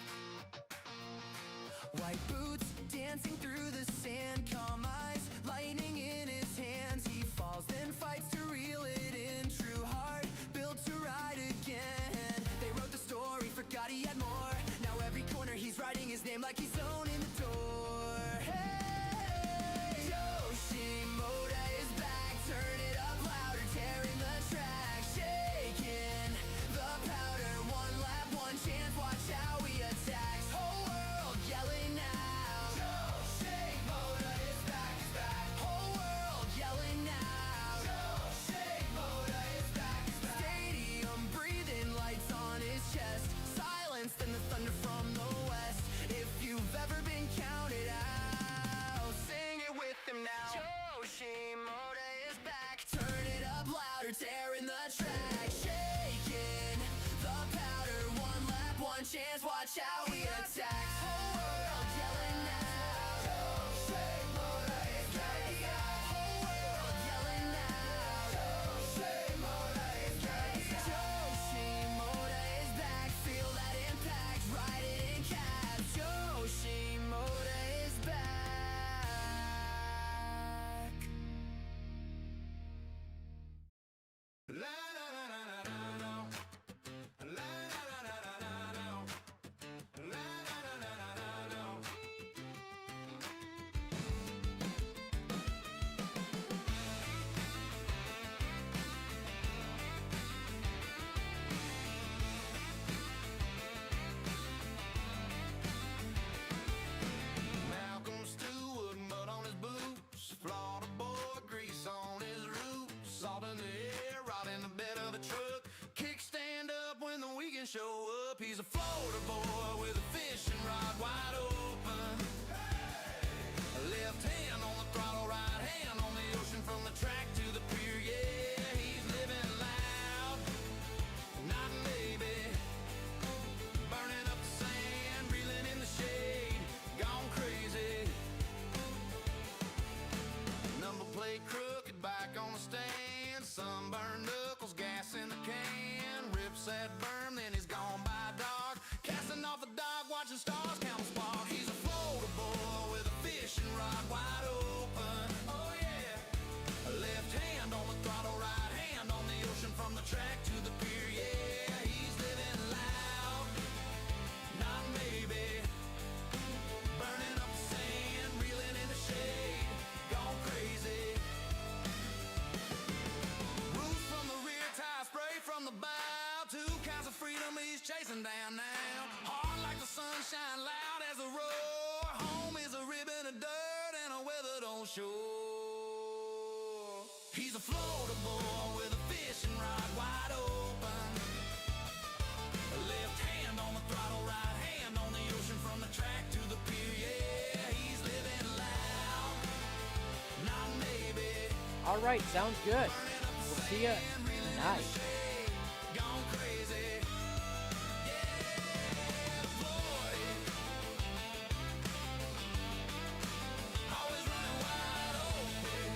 White boots dancing through the sand, calm eyes, lightning in his hands. He falls, then fights to reel it in. True heart, built to ride again. They wrote the story, forgot he had more. Now every corner he's writing his name like he's owning the door. Hey, Yoshimoda is back, turn it up louder, tearing the track, shaking the powder. One lap, one chance, watch how he attacks. Whole world yelling out. Yoshimoda is back, he's back. Whole world yelling out. Yoshimoda is back, he's back. Stadium breathing, lights on his chest. Silence, then the thunder from the west. If you've ever been counted out, sing it with him now. Yoshimoda is back, turn it up louder, tearing the track, shaking the powder. One lap, one chance, watch how he attacks. Whole world yelling out. Yoshimoda is back, whole world yelling out. Yoshimoda is back, Yoshimoda is back, feel that impact, ride it in cabs. Yoshimoda is back. La la la la la la la. La la la la la la la. La la la la la la la. Malcolm Stewart, mud on his boots, Florida boy, grease on his roots, salt in the air, rot in the bed of the truck, kickstand up when the weekend show up. He's a Florida boy with a fishing rod wide open. Left hand on the throttle, right hand on the ocean, from the track to the pier. Yeah, he's living loud, not baby, burning up the sand, reeling in the shade. that berm, then he's gone by dark. Casting off a dog, watching stars count spark. He's a floater boy with a fishing rod wide open. Oh yeah. A left hand on the throttle, right hand on the ocean, from the track to the pier. Yeah, he's living loud, not maybe. Burning up the sand, reeling in the shade, gone crazy. Roof from the rear, tire spray from the bow. Two kinds of freedom he's chasing down now. Hard like the sunshine, loud as a roar. Home is a ribbon of dirt and a weather don't show. He's a floater boy with a fishing rod wide open. A left hand on the throttle, right hand on the ocean, from the track to the pier. Yeah, he's living loud, not maybe. All right, sounds good. We'll see you tonight. Gone crazy. Yeah, Floyd. Always running wide open.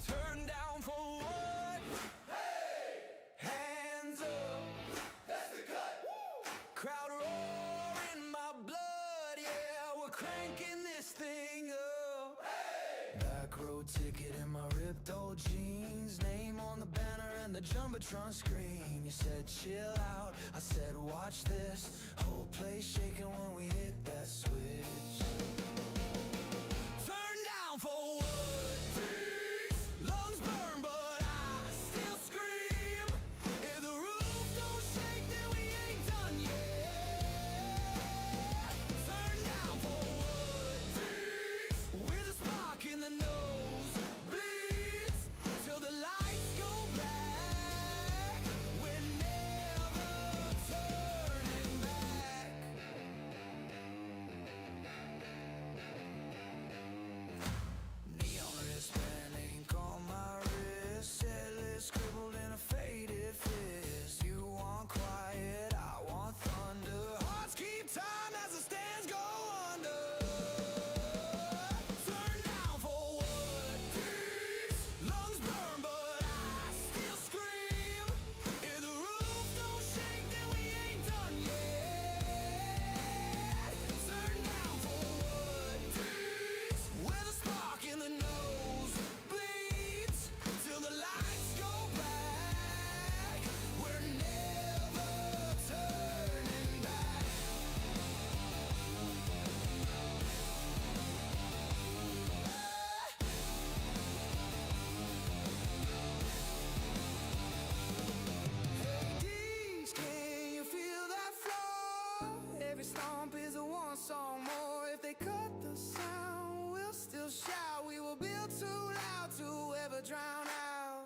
Turn down for what? Hey! Hands up. That's the cut. Woo! Crowd roaring my blood. Yeah, we're cranking this thing up. Hey! Back row ticket in my ripped old jeans. Name on the banner and the Jumbotron screen. You said chill out. I said watch this. Whole place shaking when we hit that switch. Turn down for what? Lungs burn, but I still scream. If the roof don't shake, then we ain't done yet. Turn down for what? With a spark in the nose, bleeds till the lights go black. We're never turning back. Neon wristband, ink on my wrist, set list scribbled in a faded fist. You want quiet, I want thunder. Hearts keep time as the stands go under. Turn down for what? Peace. Lungs burn, but I still scream. If the roof don't shake, then we ain't done yet. Turn down for what? Peace. With a spark in the nose, bleeds till the lights go black. We're never turning back. Hey Deegs, can you feel that flow? Every stomp is a one song more. If they cut the sound, we'll still shout. We will build too loud to ever drown out.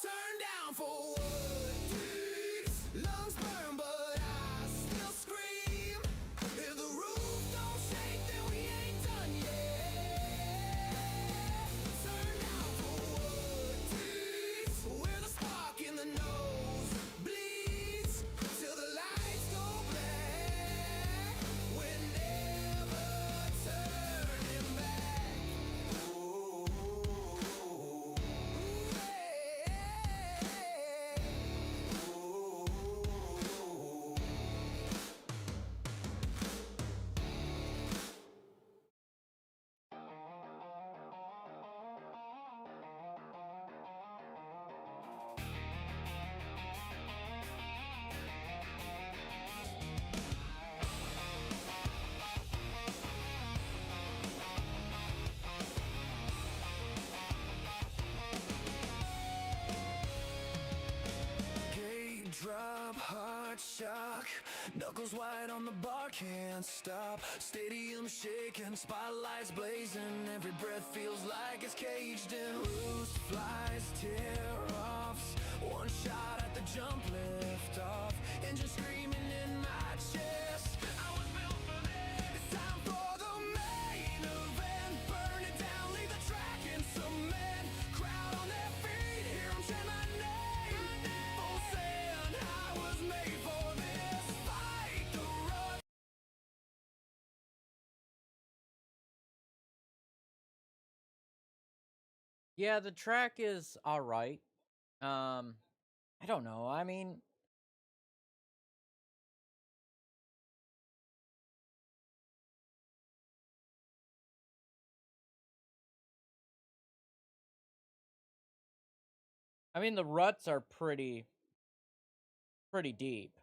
Turn down for what? Deegs. Lungs burn, but I still scream. If the roof don't shake, then we ain't done yet. Turn down for what? Deegs. With a spark in the nose, bleeds till the lights go black. We're never turning back. Ooh, gate drop, heart shock. Knuckles white on the bar, can't stop. Stadium shaking, spotlights blazing. Every breath feels like it's caged in. Loose flies, tear-offs. One shot at the jump, lift off. Engine screaming in my chest. I was built for this. It's time for the main event. Burn it down, leave the track in some Yeah, the track is all right. I don't know. I mean the ruts are pretty deep.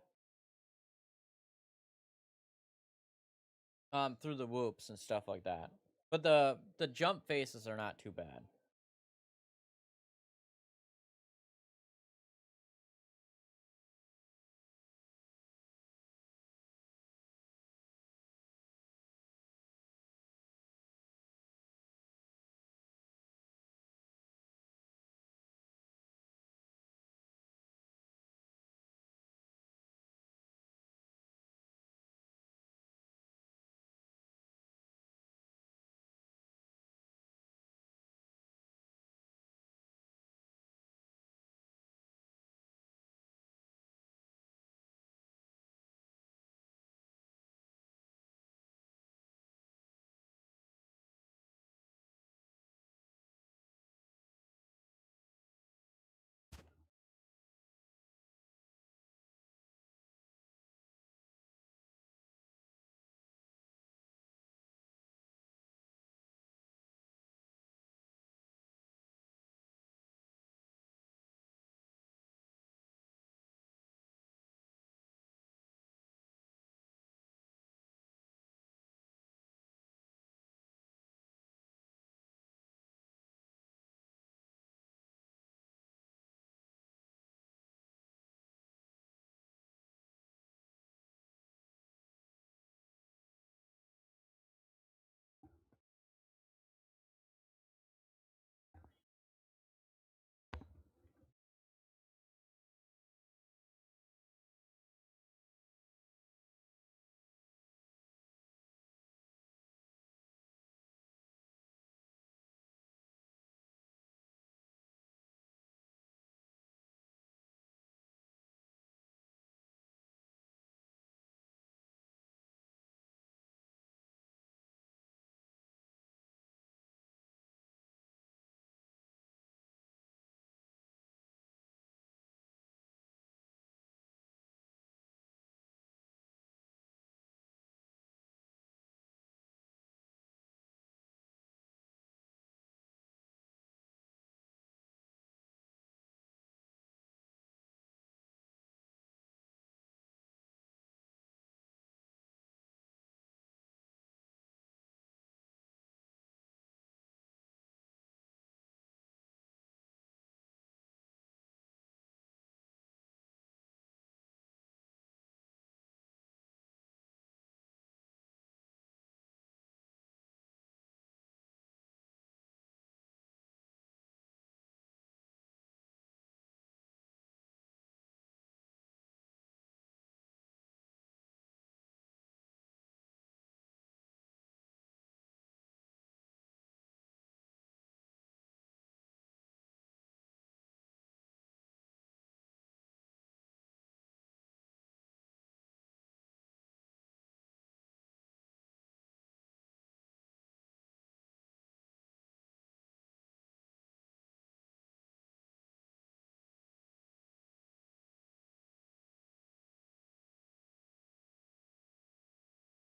Through the whoops and stuff like that. But the jump faces are not too bad.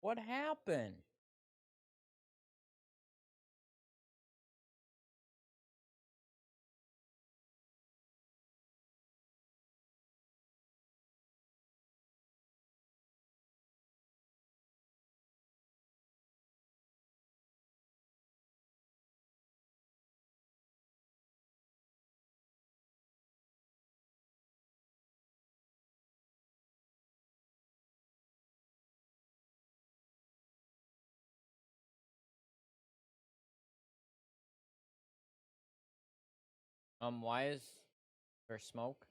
What happened? Why is there smoke?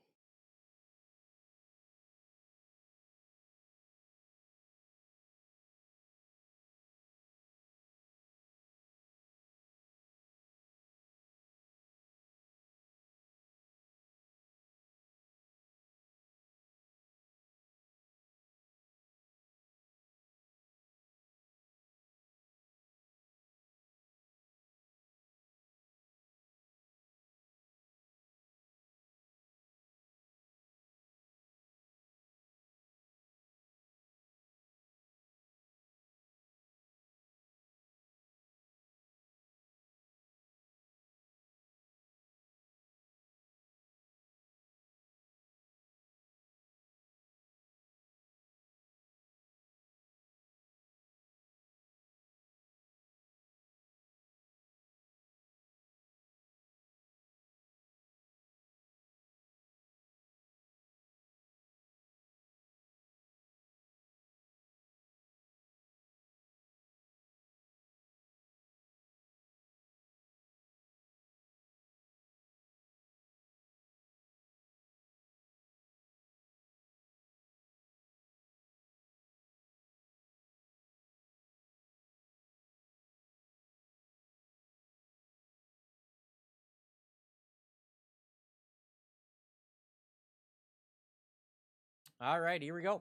All right, here we go.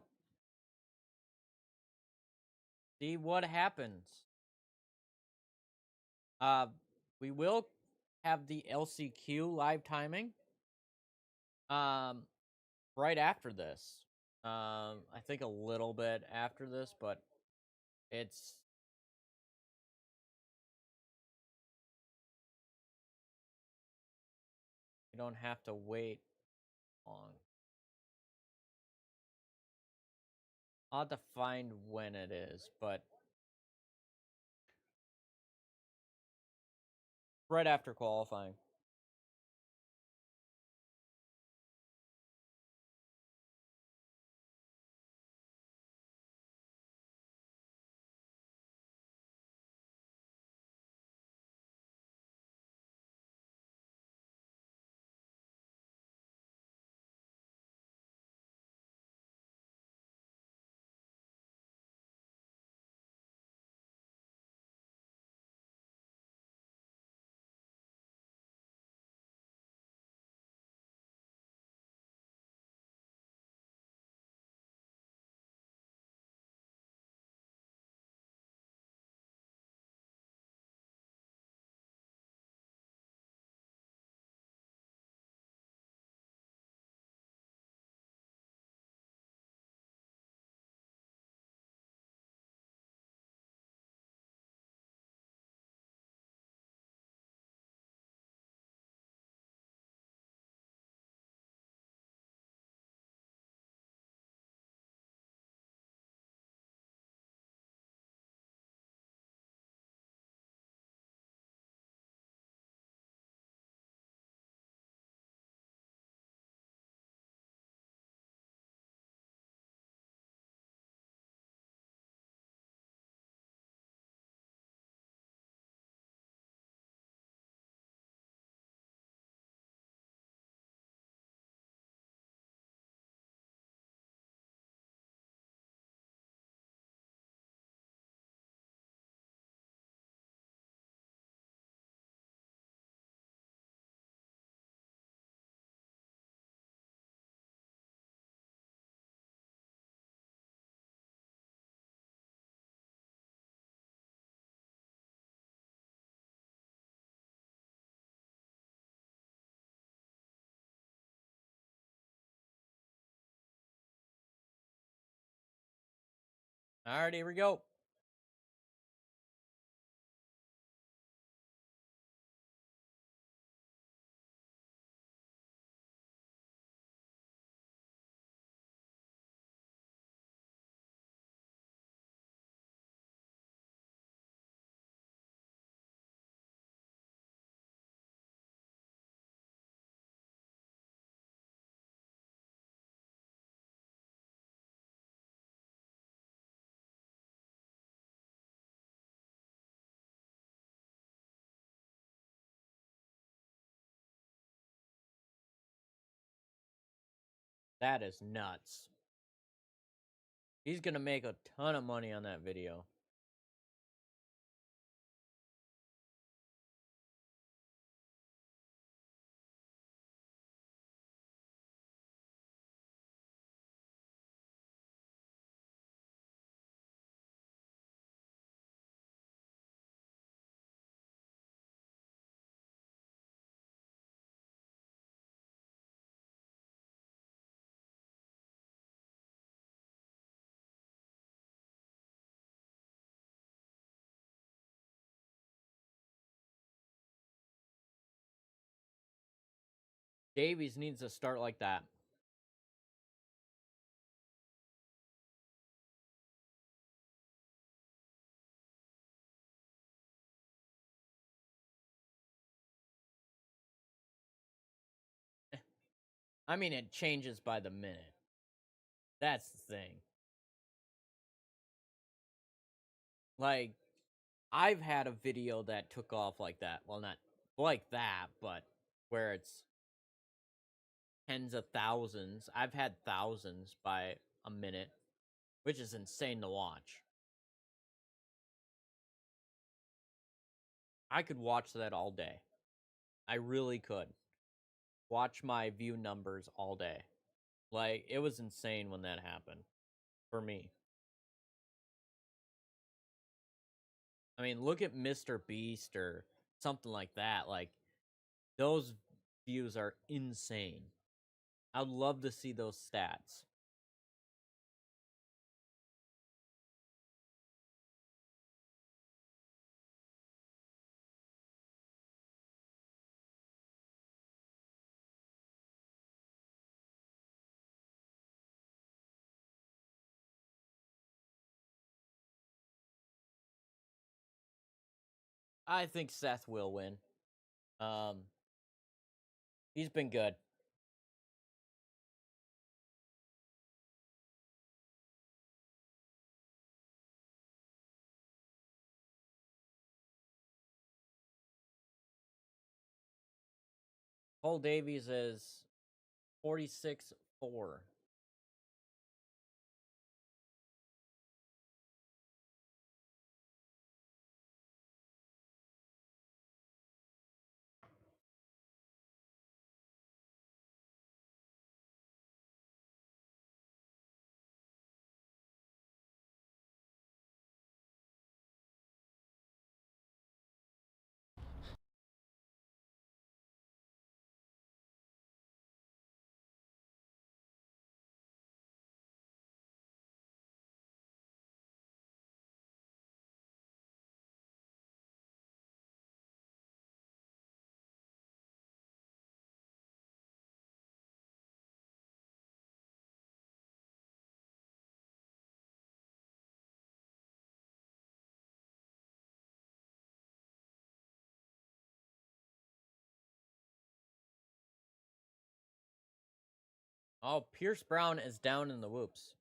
See what happens. We will have the LCQ live timing. Right after this. I think a little bit after this, but it's you don't have to wait long. I'll have to find when it is, but right after qualifying. All right, here we go. That is nuts. He's gonna make a ton of money on that video. Davies needs to start like that. I mean, it changes by the minute. That's the thing. Like, I've had a video that took off like that. Well, not like that, but where it's tens of thousands. I've had thousands by a minute, which is insane to watch. I could watch that all day. I really could. Watch my view numbers all day. Like, it was insane when that happened. For me. I mean, look at Mr. Beast or something like that. Like, those views are insane. I'd love to see those stats. I think Seth will win. He's been good. Cole Davies is 46-4. Oh, Pierce Brown is down in the whoops.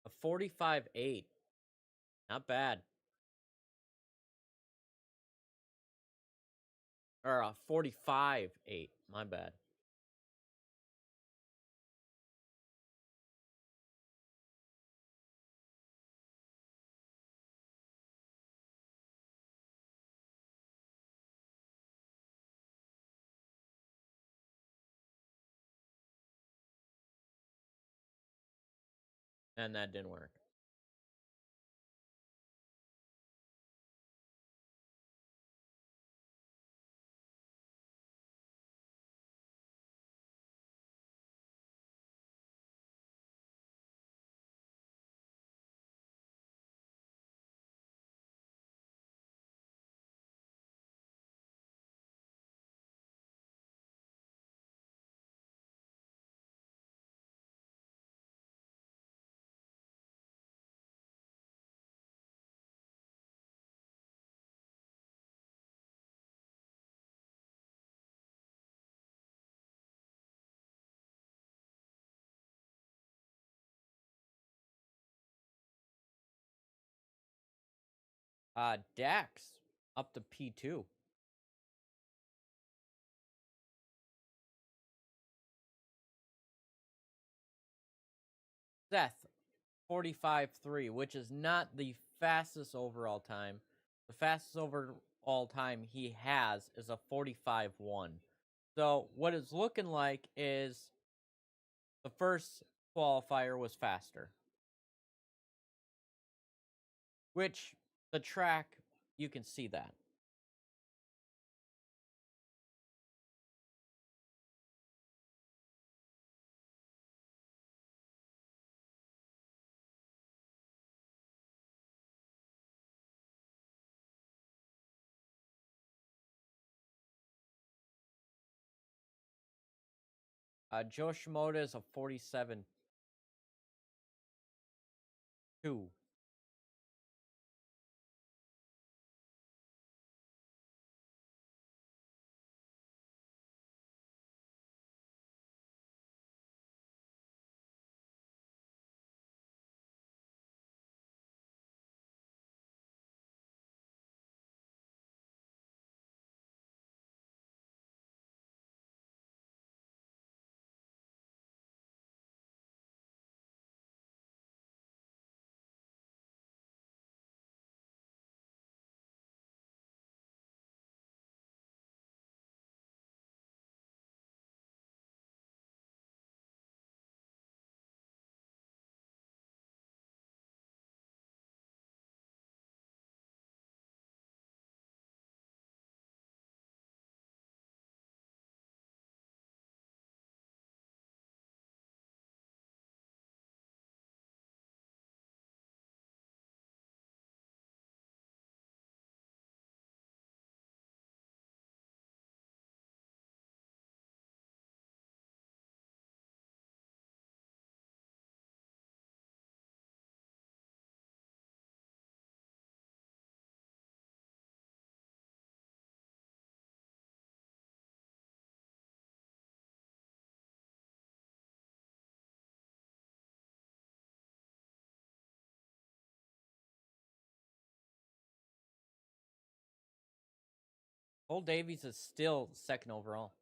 A 45-8. Not bad. Or a 45-8. My bad. And that didn't work. Dax up to P2. Seth 45-3, which is not the fastest overall time. The fastest overall time he has is a 45-1. So what it's looking like is the first qualifier was faster. Which the track, you can see that. Joe Shimoda is a 47. 2. Cole Davies is still second overall.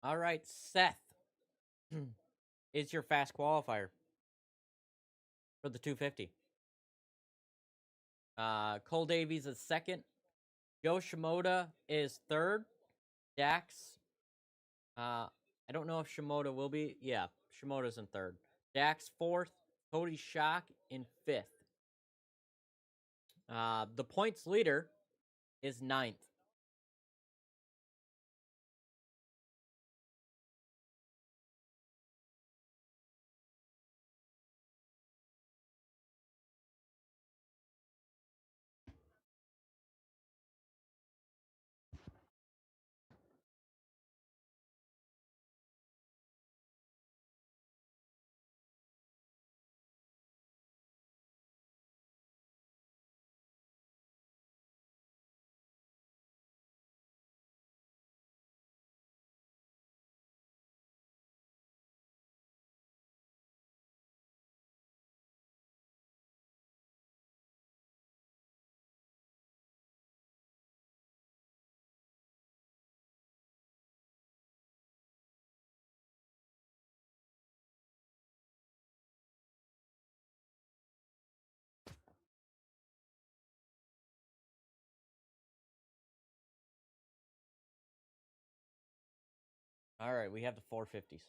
All right, Seth is your fast qualifier for the 250. Cole Davies is second. Joe Shimoda is third. Dax. I don't know if Shimoda will be. Yeah, Shimoda's in third. Dax fourth. Cody Shock in fifth. The points leader is ninth. All right, we have the 450s.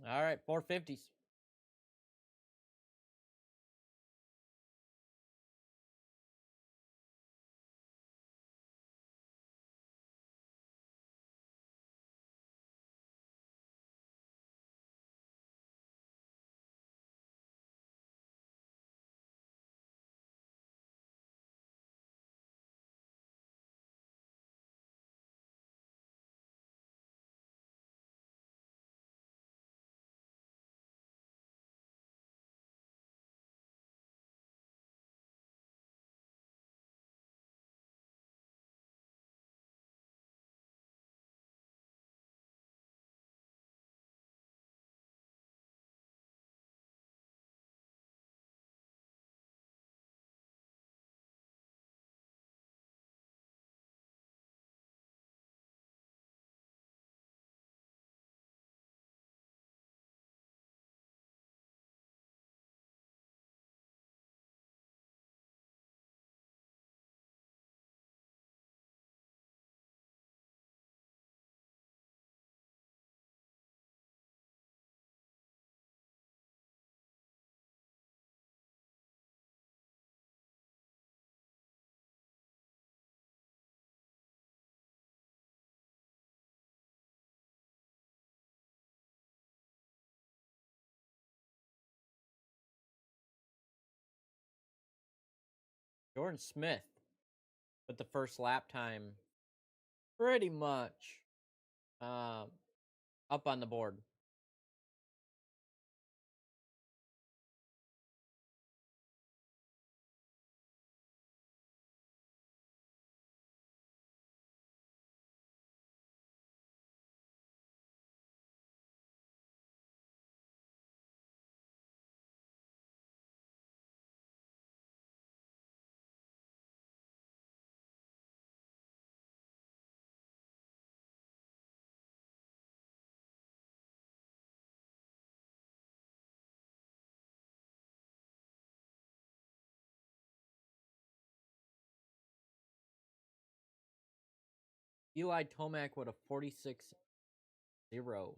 All right, 450s. Jordan Smith with the first lap time pretty much up on the board. Eli Tomac with a 46-0.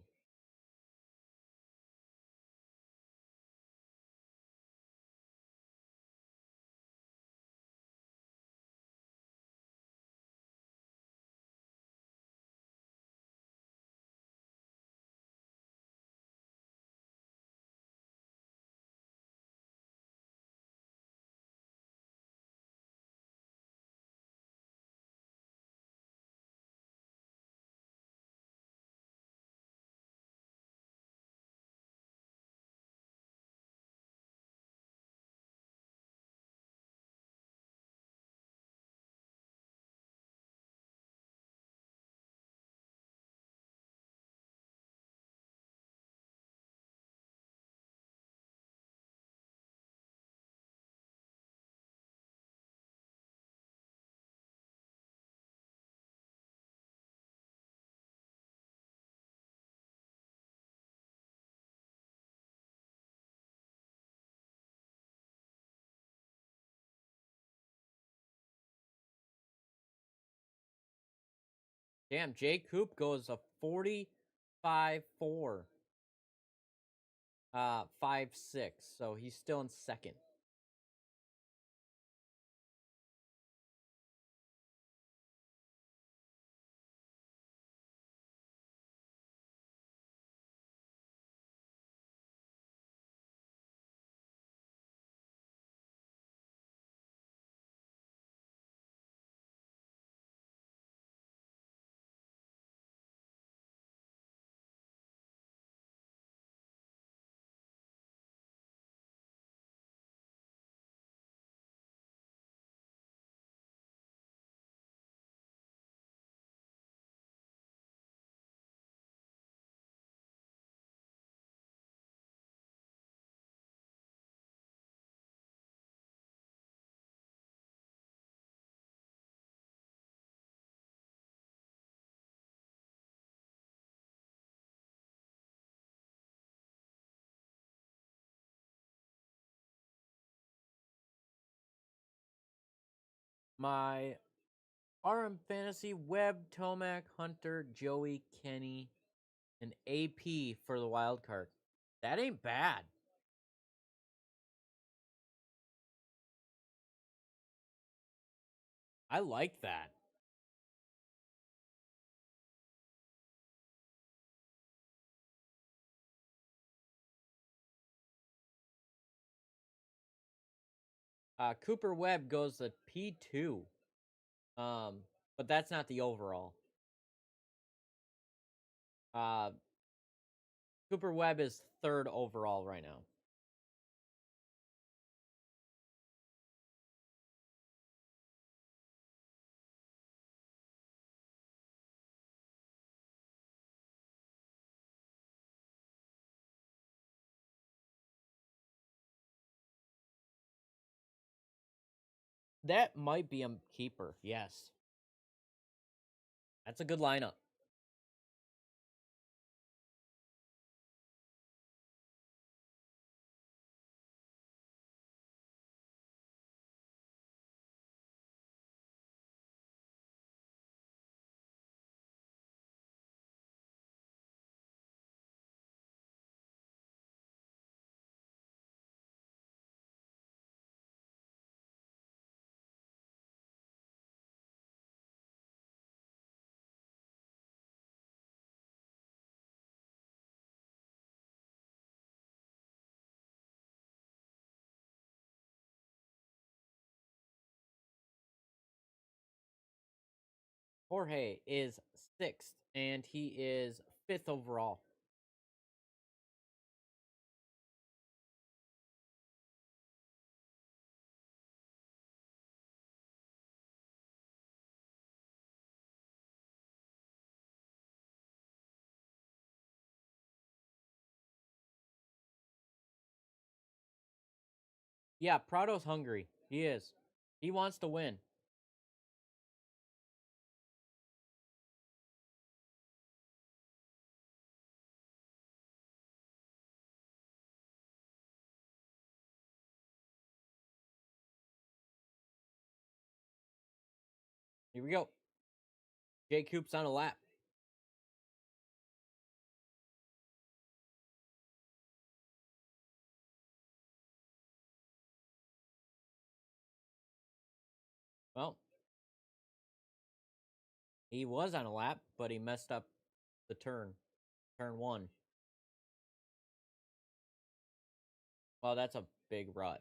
Damn, Jay Coop goes a 45-4. 5-6. So he's still in second. My RM Fantasy, Webb, Tomac, Hunter, Joey, Kenny, and AP for the wild card. That ain't bad. I like that. Cooper Webb goes to P2. But that's not the overall. Cooper Webb is third overall right now. That might be a keeper, yes. That's a good lineup. Jorge is 6th, and he is 5th overall. Yeah, Prado's hungry. He is. He wants to win. Here we go. J Coop's on a lap. Well, he was on a lap, but he messed up the turn. Turn 1. Well, that's a big rut.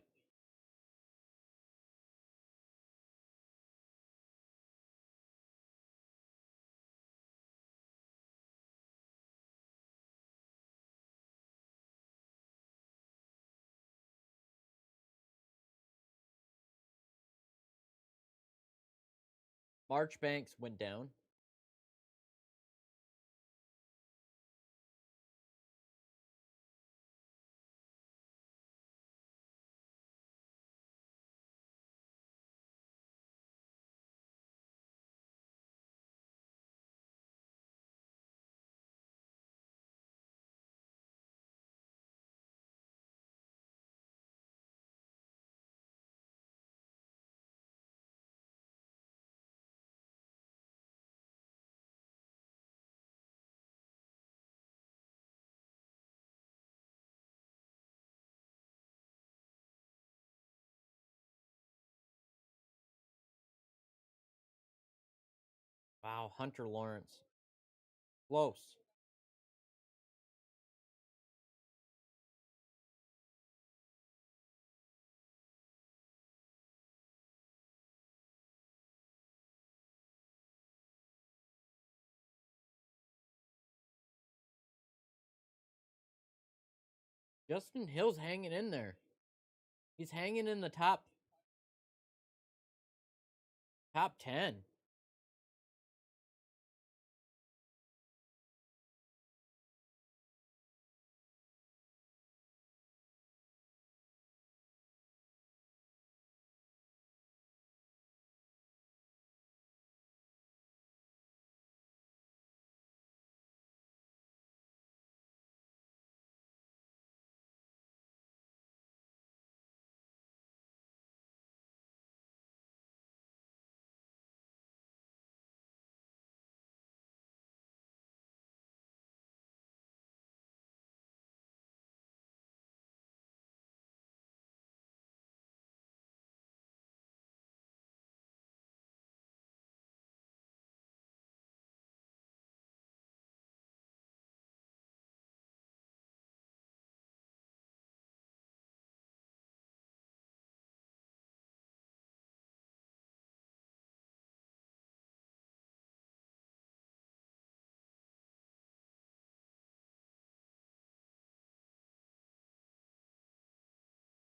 Marchbanks went down. Wow, Hunter Lawrence. Close. Justin Hill's hanging in there. He's hanging in the top 10.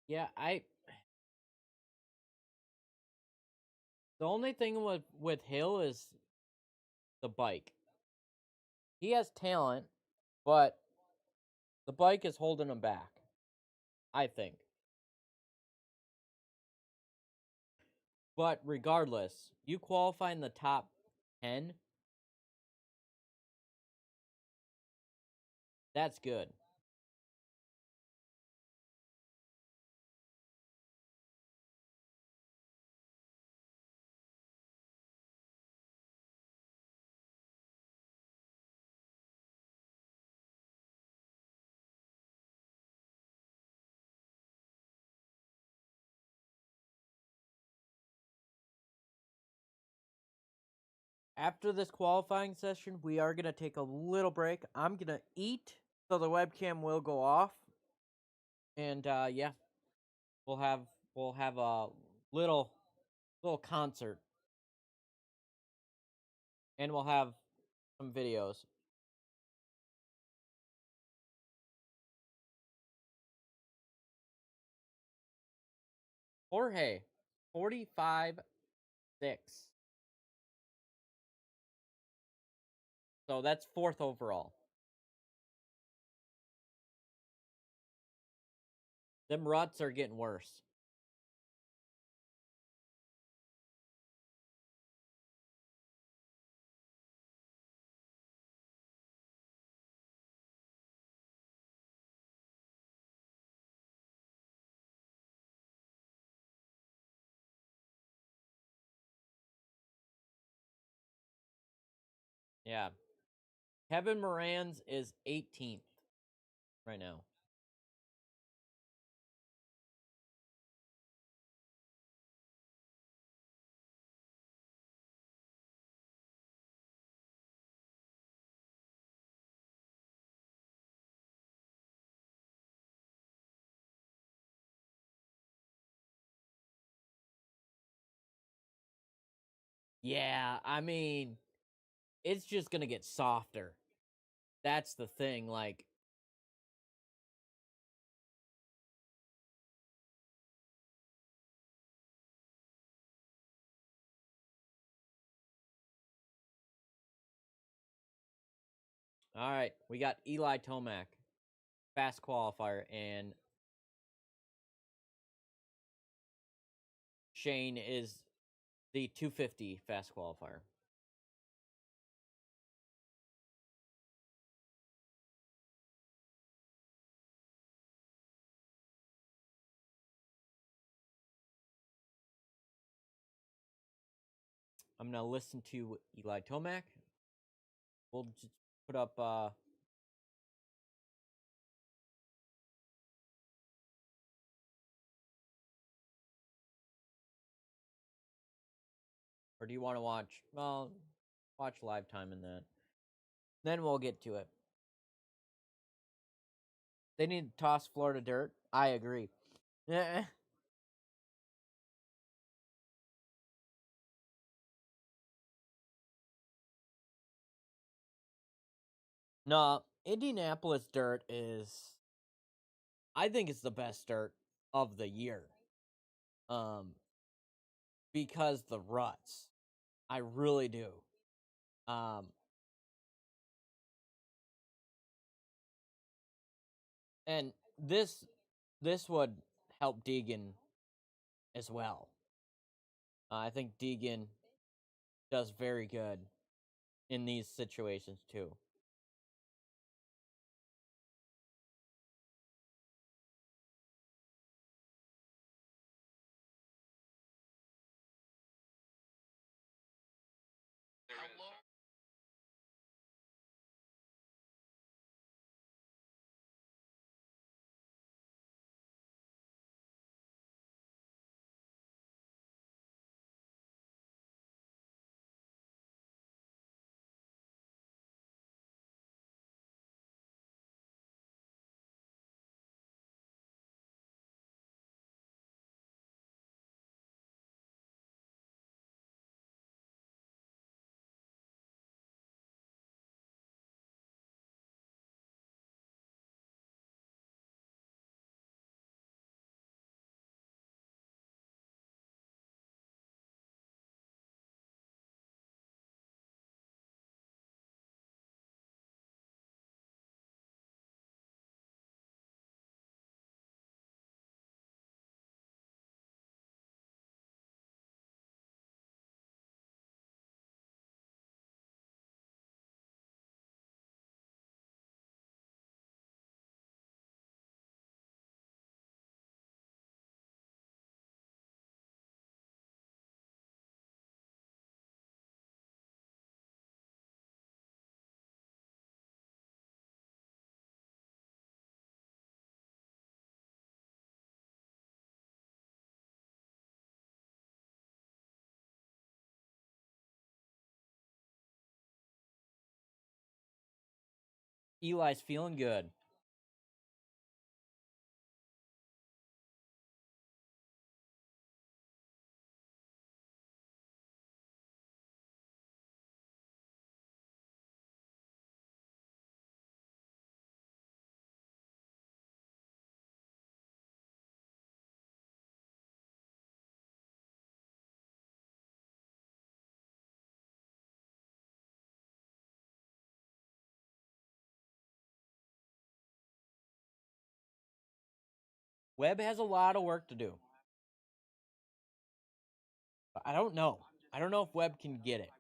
Yeah, the only thing with Hill is the bike. He has talent, but the bike is holding him back, I think. But regardless, you qualify in the top 10. That's good. After this qualifying session, we are going to take a little break. I'm going to eat, so the webcam will go off. And yeah, we'll have a little concert. And we'll have some videos. Jorge, 45-6. So that's 4th overall. Them ruts are getting worse. Yeah. Kevin Moran's is 18th right now. Yeah, I mean, it's just gonna get softer. That's the thing, like... Alright, we got Eli Tomac, fast qualifier, and Shane is the 250 fast qualifier. I'm gonna listen to Eli Tomac. We'll just put up or do you want to watch? Well, watch live time in that. Then we'll get to it. They need to toss Florida dirt. I agree. No, Indianapolis dirt is... I think it's the best dirt of the year. Because the ruts. I really do. And this would help Deegan as well. I think Deegan does very good in these situations too. Eli's feeling good. Webb has a lot of work to do. But I don't know. I don't know if Webb can get it.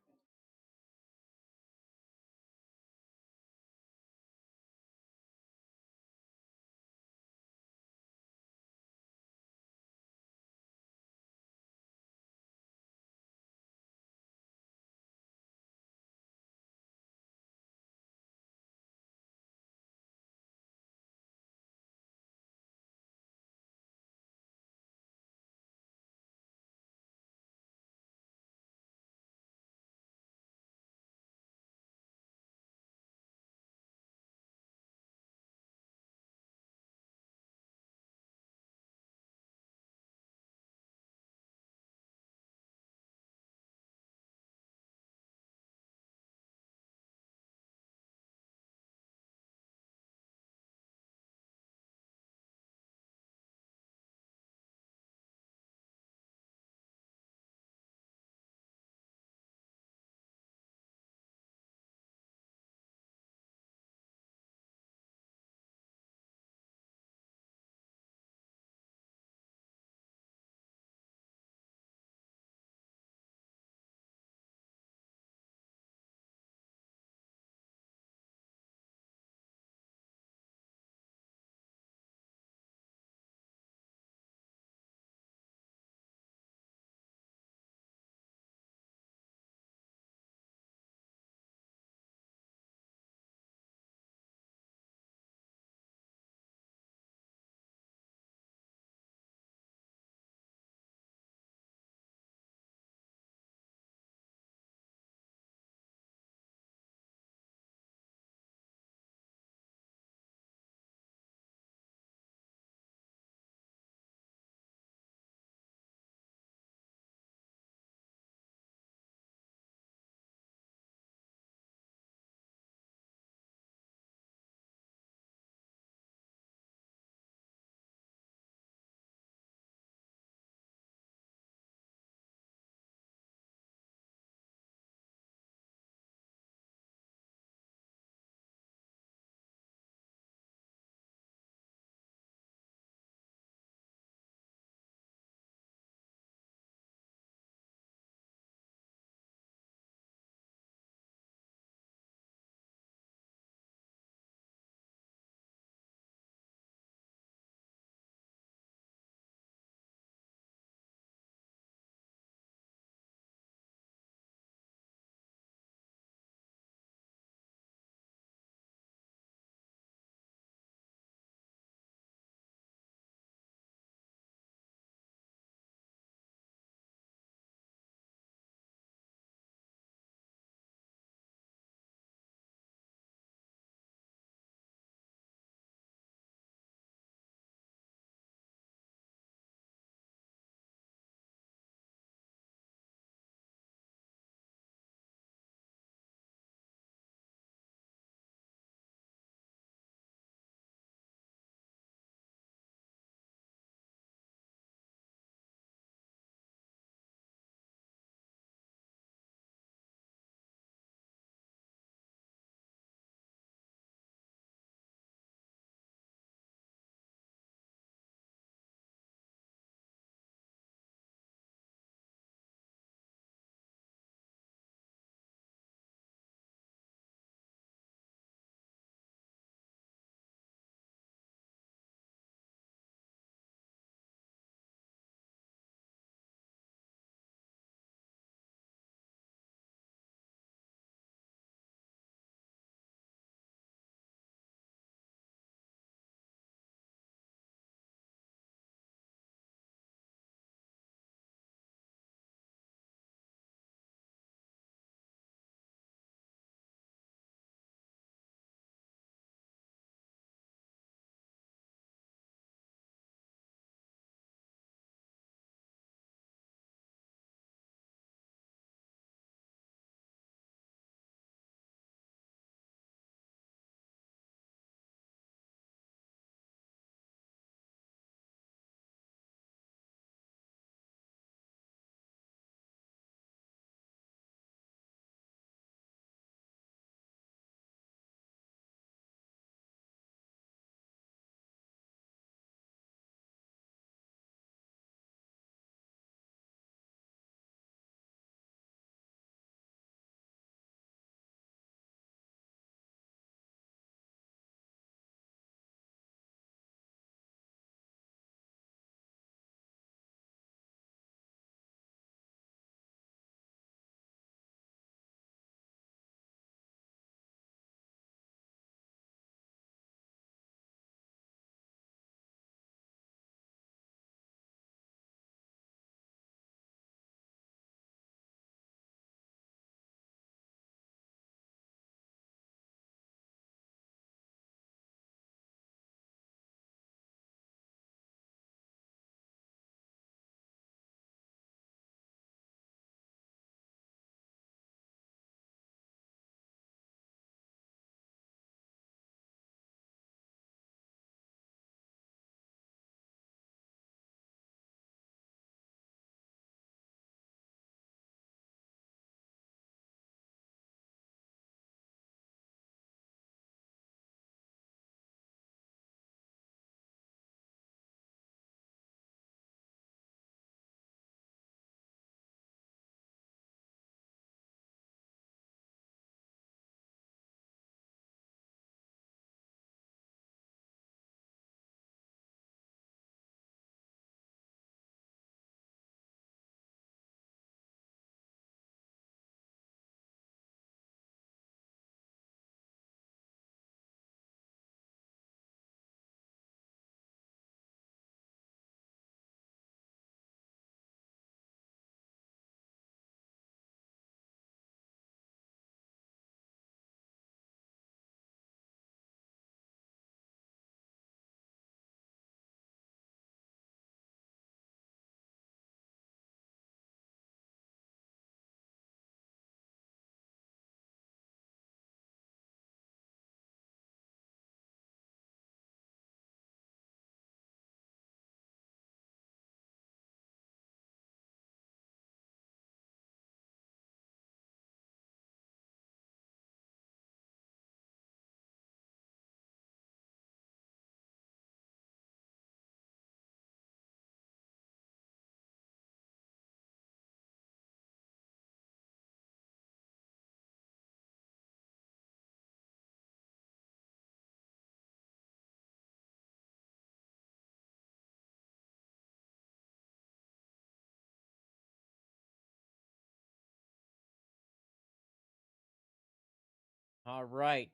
All right.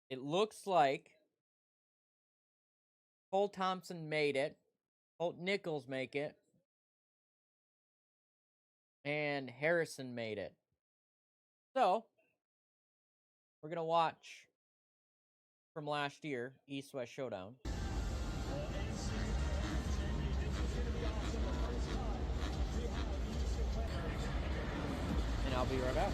It looks like Cole Thompson made it. Colt Nichols make it. And Harrison made it. So, we're going to watch from last year, East-West Showdown. And I'll be right back.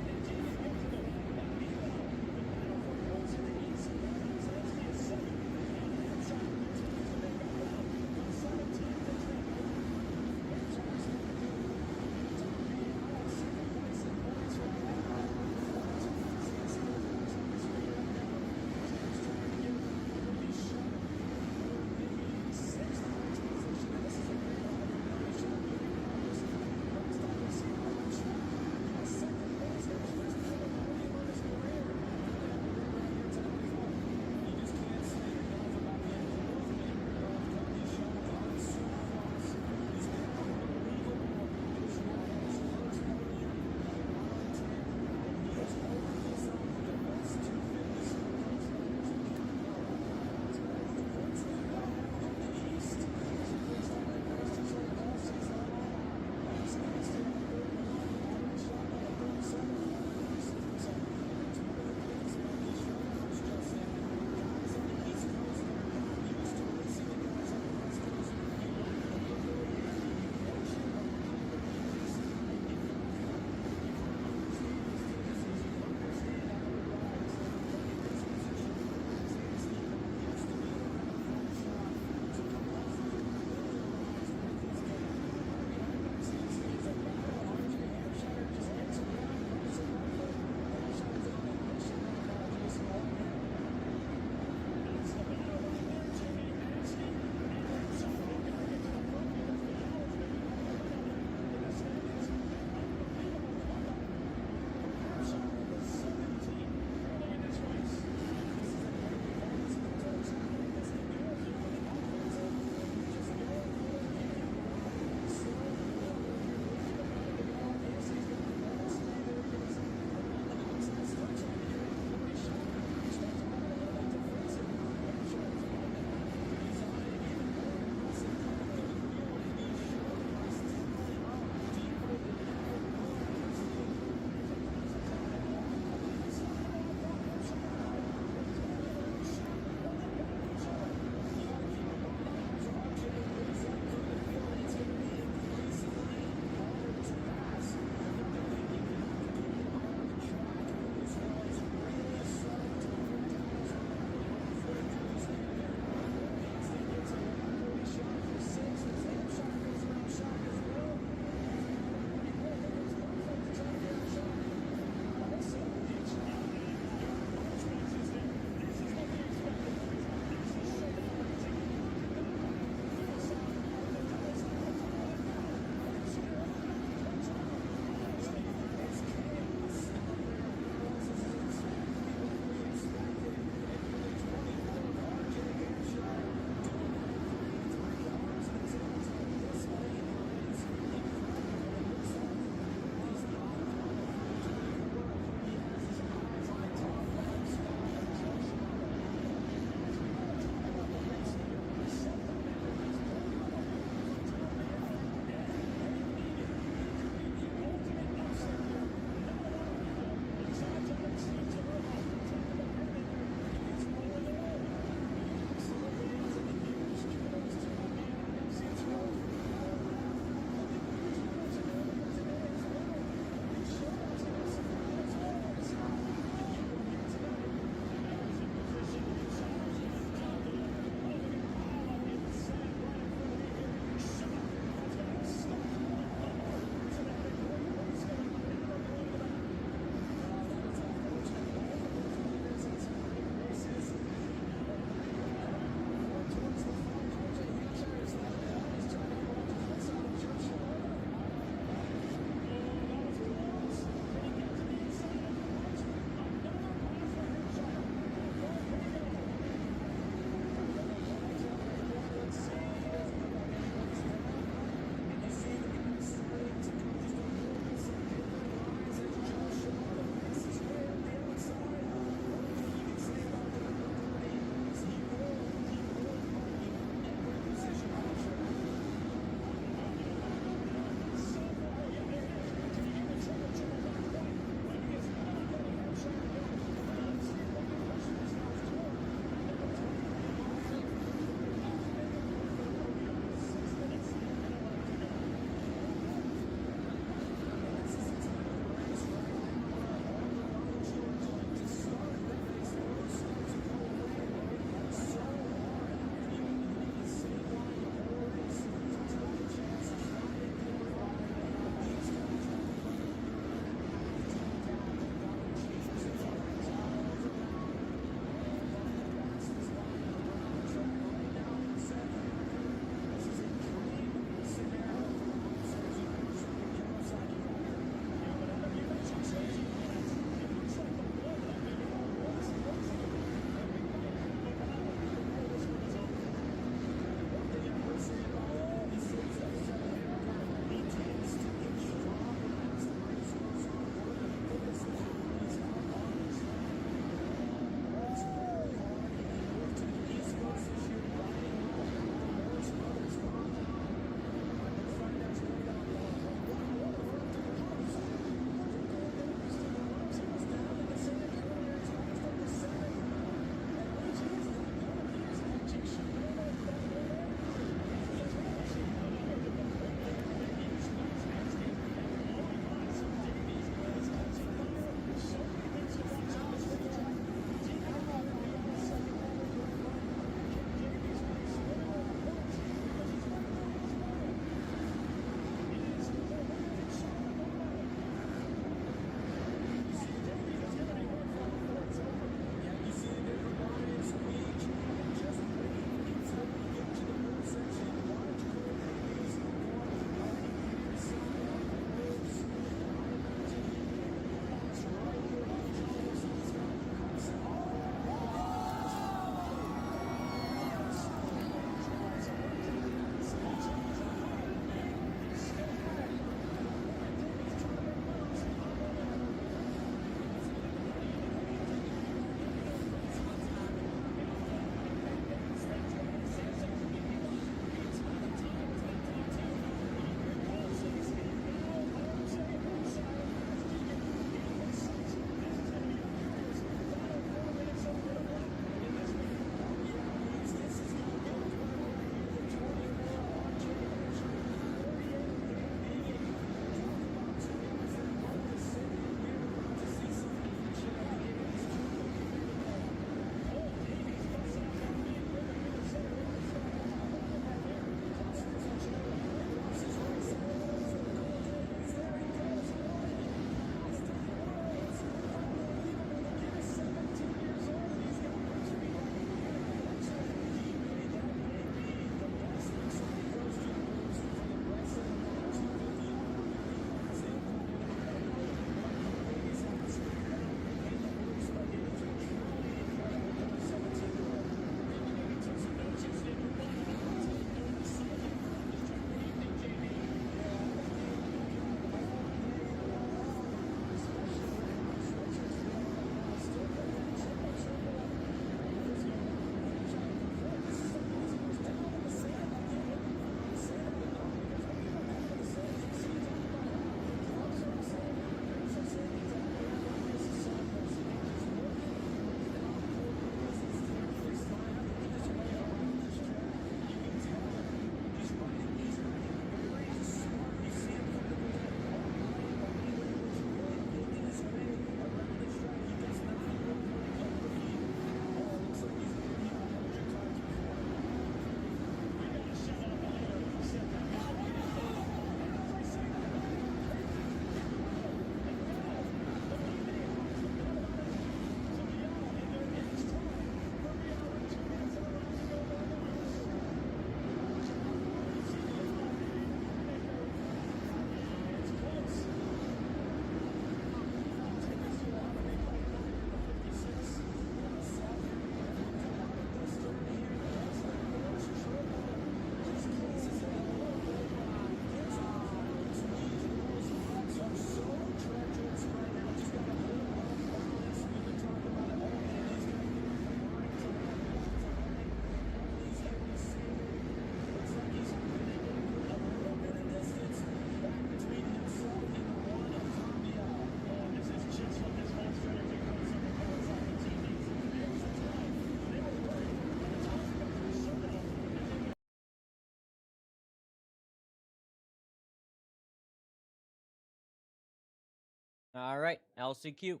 All right, LCQ.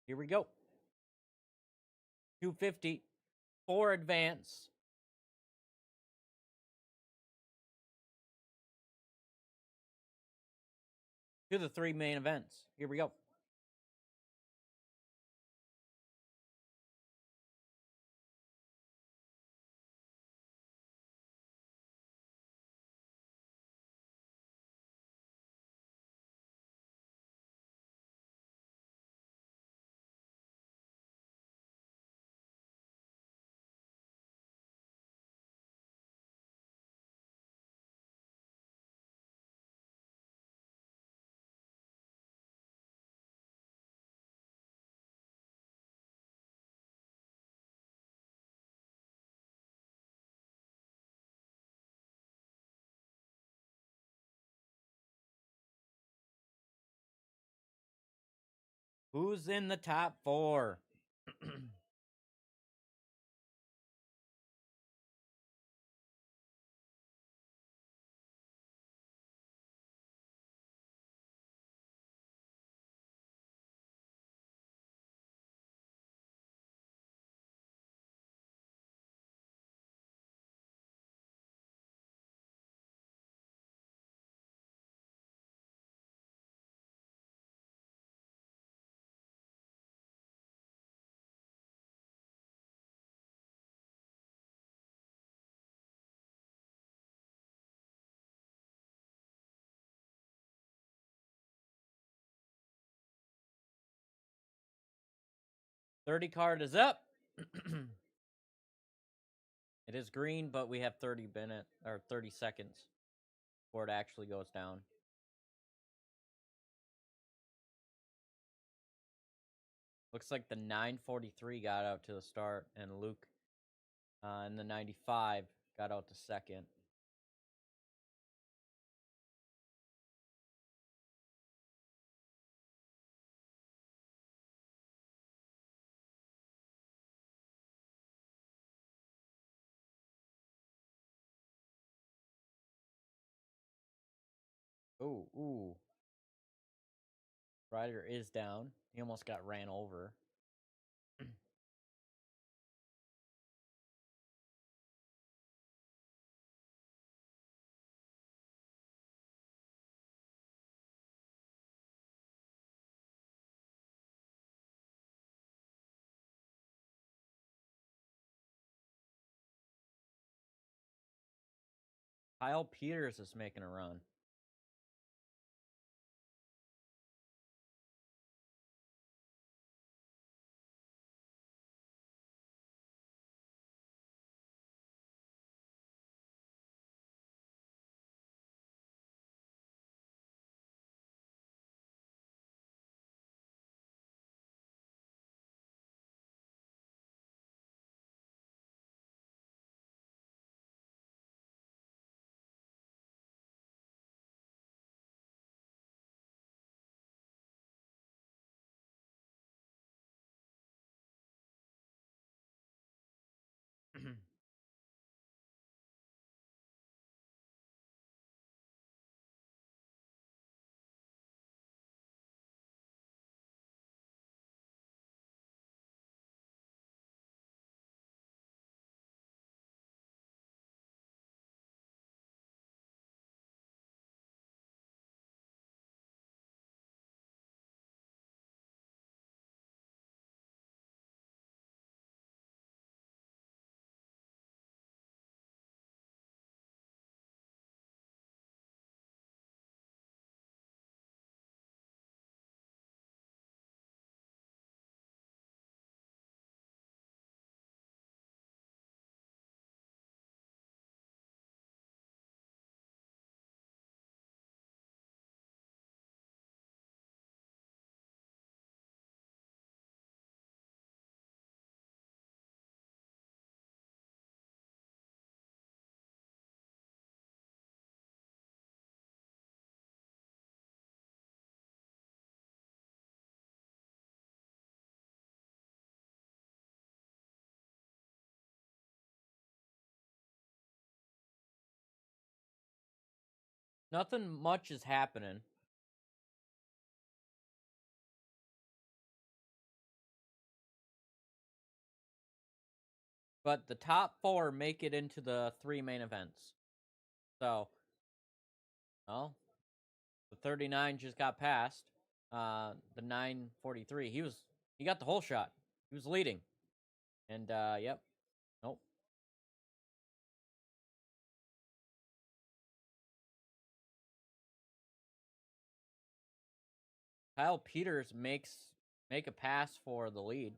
Here we go. 250 for advance. To the 3 main events. Here we go. Who's in the top 4? $30 card is up. It is green, but we have 30 seconds before it actually goes down. Looks like the 943 got out to the start, and Luke in the 95 got out to second. Ooh. Ryder is down. He almost got ran over. Kyle Peters is making a run. Nothing much is happening. but the top 4 make it into the 3 main events. So, well, the 39 just got past. The 943, he got the whole shot. He was leading. And, yep. Nope. Kyle Peters make a pass for the lead.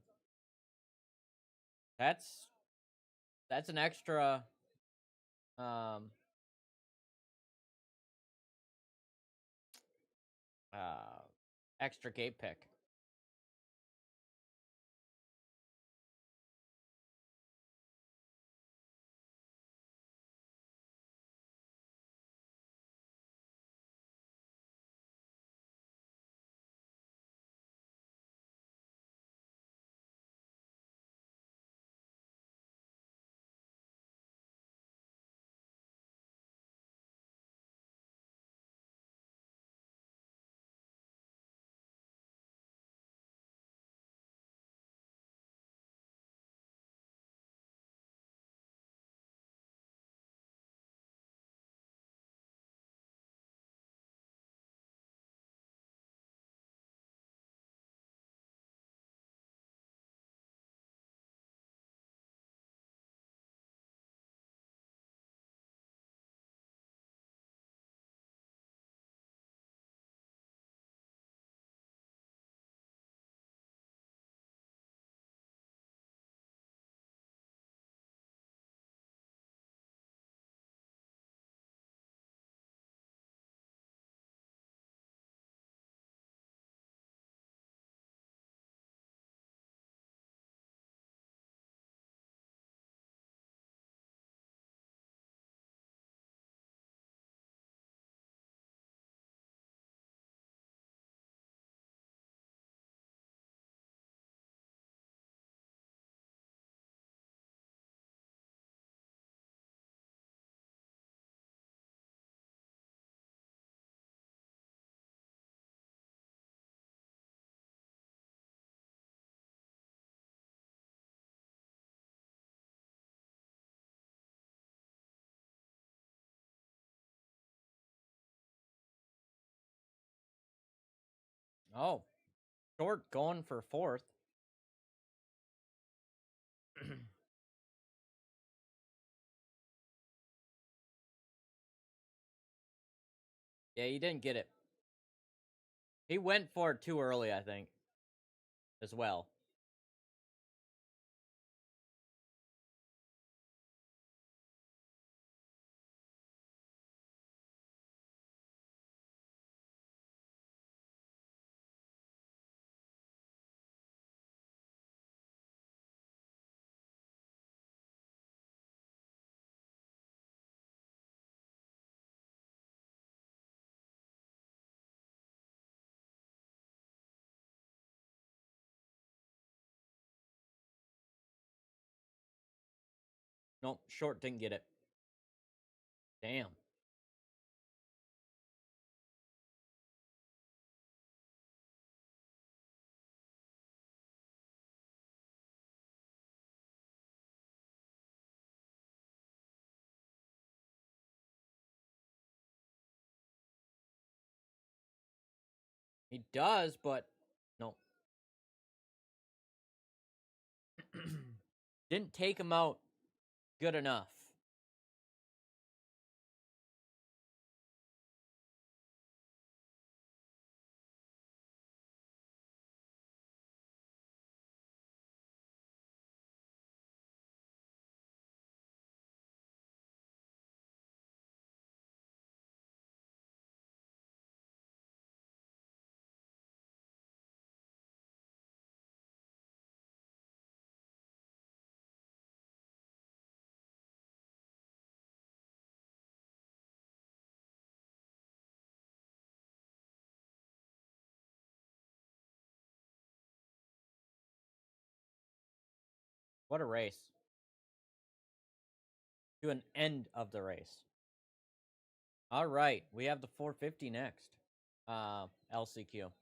That's an extra extra gate pick. Oh, Short going for 4th. Yeah, he didn't get it. He went for it too early, I think, as well. Nope, Short didn't get it. Damn. He does, but no. Didn't take him out good enough. What a race. To an end of the race. All right, we have the 450 next. LCQ.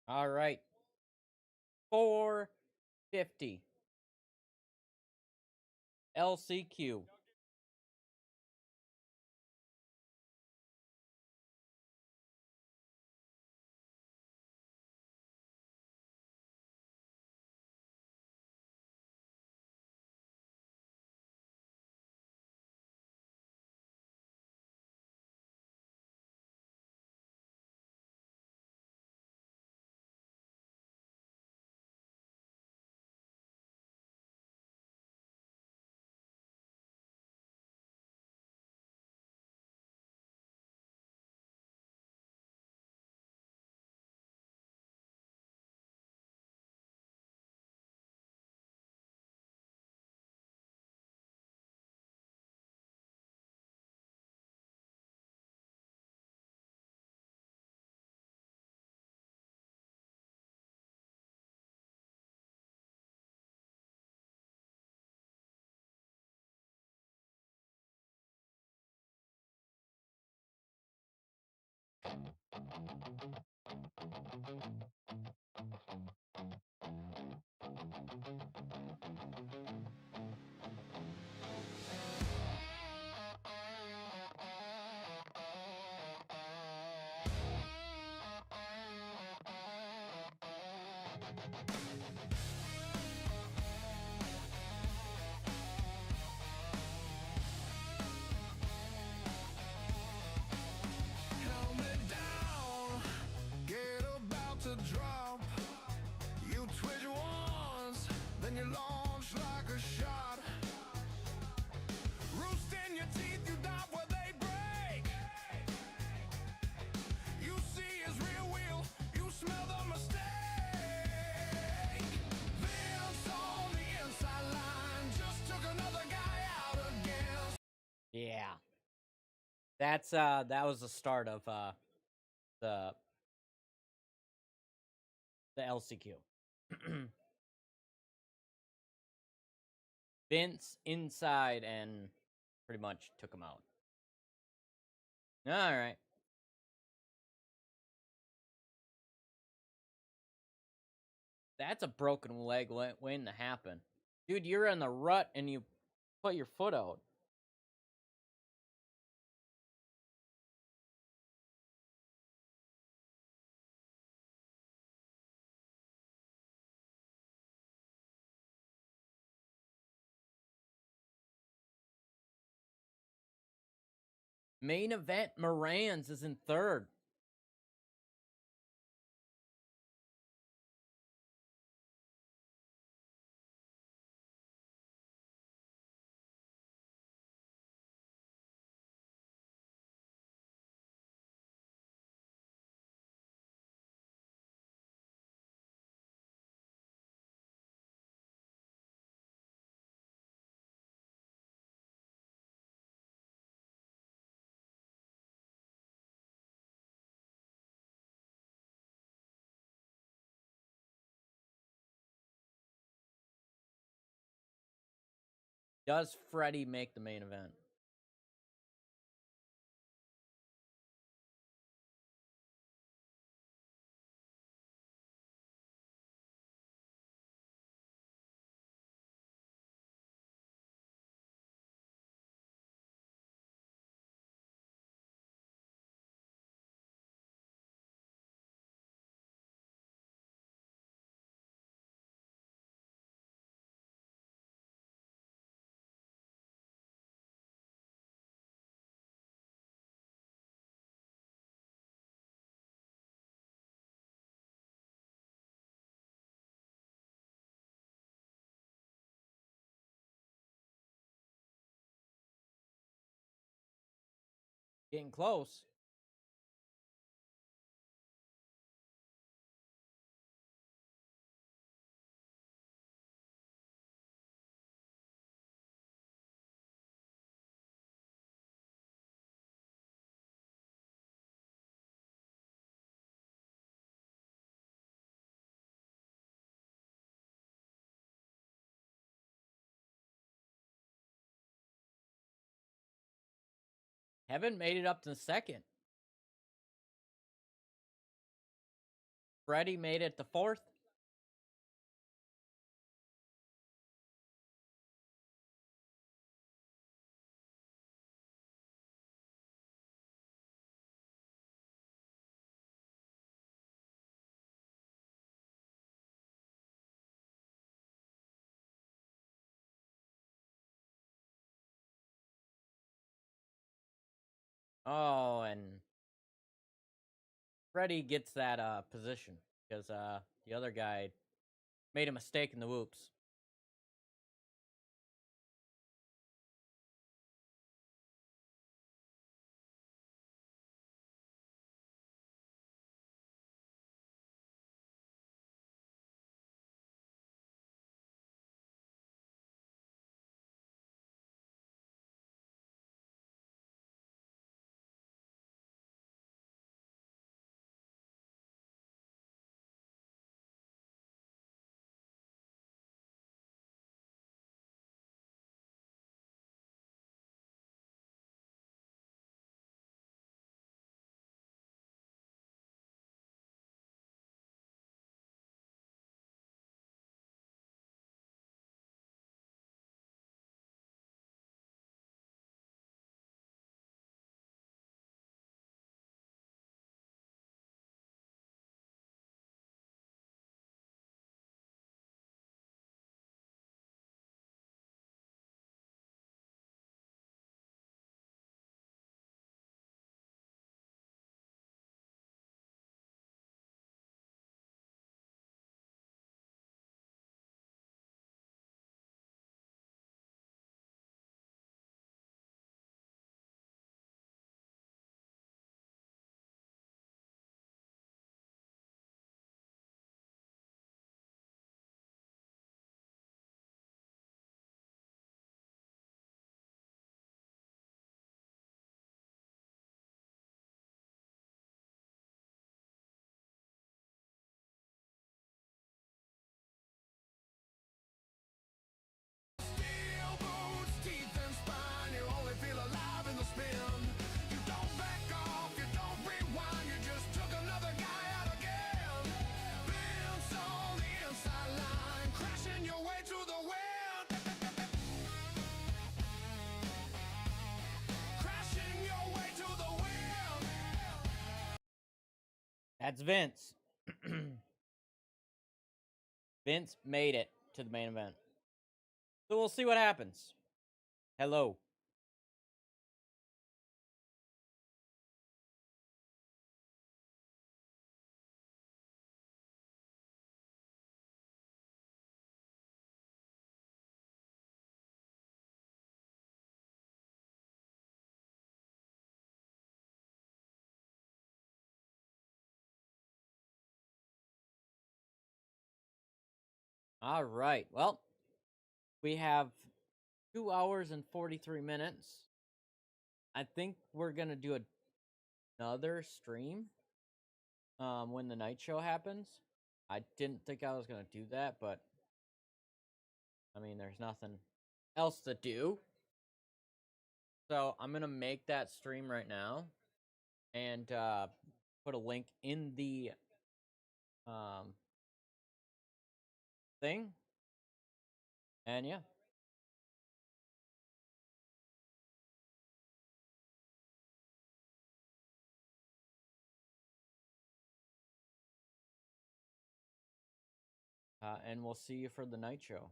All right. 450. LCQ. Helmet down, get about to drop. You twitch once, then you launch like a shot. Roost in your teeth, you dot where they break. You see his rear wheel, you smell the mistake. Vince on the inside line just took another guy out again. Yeah. That's that was the start of the LCQ. Vince inside and pretty much took him out. All right. That's a broken leg waiting to happen. Dude, you're in the rut and you put your foot out. Main event, Moran's is in third. Does Freddie make the main event? Getting close. Haven't made it up to the second. Freddie made it to 4th. Oh, and Freddie gets that position because the other guy made a mistake in the whoops. That's Vince. Vince made it to the main event. So we'll see what happens. Hello. All right. Well, we have 2 hours and 43 minutes. I think we're going to do another stream when the night show happens. I didn't think I was going to do that, but I mean, there's nothing else to do. So I'm going to make that stream right now and put a link in the thing. And yeah. And we'll see you for the night show.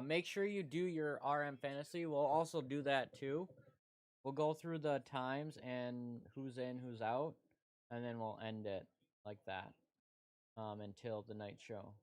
Make sure you do your RM fantasy. We'll also do that too. We'll go through the times and who's in, who's out, and then we'll end it like that until the night show.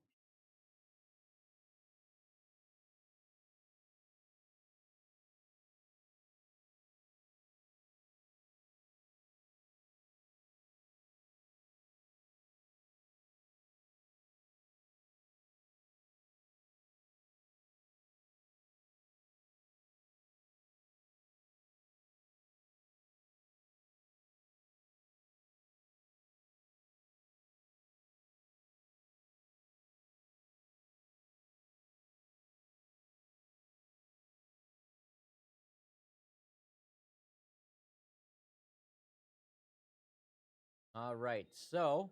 All right. So,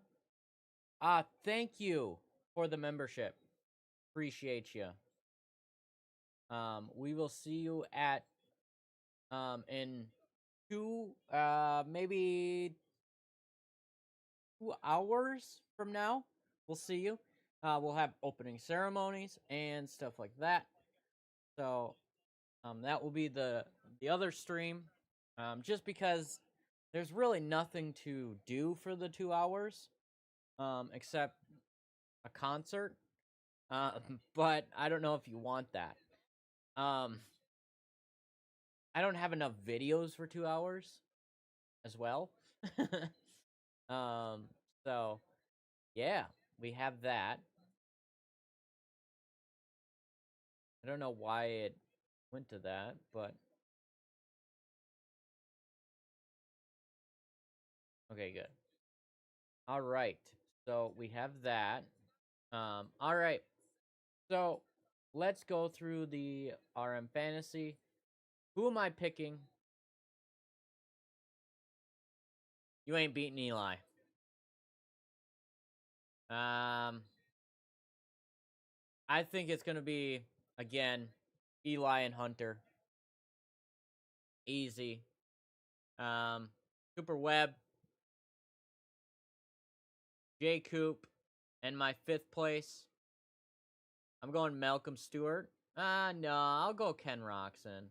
thank you for the membership. Appreciate you. We will see you at in maybe 2 hours from now. We'll see you. We'll have opening ceremonies and stuff like that. So, that will be the other stream. Just because there's really nothing to do for the 2 hours, except a concert. But I don't know if you want that. I don't have enough videos for 2 hours as well. So yeah, we have that. I don't know why it went to that, but okay, good. All right. So we have that. All right. So let's go through the RM fantasy. Who am I picking? You ain't beating Eli. I think it's gonna be again Eli and Hunter. Easy. Cooper Webb, J Coop, and my 5th place. I'm going Malcolm Stewart. No, I'll go Ken Roczen.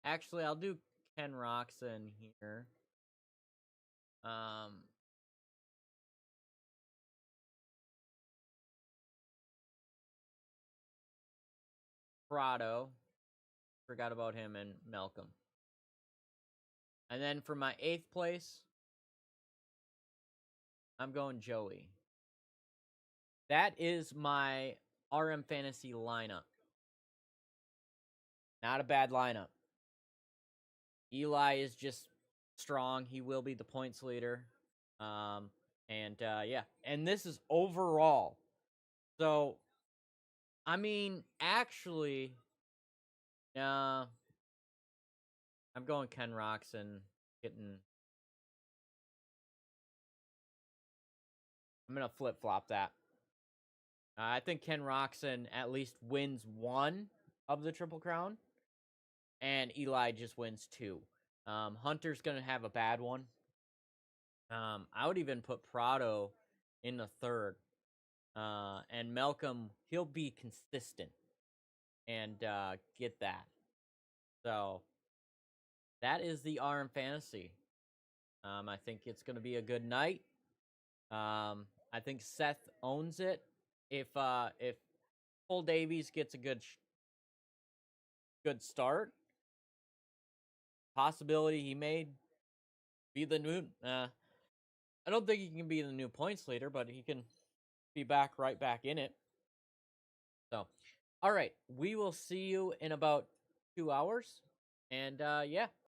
Actually, I'll do Ken Roczen here. Prado. Forgot about him and Malcolm. And then for my 8th place, I'm going Joey. That is my RM fantasy lineup. Not a bad lineup. Eli is just strong. He will be the points leader. Yeah. And this is overall. So, I mean, actually, I'm going Ken Roczen. I'm going to flip-flop that. I think Ken Roczen at least wins 1 of the Triple Crown. And Eli just wins 2. Hunter's going to have a bad one. I would even put Prado in the 3rd. And Malcolm, he'll be consistent and get that. So, that is the RM Fantasy. I think it's going to be a good night. I think Seth owns it. If Cole Davies gets a good start, possibility he may be the new. I don't think he can be the new points leader, but he can be right back in it. So, all right, we will see you in about 2 hours, and yeah.